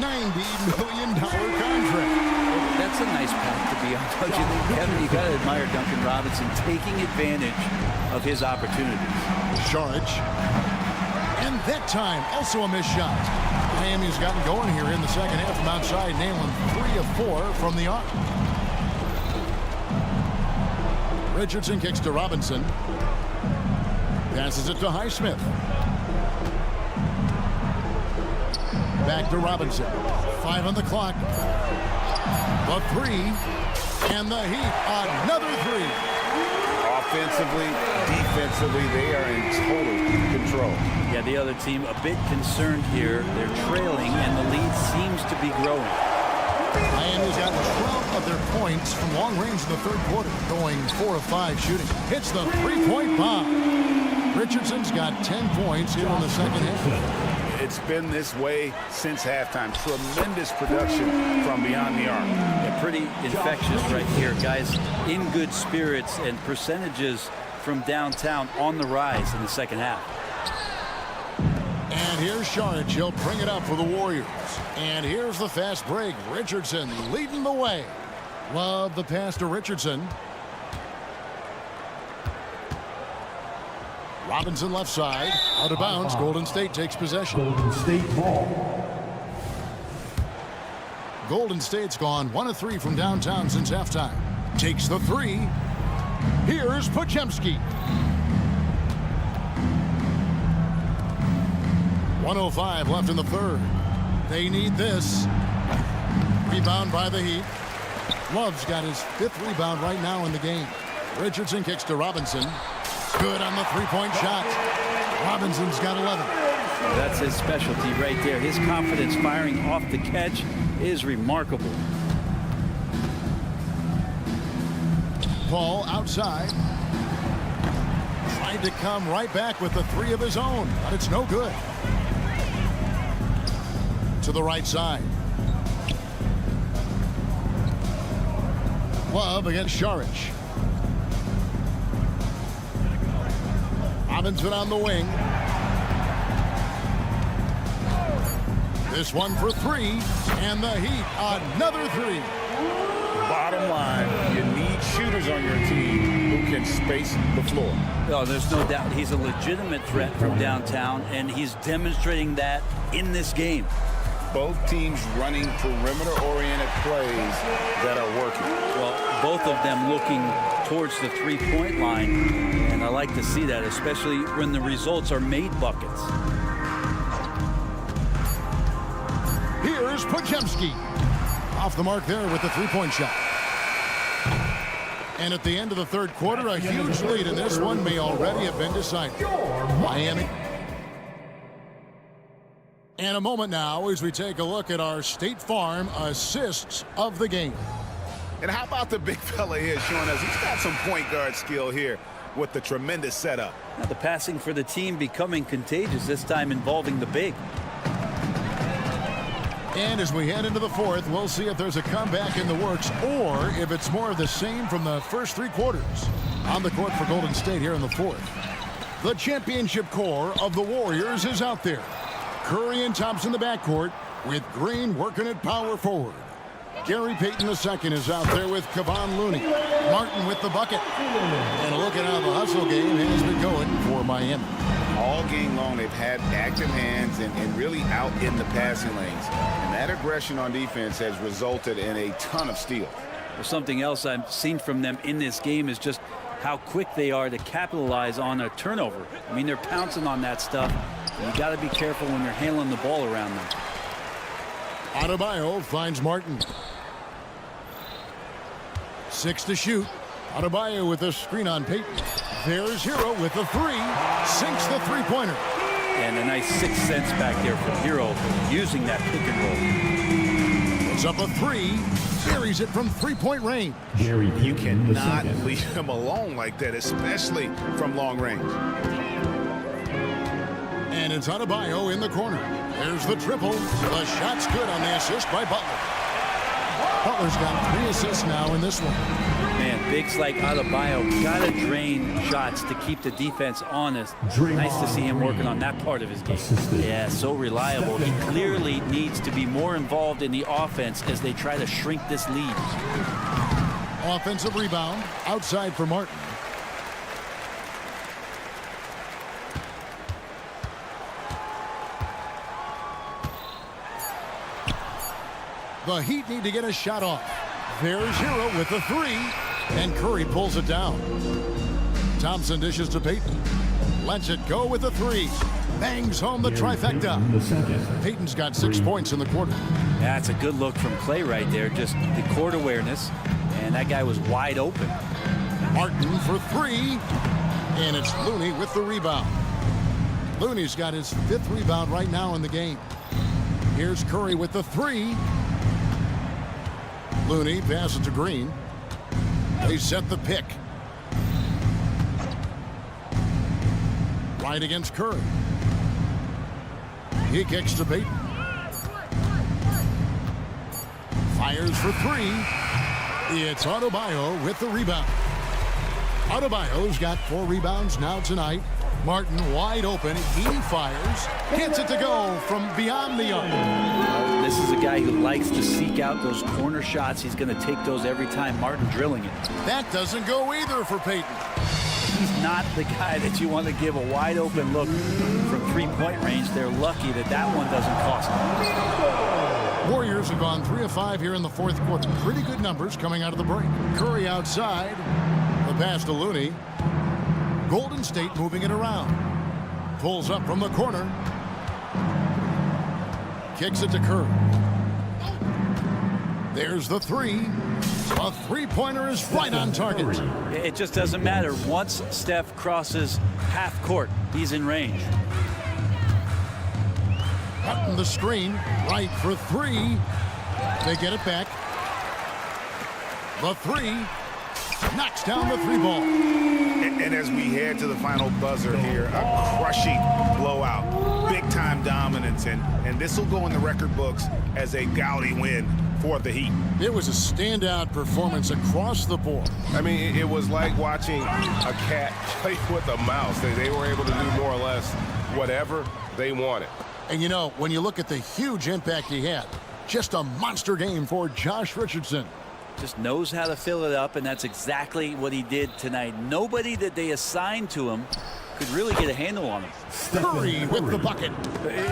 million contract? That's a nice path to be on, don't you think, Kevin? You got to admire Duncan Robinson taking advantage of his opportunities. Saric. And that time, also a missed shot. Miami's gotten going here in the second half from outside, nailing 3 of 4 from the arc. Richardson kicks to Robinson. Passes it to Highsmith. Back to Robinson. 5 on the clock. The 3. And the Heat, another 3. Offensively, defensively, they are in total control. Yeah, the other team a bit concerned here. They're trailing, and the lead seems to be growing. Miami's gotten 12 of their points from long range in the third quarter, going 4 of 5 shooting. Hits the three-point bomb. Richardson's got 10 points here in the second half. It's been this way since halftime. Tremendous production from beyond the arc. Yeah, pretty infectious right here, guys. In good spirits, and percentages from downtown on the rise in the second half. And here's Saric. He'll bring it up for the Warriors. And here's the fast break. Richardson leading the way. Love the pass to Richardson. Robinson left side. Out of bounds. Golden State takes possession. Golden State ball. Golden State's gone 1 of 3 from downtown since halftime. Takes the 3. Here's Podziemski. 1:05 left in the third. They need this. Rebound by the Heat. Love's got his 5th rebound right now in the game. Richardson kicks to Robinson. Good on the three-point shot. Robinson's got 11. That's his specialty right there. His confidence firing off the catch is remarkable. Paul outside. Tried to come right back with the 3 of his own, but it's no good. To the right side. Love against Saric. Robinson on the wing. This one for 3, and the Heat another 3. Bottom line, you need shooters on your team who can space the floor. Oh, there's no doubt he's a legitimate threat from downtown, and he's demonstrating that in this game. Both teams running perimeter-oriented plays that are working. Well, both of them looking towards the three-point line, and I like to see that, especially when the results are made buckets. Here's Podziemski. Off the mark there with the three-point shot. And at the end of the third quarter, a huge lead in this one may already have been decided. Miami. And a moment now as we take a look at our State Farm assists of the game. And how about the big fella here showing us he's got some point guard skill here with the tremendous setup. Now the passing for the team becoming contagious, this time involving the big. And as we head into the fourth, we'll see if there's a comeback in the works or if it's more of the same from the first 3 quarters. On the court for Golden State here in the fourth. The championship core of the Warriors is out there. Curry and Thompson the backcourt with Green working at power forward. Gary Payton II is out there with Kevon Looney. Martin with the bucket. And look at how the hustle game has been going for Miami. All game long, they've had active hands and really out in the passing lanes. And that aggression on defense has resulted in a ton of steals. Well, something else I've seen from them in this game is just how quick they are to capitalize on a turnover. I mean, they're pouncing on that stuff. And you got to be careful when you're handling the ball around them. Adebayo finds Martin. 6 to shoot. Adebayo with a screen on Payton. There's Hero with the 3. Sinks the three-pointer. And a nice 6th sense back there from Hero using that pick and roll. It's up a 3. Buries it from three-point range. You cannot leave him alone like that, especially from long range. And it's Adebayo in the corner. There's the triple. The shot's good on the assist by Butler. Butler's got 3 assists now in this one. Man, bigs like Adebayo got to drain shots to keep the defense honest. Nice to see him working on that part of his game. Yeah, so reliable. He clearly needs to be more involved in the offense as they try to shrink this lead. Offensive rebound outside for Martin. The Heat need to get a shot off. There's Hero with the 3, and Curry pulls it down. Thompson dishes to Payton. Lets it go with the 3. Bangs home the trifecta. Payton's got 6 points in the quarter. That's a good look from Clay right there. Just the court awareness, and that guy was wide open. Martin for 3, and it's Looney with the rebound. Looney's got his 5th rebound right now in the game. Here's Curry with the 3. Looney passes to Green. They set the pick. Right against Curry. He kicks to Payton. Fires for 3. It's Adebayo with the rebound. Adebayo's got 4 rebounds now tonight. Martin wide open. He fires. Gets it to go from beyond the arc. This is a guy who likes to seek out those corner shots. He's going to take those every time. Martin drilling it. That doesn't go either for Payton. He's not the guy that you want to give a wide open look from 3-point range. They're lucky that that one doesn't cost them. Warriors have gone 3 of 5 here in the 4th quarter. Pretty good numbers coming out of the break. Curry outside. The pass to Looney. Golden State moving it around. Pulls up from the corner. Kicks it to Curry. There's the 3. A 3-pointer is right on target. It just doesn't matter. Once Steph crosses half court, he's in range. Cutting the screen. Right for 3. They get it back. The 3. Knocks down the 3 ball. And as we head to the final buzzer here, a crushing blowout. Big-time dominance. And this will go in the record books as a gaudy win for the Heat. It was a standout performance across the board. I mean, it was like watching a cat play with a mouse. They were able to do more or less whatever they wanted. And you know, when you look at the huge impact he had, just a monster game for Josh Richardson. Just knows how to fill it up, and that's exactly what he did tonight. Nobody that they assigned to him could really get a handle on him. Curry with the bucket.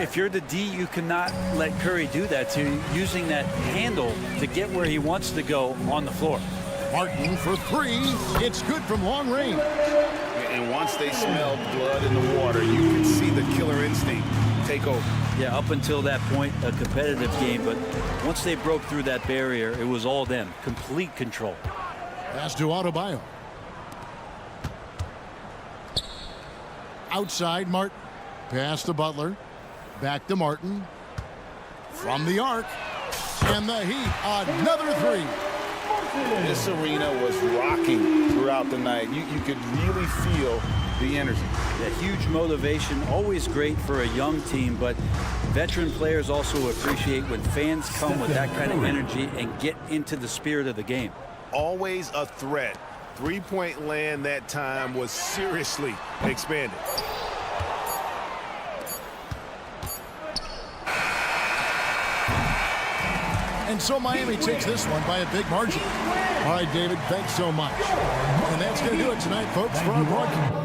If you're the D, you cannot let Curry do that to you, using that handle to get where he wants to go on the floor. Martin for 3. It's good from long range. And once they smelled blood in the water, you can see the killer instinct take over. Yeah, up until that point, a competitive game, but once they broke through that barrier, it was all them. Complete control. Pass to Adebayo. Outside Martin. Pass to Butler. Back to Martin. From the arc. And the Heat, another 3. This arena was rocking throughout the night. You could really feel the energy. Yeah, huge motivation, always great for a young team, but veteran players also appreciate when fans come with that kind of energy and get into the spirit of the game. Always a threat. 3-point land that time was seriously expanded. And so Miami takes this one by a big margin. All right, David, thanks so much. And that's going to do it tonight, folks, for our broadcast.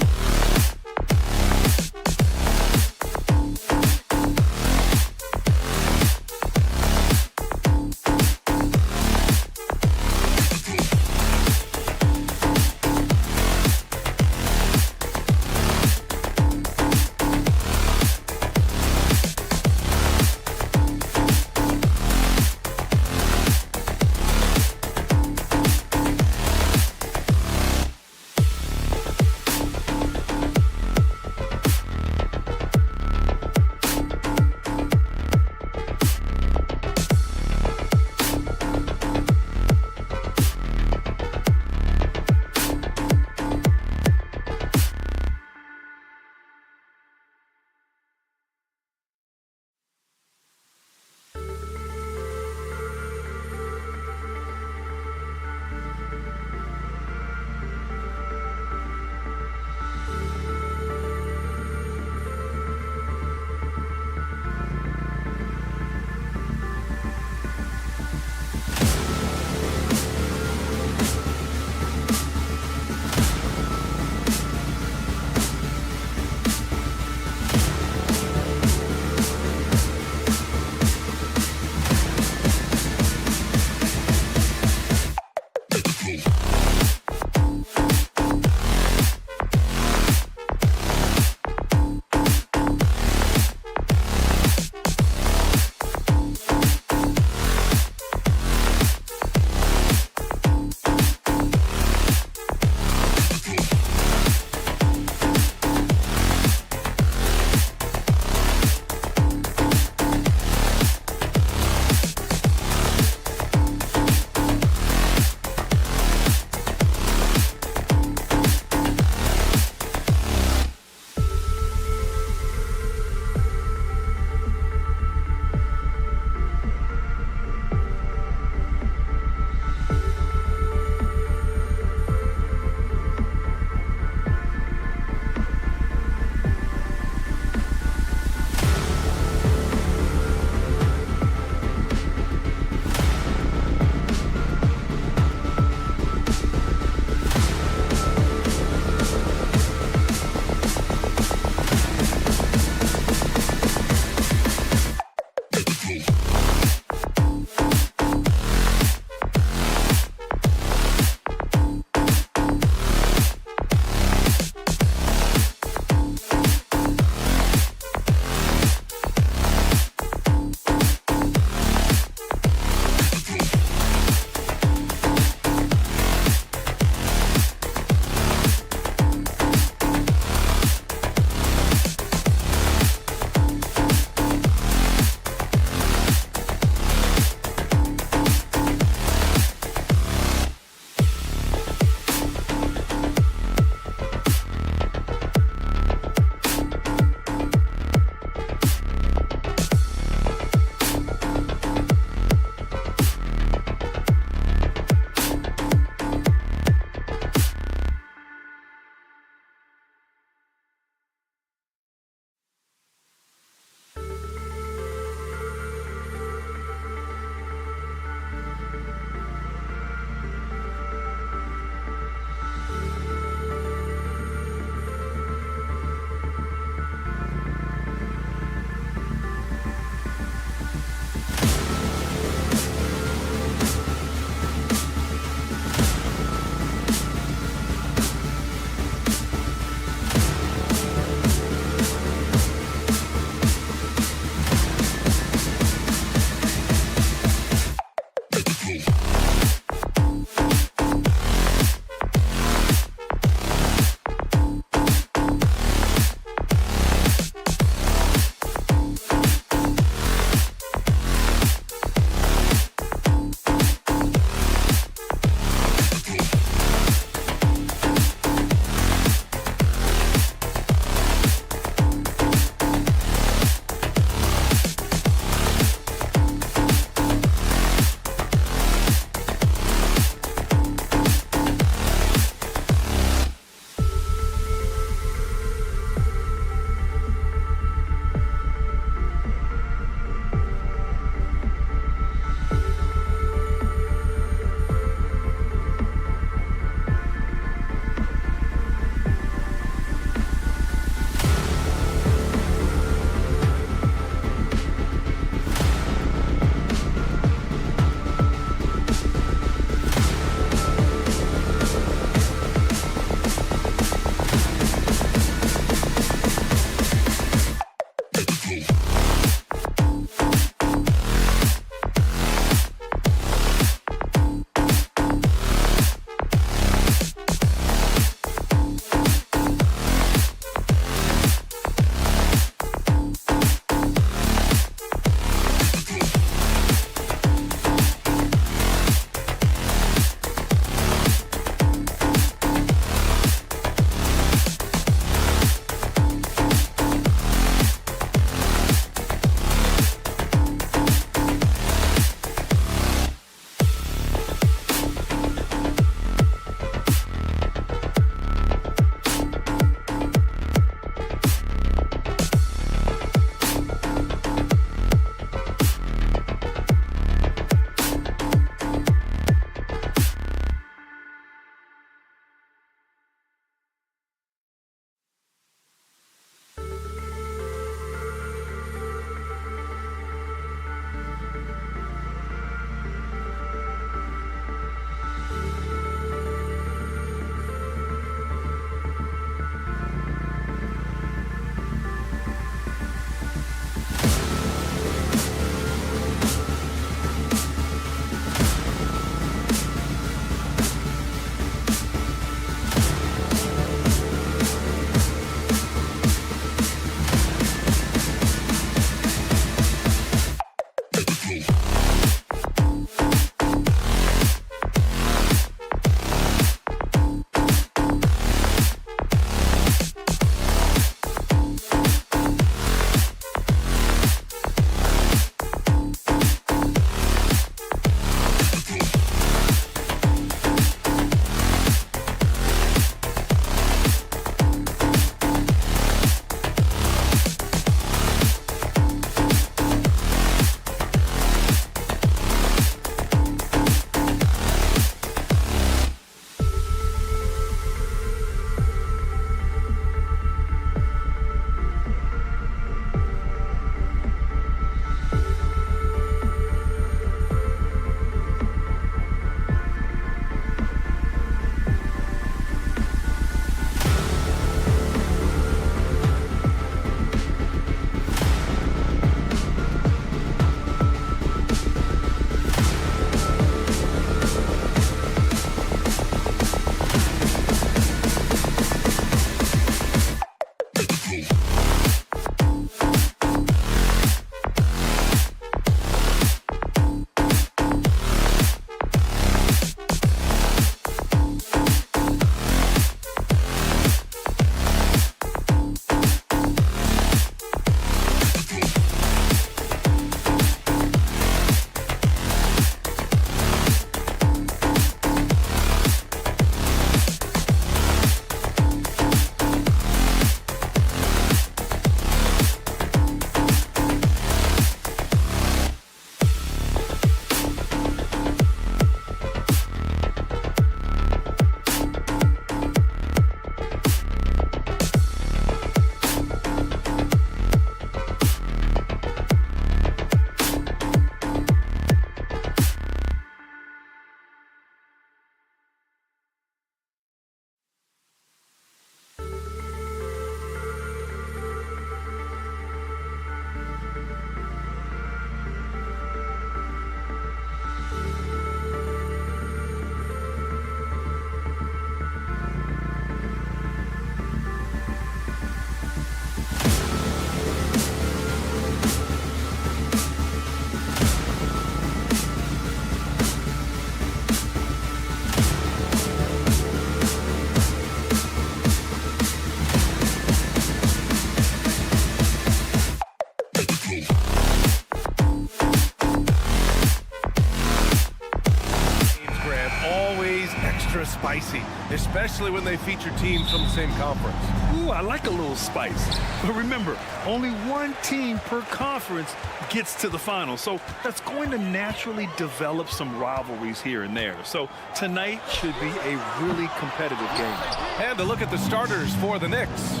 extra spicy, especially when they feature teams from the same conference. Ooh, I like a little spice. But remember, only one team per conference gets to the final. So that's going to naturally develop some rivalries here and there. So tonight should be a really competitive game. And to look at the starters for the Knicks.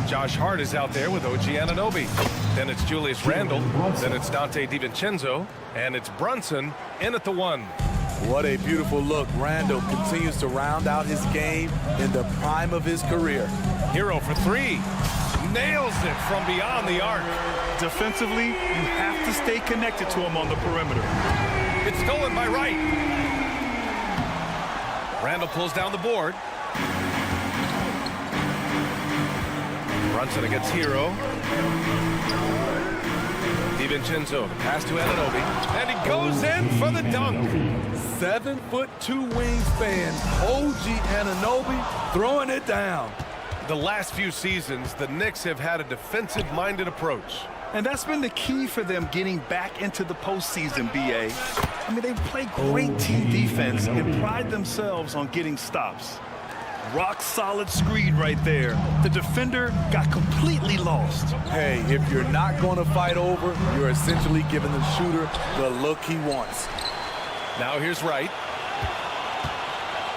Josh Hart is out there with OG Anunoby. Then it's Julius Randle. Then it's Dante DiVincenzo. And it's Brunson in at the 1. What a beautiful look. Randle continues to round out his game in the prime of his career. Hero for 3. Nails it from beyond the arc. Defensively, you have to stay connected to him on the perimeter. It's stolen by Wright. Randle pulls down the board. Brunson against Hero. DiVincenzo, the pass to Anunoby, and he goes in for the dunk. 7'2" wingspan, OG Anunoby throwing it down. The last few seasons, the Knicks have had a defensive-minded approach. And that's been the key for them getting back into the postseason, B.A. I mean, they play great team defense and pride themselves on getting stops. Rock solid screen right there. The defender got completely lost. Hey, if you're not going to fight over, you're essentially giving the shooter the look he wants. Now here's Wright.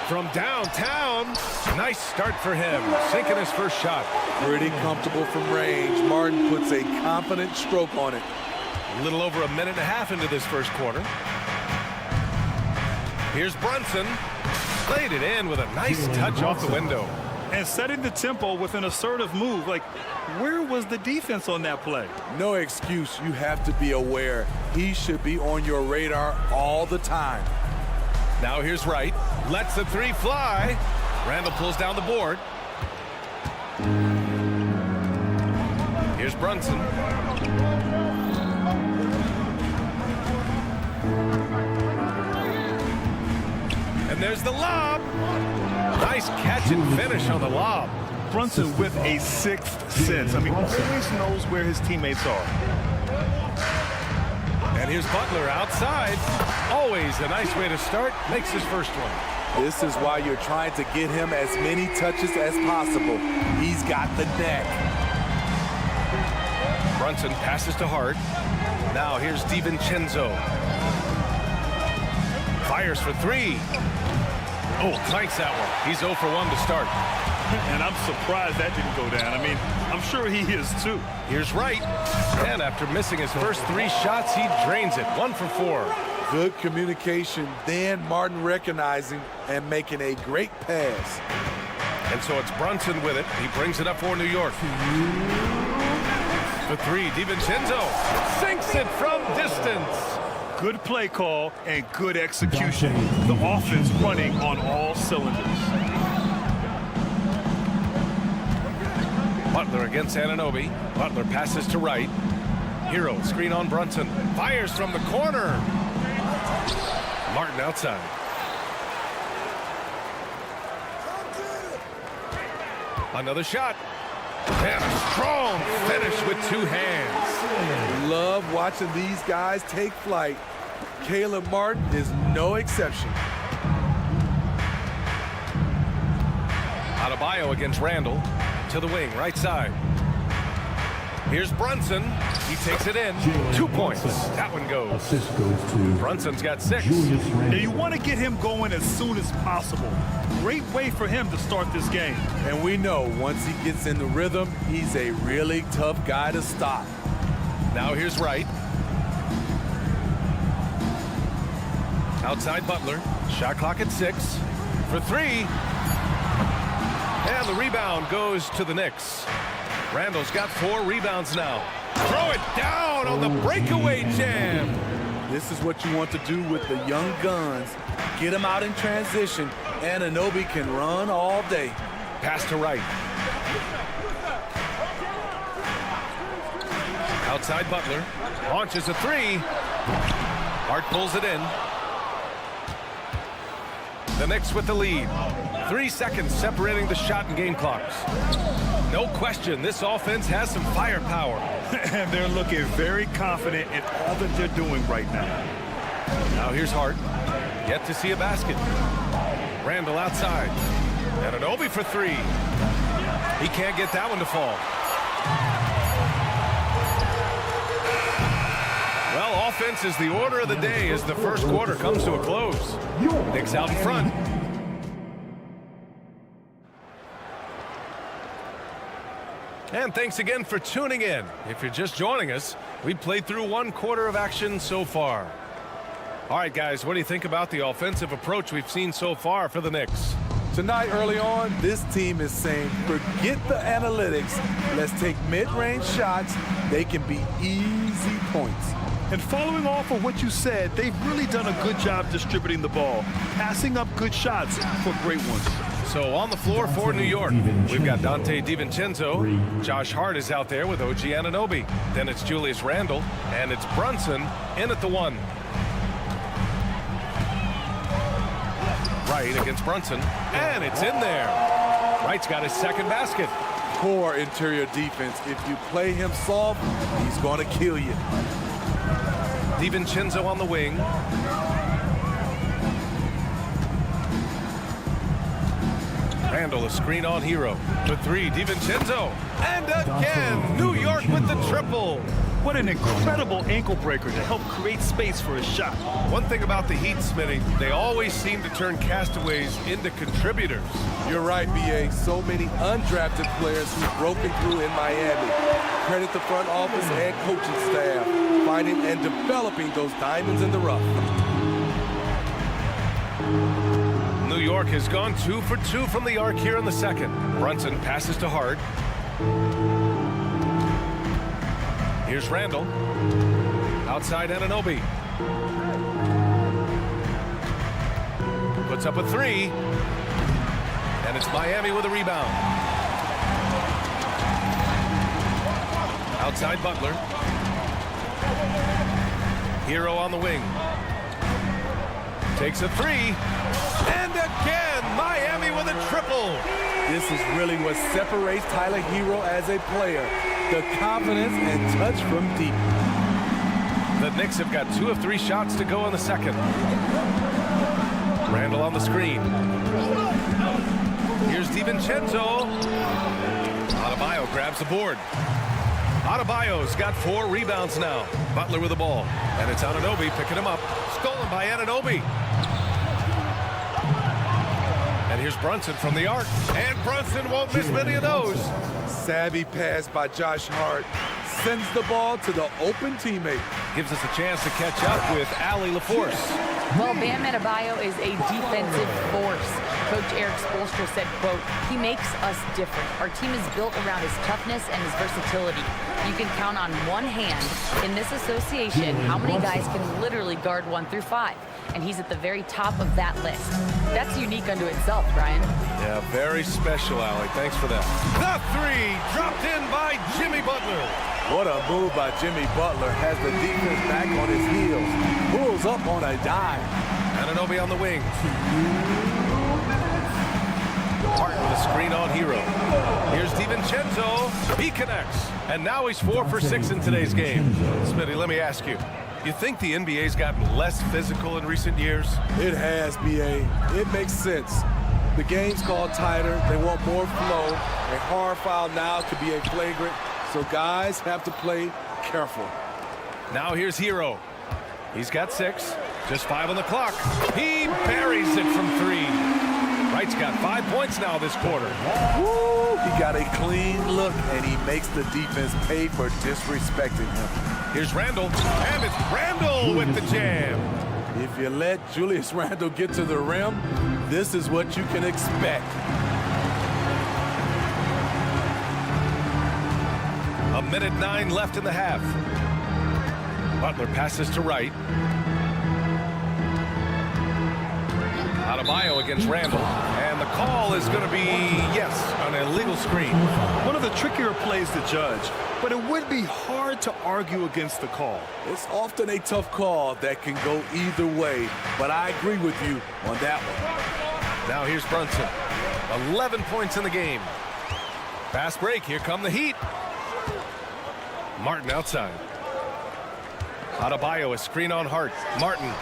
From downtown, nice start for him, sinking his first shot. Pretty comfortable from range. Martin puts a confident stroke on it. A little over a minute and a half into this first quarter. Here's Brunson. Played it in with a nice touch off the window. And setting the tempo with an assertive move. Like, where was the defense on that play? No excuse. You have to be aware. He should be on your radar all the time. Now here's Wright. Lets the 3 fly. Randle pulls down the board. Here's Brunson. And there's the lob. Nice catch and finish on the lob. Brunson with a sixth sense. I mean, always knows where his teammates are. And here's Butler outside. Always a nice way to start. Makes his first one. This is why you're trying to get him as many touches as possible. He's got the neck. Brunson passes to Hart. Now here's DiVincenzo. Fires for 3. Oh, clanks that one. He's 0 for 1 to start. And I'm surprised that didn't go down. I mean, I'm sure he is too. Here's Wright. And after missing his first 3 shots, he drains it. 1 for 4. Good communication. Then Martin recognizing and making a great pass. And so it's Brunson with it. He brings it up for New York. For 3, DiVincenzo sinks it from distance. Good play call and good execution. The offense running on all cylinders. Butler against Anunoby. Butler passes to Wright. Hero screen on Brunson. Fires from the corner. Martin outside. Another shot. And a strong finish with 2 hands. Love watching these guys take flight. Caleb Martin is no exception. Adebayo against Randle. To the wing, right side. Here's Brunson. He takes it in. 2 points. That one goes. Assist goes to Brunson's got 6. Now you want to get him going as soon as possible. Great way for him to start this game. And we know once he gets in the rhythm, he's a really tough guy to stop. Now here's Wright. Outside Butler. Shot clock at 6. For 3. And the rebound goes to the Knicks. Randle's got 4 rebounds now. Throw it down on the breakaway jam. This is what you want to do with the young guns. Get them out in transition. Anunoby can run all day. Pass to Wright. Outside Butler. Launches a 3. Hart pulls it in. The Knicks with the lead. 3 seconds separating the shot and game clocks. No question, this offense has some firepower. And they're looking very confident in all that they're doing right now. Now here's Hart. Yet to see a basket. Randall outside. Anunoby for three. He can't get that one to fall. Well, offense is the order of the day as the first quarter comes to a close. Knicks out in front. And thanks again for tuning in. If you're just joining us, we played through one quarter of action so far. All right, guys, what do you think about the offensive approach we've seen so far for the Knicks? Tonight, early on, this team is saying, forget the analytics. Let's take mid-range shots. They can be easy points. And following off of what you said, they've really done a good job distributing the ball, passing up good shots for great ones. So on the floor for New York, we've got Dante DiVincenzo. Josh Hart is out there with OG Anunoby. Then it's Julius Randle, and it's Brunson in at the one. Wright against Brunson, and it's in there. Wright's got his second basket. Poor interior defense. If you play him soft, he's going to kill you. DiVincenzo on the wing. Randle, a screen on Hero. For three, DiVincenzo. And again, New York with the triple. What an incredible ankle breaker to help create space for a shot. One thing about the Heat, Smitty, they always seem to turn castaways into contributors. You're right, B.A. So many undrafted players who've broken through in Miami. Credit the front office and coaching staff, finding and developing those diamonds in the rough. New York has gone 2 for 2 from the arc here in the second. Brunson passes to Hart. Here's Randle. Outside Anunoby. Puts up a three. And it's Miami with a rebound. Outside Butler. Hero on the wing. Takes a three. And again, Miami with a triple. This is really what separates Tyler Hero as a player. The confidence and touch from deep. The Knicks have got 2 of 3 shots to go in the second. Randle on the screen. Here's DiVincenzo. Adebayo grabs the board. Adebayo's got 4 rebounds now. Butler with the ball. And it's Anunoby picking him up. Stolen by Anunoby. And here's Brunson from the arc. And Brunson won't miss many of those. Savvy pass by Josh Hart. Sends the ball to the open teammate. Gives us a chance to catch up with Allie LaForce. Well, Bam Adebayo is a defensive force. Coach Eric Spoelstra said, quote, "He makes us different. Our team is built around his toughness and his versatility. You can count on one hand in this association how many guys can literally guard 1 through 5. And he's at the very top of that list. That's unique unto itself, Brian." Yeah, very special, Allie. Thanks for that. The three dropped in by Jimmy Butler. What a move by Jimmy Butler. Has the defense back on his heels. Pulls up on a dime. Anunoby on the wing. Hart with a screen on Hero. Here's DiVincenzo. He connects. And now he's 4 for 6 in today's game. Smitty, let me ask you. You think the NBA's gotten less physical in recent years? It has, B.A. It makes sense. The game's called tighter. They want more flow. A hard foul now could be a flagrant. So guys have to play careful. Now here's Hero. He's got 6. Just 5 on the clock. He buries it from 3. Wright's got 5 points now this quarter. Woo! He got a clean look, and he makes the defense pay for disrespecting him. Here's Randle, and it's Randle with the jam. If you let Julius Randle get to the rim, this is what you can expect. A minute 9 left in the half. Butler passes to Wright. Adebayo against Randle. And the call is going to be, yes, an illegal screen. One of the trickier plays to judge, but it would be hard to argue against the call. It's often a tough call that can go either way, but I agree with you on that one. Now here's Brunson. 11 points in the game. Fast break. Here come the Heat. Martin outside. Adebayo, a screen on Hart. Martin.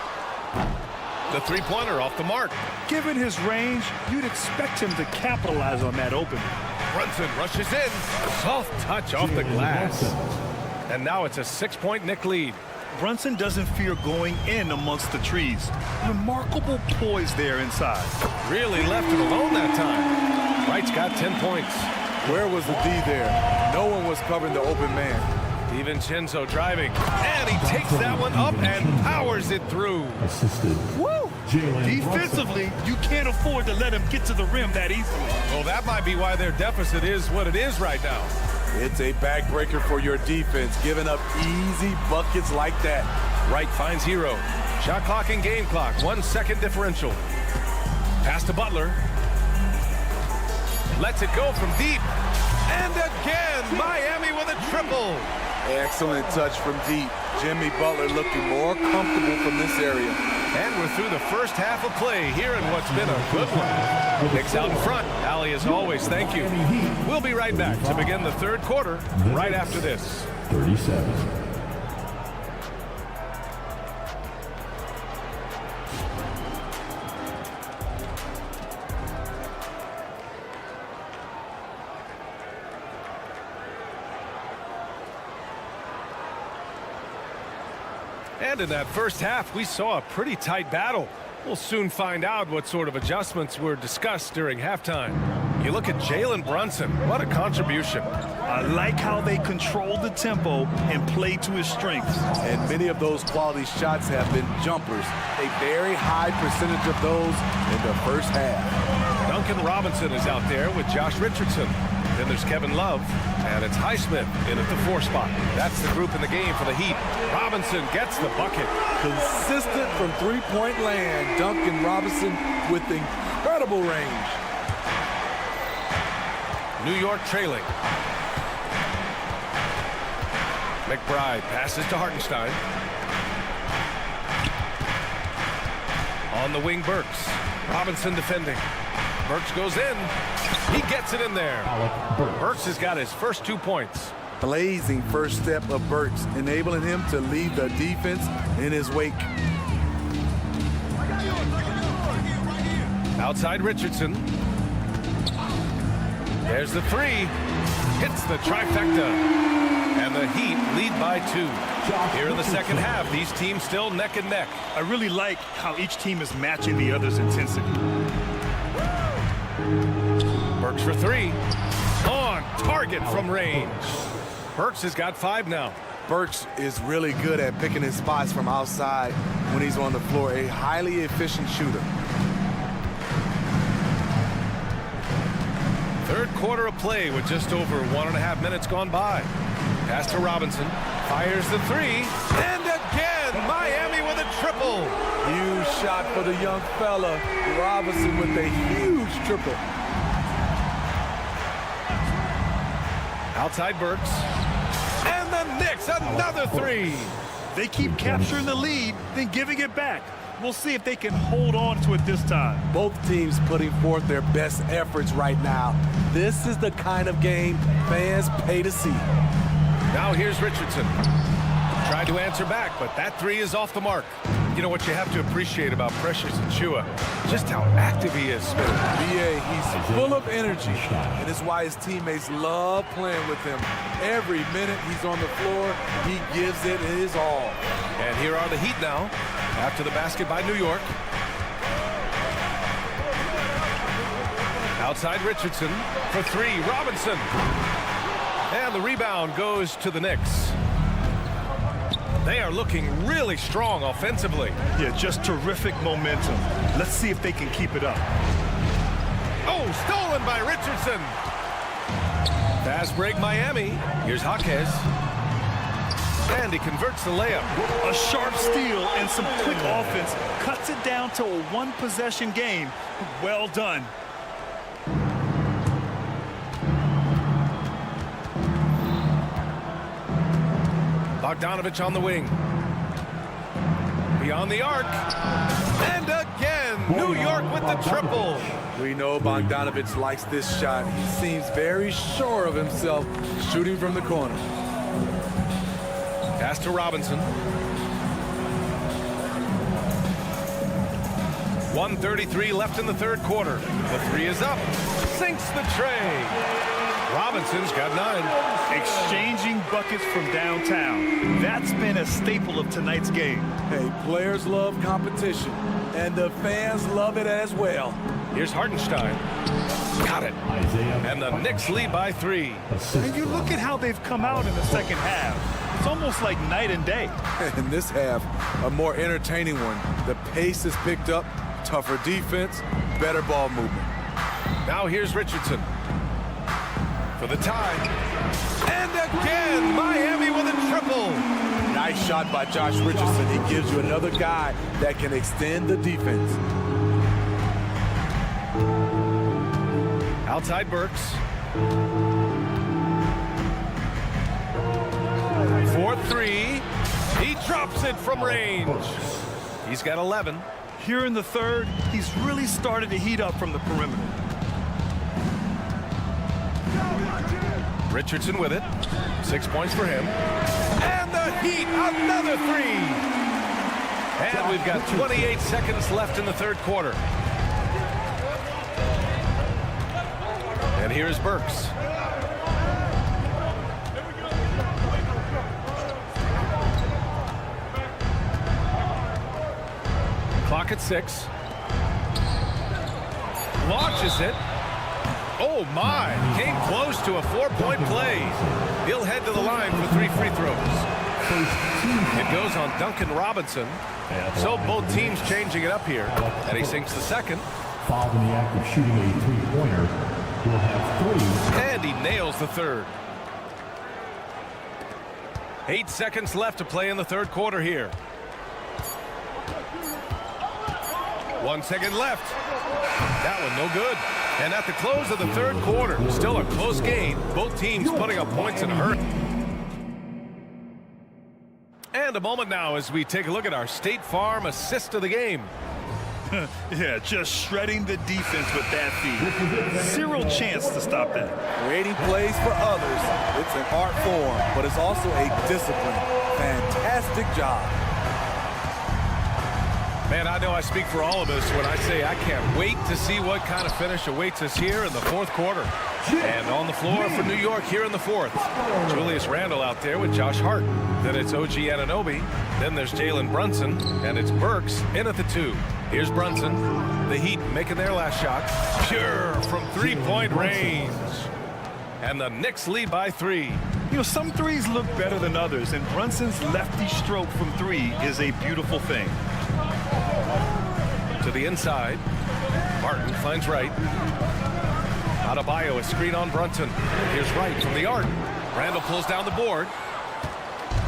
The three-pointer off the mark. Given his range, you'd expect him to capitalize on that opening. Brunson rushes in. Soft touch off the glass. And now it's a 6-point Knick lead. Brunson doesn't fear going in amongst the trees. Remarkable poise there inside. Really left it alone that time. Wright's got 10 points. Where was the D there? No one was covering the open man. DiVincenzo driving, and he takes that one up and powers it through. Assisted. Woo! Defensively, you can't afford to let him get to the rim that easily. Well, that might be why their deficit is what it is right now. It's a backbreaker for your defense, giving up easy buckets like that. Wright finds Hero. Shot clock and game clock, 1 second differential. Pass to Butler. Lets it go from deep. And again, Miami with a triple. Excellent touch from deep. Jimmy Butler looking more comfortable from this area. And we're through the first half of play here in what's been a good one. Knicks out in front. Allie, as always, thank you. We'll be right back to begin the third quarter right after this. 37. And in that first half, we saw a pretty tight battle. We'll soon find out what sort of adjustments were discussed during halftime. You look at Jalen Brunson, what a contribution. I like how they control the tempo and play to his strengths. And many of those quality shots have been jumpers. A very high percentage of those in the first half. Duncan Robinson is out there with Josh Richardson. Then there's Kevin Love, and it's Highsmith in at the 4 spot. That's the group in the game for the Heat. Robinson gets the bucket. Consistent from three-point land. Duncan Robinson with incredible range. New York trailing. McBride passes to Hartenstein. On the wing, Burks. Robinson defending. Burks goes in. He gets it in there. Burks has got his first 2 points. Blazing first step of Burks, enabling him to leave the defense in his wake. Outside Richardson. There's the 3. Hits the trifecta. And the Heat lead by 2. Here in the second half, these teams still neck and neck. I really like how each team is matching the other's intensity. Burks for 3. On target from range. Burks has got 5 now. Burks is really good at picking his spots from outside when he's on the floor. A highly efficient shooter. Third quarter of play with just over 1.5 minutes gone by. Pass to Robinson. Fires the 3. And again, Miami with a triple. Huge shot for the young fella. Robinson with a huge triple. Outside Burks. And the Knicks, another 3. They keep capturing the lead, then giving it back. We'll see if they can hold on to it this time. Both teams putting forth their best efforts right now. This is the kind of game fans pay to see. Now here's Richardson. Tried to answer back, but that 3 is off the mark. You know what you have to appreciate about Precious Achiuwa? Just how active he is. BA, he's full of energy, and it's why his teammates love playing with him. Every minute he's on the floor, he gives it his all. And here are the Heat now, after the basket by New York. Outside Richardson for 3, Robinson. And the rebound goes to the Knicks. They are looking really strong offensively. Yeah, just terrific momentum. Let's see if they can keep it up. Oh, stolen by Richardson. Fast break Miami. Here's Jaquez. And he converts the layup. A sharp steal and some quick offense cuts it down to a 1-possession game. Well done. Bogdanovich on the wing. Beyond the arc. And again, New York with the triple. We know Bogdanovich likes this shot. He seems very sure of himself shooting from the corner. Pass to Robinson. 1:33 left in the third quarter. The three is up. Sinks the tray. Robinson's got 9. Exchanging buckets from downtown. That's been a staple of tonight's game. Hey, players love competition, and the fans love it as well. Here's Hartenstein. Got it. And the Knicks lead by 3. And you look at how they've come out in the second half. It's almost like night and day. In this half, a more entertaining one. The pace is picked up, tougher defense, better ball movement. Now here's Richardson for the tie. And again, Miami with a triple. Nice shot by Josh Richardson. He gives you another guy that can extend the defense. Outside Burks. 4-3. He drops it from range. He's got 11. Here in the third, he's really started to heat up from the perimeter. Richardson with it. 6 points for him. And the Heat, another 3. And we've got 28 seconds left in the third quarter. And here's Burks. Clock at 6. Launches it. Oh my, came close to a 4-point play. He'll head to the line for 3 free throws. It goes on Duncan Robinson. So both teams changing it up here. And he sinks the second. Fouled in the act of shooting a three-pointer. Will have 3. And he nails the third. 8 seconds left to play in the third quarter here. 1 second left. That one no good. And at the close of the third quarter, still a close game. Both teams putting up points in a hurry. And a moment now as we take a look at our State Farm assist of the game. Yeah, just shredding the defense with that feed. Zero chance to stop that. Creating plays for others, it's an art form, but it's also a discipline. Fantastic job. Man, I know I speak for all of us when I say I can't wait to see what kind of finish awaits us here in the fourth quarter. And on the floor for New York here in the fourth. Julius Randle out there with Josh Hart. Then it's OG Anunoby. Then there's Jalen Brunson. And it's Burks in at the 2. Here's Brunson. The Heat making their last shot. Pure from three-point range. And the Knicks lead by 3. You know, some threes look better than others, and Brunson's lefty stroke from 3 is a beautiful thing. To the inside. Martin finds Wright. Adebayo, a screen on Brunson. Here's Wright from the arc. Randle pulls down the board.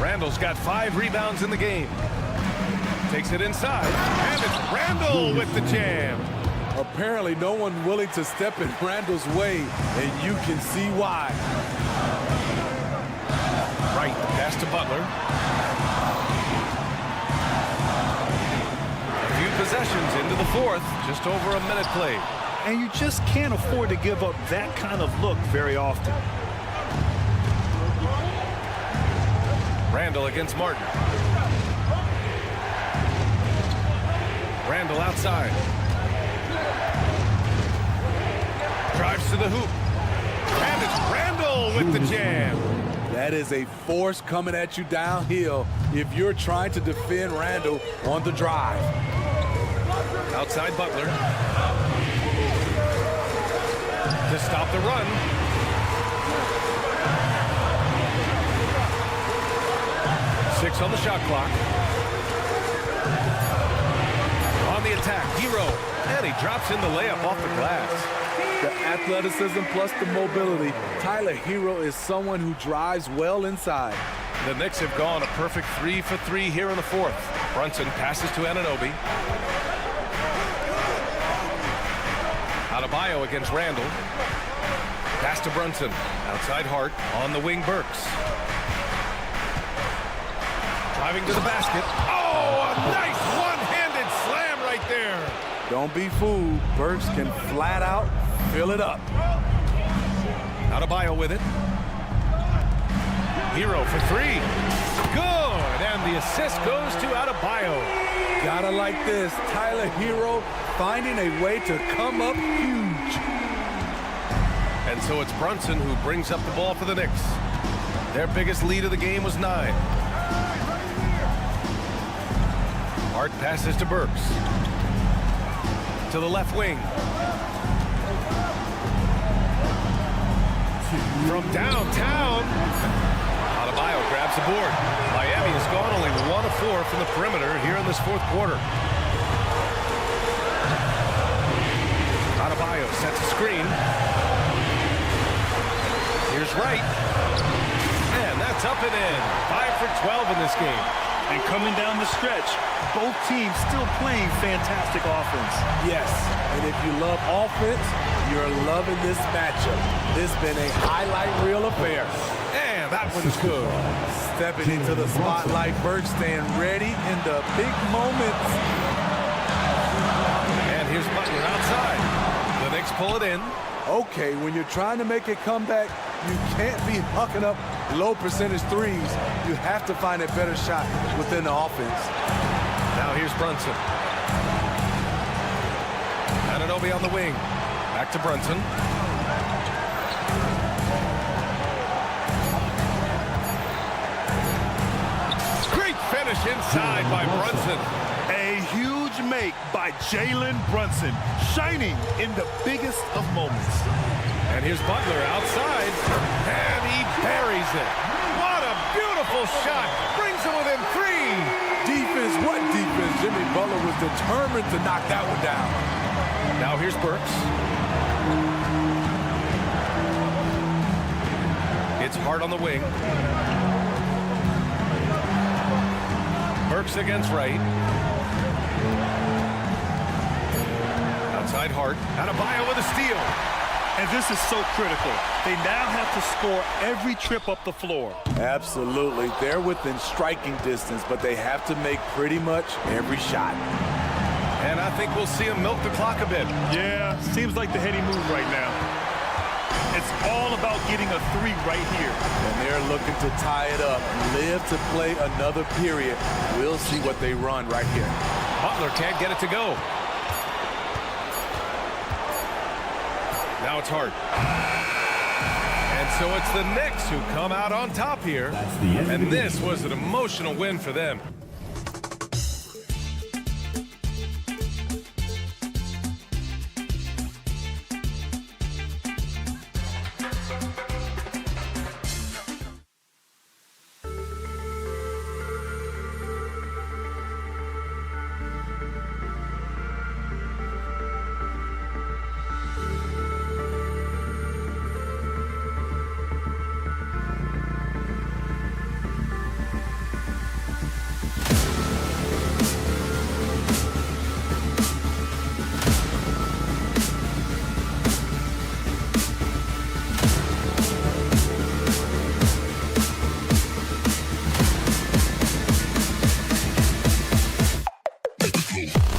Randle's got 5 rebounds in the game. Takes it inside. And it's Randle with the jam. Apparently no one willing to step in Randle's way, and you can see why. Wright, pass to Butler. Possessions into the fourth, just over a minute played. And you just can't afford to give up that kind of look very often. Randle against Martin. Randle outside. Drives to the hoop. And it's Randle with the jam. That is a force coming at you downhill if you're trying to defend Randle on the drive. Outside Butler. To stop the run. Six on the shot clock. On the attack, Hero. And he drops in the layup off the glass. The athleticism plus the mobility. Tyler Hero is someone who drives well inside. The Knicks have gone a perfect 3 for 3 here in the fourth. Brunson passes to Anunoby. Adebayo against Randle. Pass to Brunson. Outside Hart. On the wing, Burks. Driving to the basket. Oh, a nice one-handed slam right there. Don't be fooled. Burks can flat out fill it up. Adebayo with it. Hero for 3. Good. And the assist goes to Adebayo. Gotta like this. Tyler Hero finding a way to come up huge. And so it's Brunson who brings up the ball for the Knicks. Their biggest lead of the game was 9. Hart passes to Burks. To the left wing. From downtown. Adebayo grabs the board. Miami has gone only 1 of 4 from the perimeter here in this fourth quarter. Adebayo sets a screen. Here's Wright. And that's up and in. 5 for 12 in this game. And coming down the stretch, both teams still playing fantastic offense. Yes, and if you love offense, you're loving this matchup. This has been a highlight reel affair. And that one's good. Stepping into the spotlight, Burks staying ready in the big moments. And here's Butler outside. The Knicks pull it in. Okay, when you're trying to make a comeback, you can't be hucking up low percentage threes. You have to find a better shot within the offense. Now here's Brunson. Anunoby on the wing. Back to Brunson. Great finish inside by Brunson. A huge make by Jalen Brunson, shining in the biggest of moments. And here's Butler outside, and he buries it. What a beautiful shot. Brings him within 3. Defense, what defense? Jimmy Butler was determined to knock that one down. Now here's Burks. It's Hart on the wing. Burks against Wright. Outside Hart. Adebayo with a steal. And this is so critical. They now have to score every trip up the floor. Absolutely. They're within striking distance, but they have to make pretty much every shot. And I think we'll see him milk the clock a bit. Yeah, seems like the heady move right now. It's all about getting a 3 right here. And they're looking to tie it up, live to play another period. We'll see what they run right here. Butler can't get it to go. Now it's Hart. And so it's the Knicks who come out on top here. And this was an emotional win for them. Go.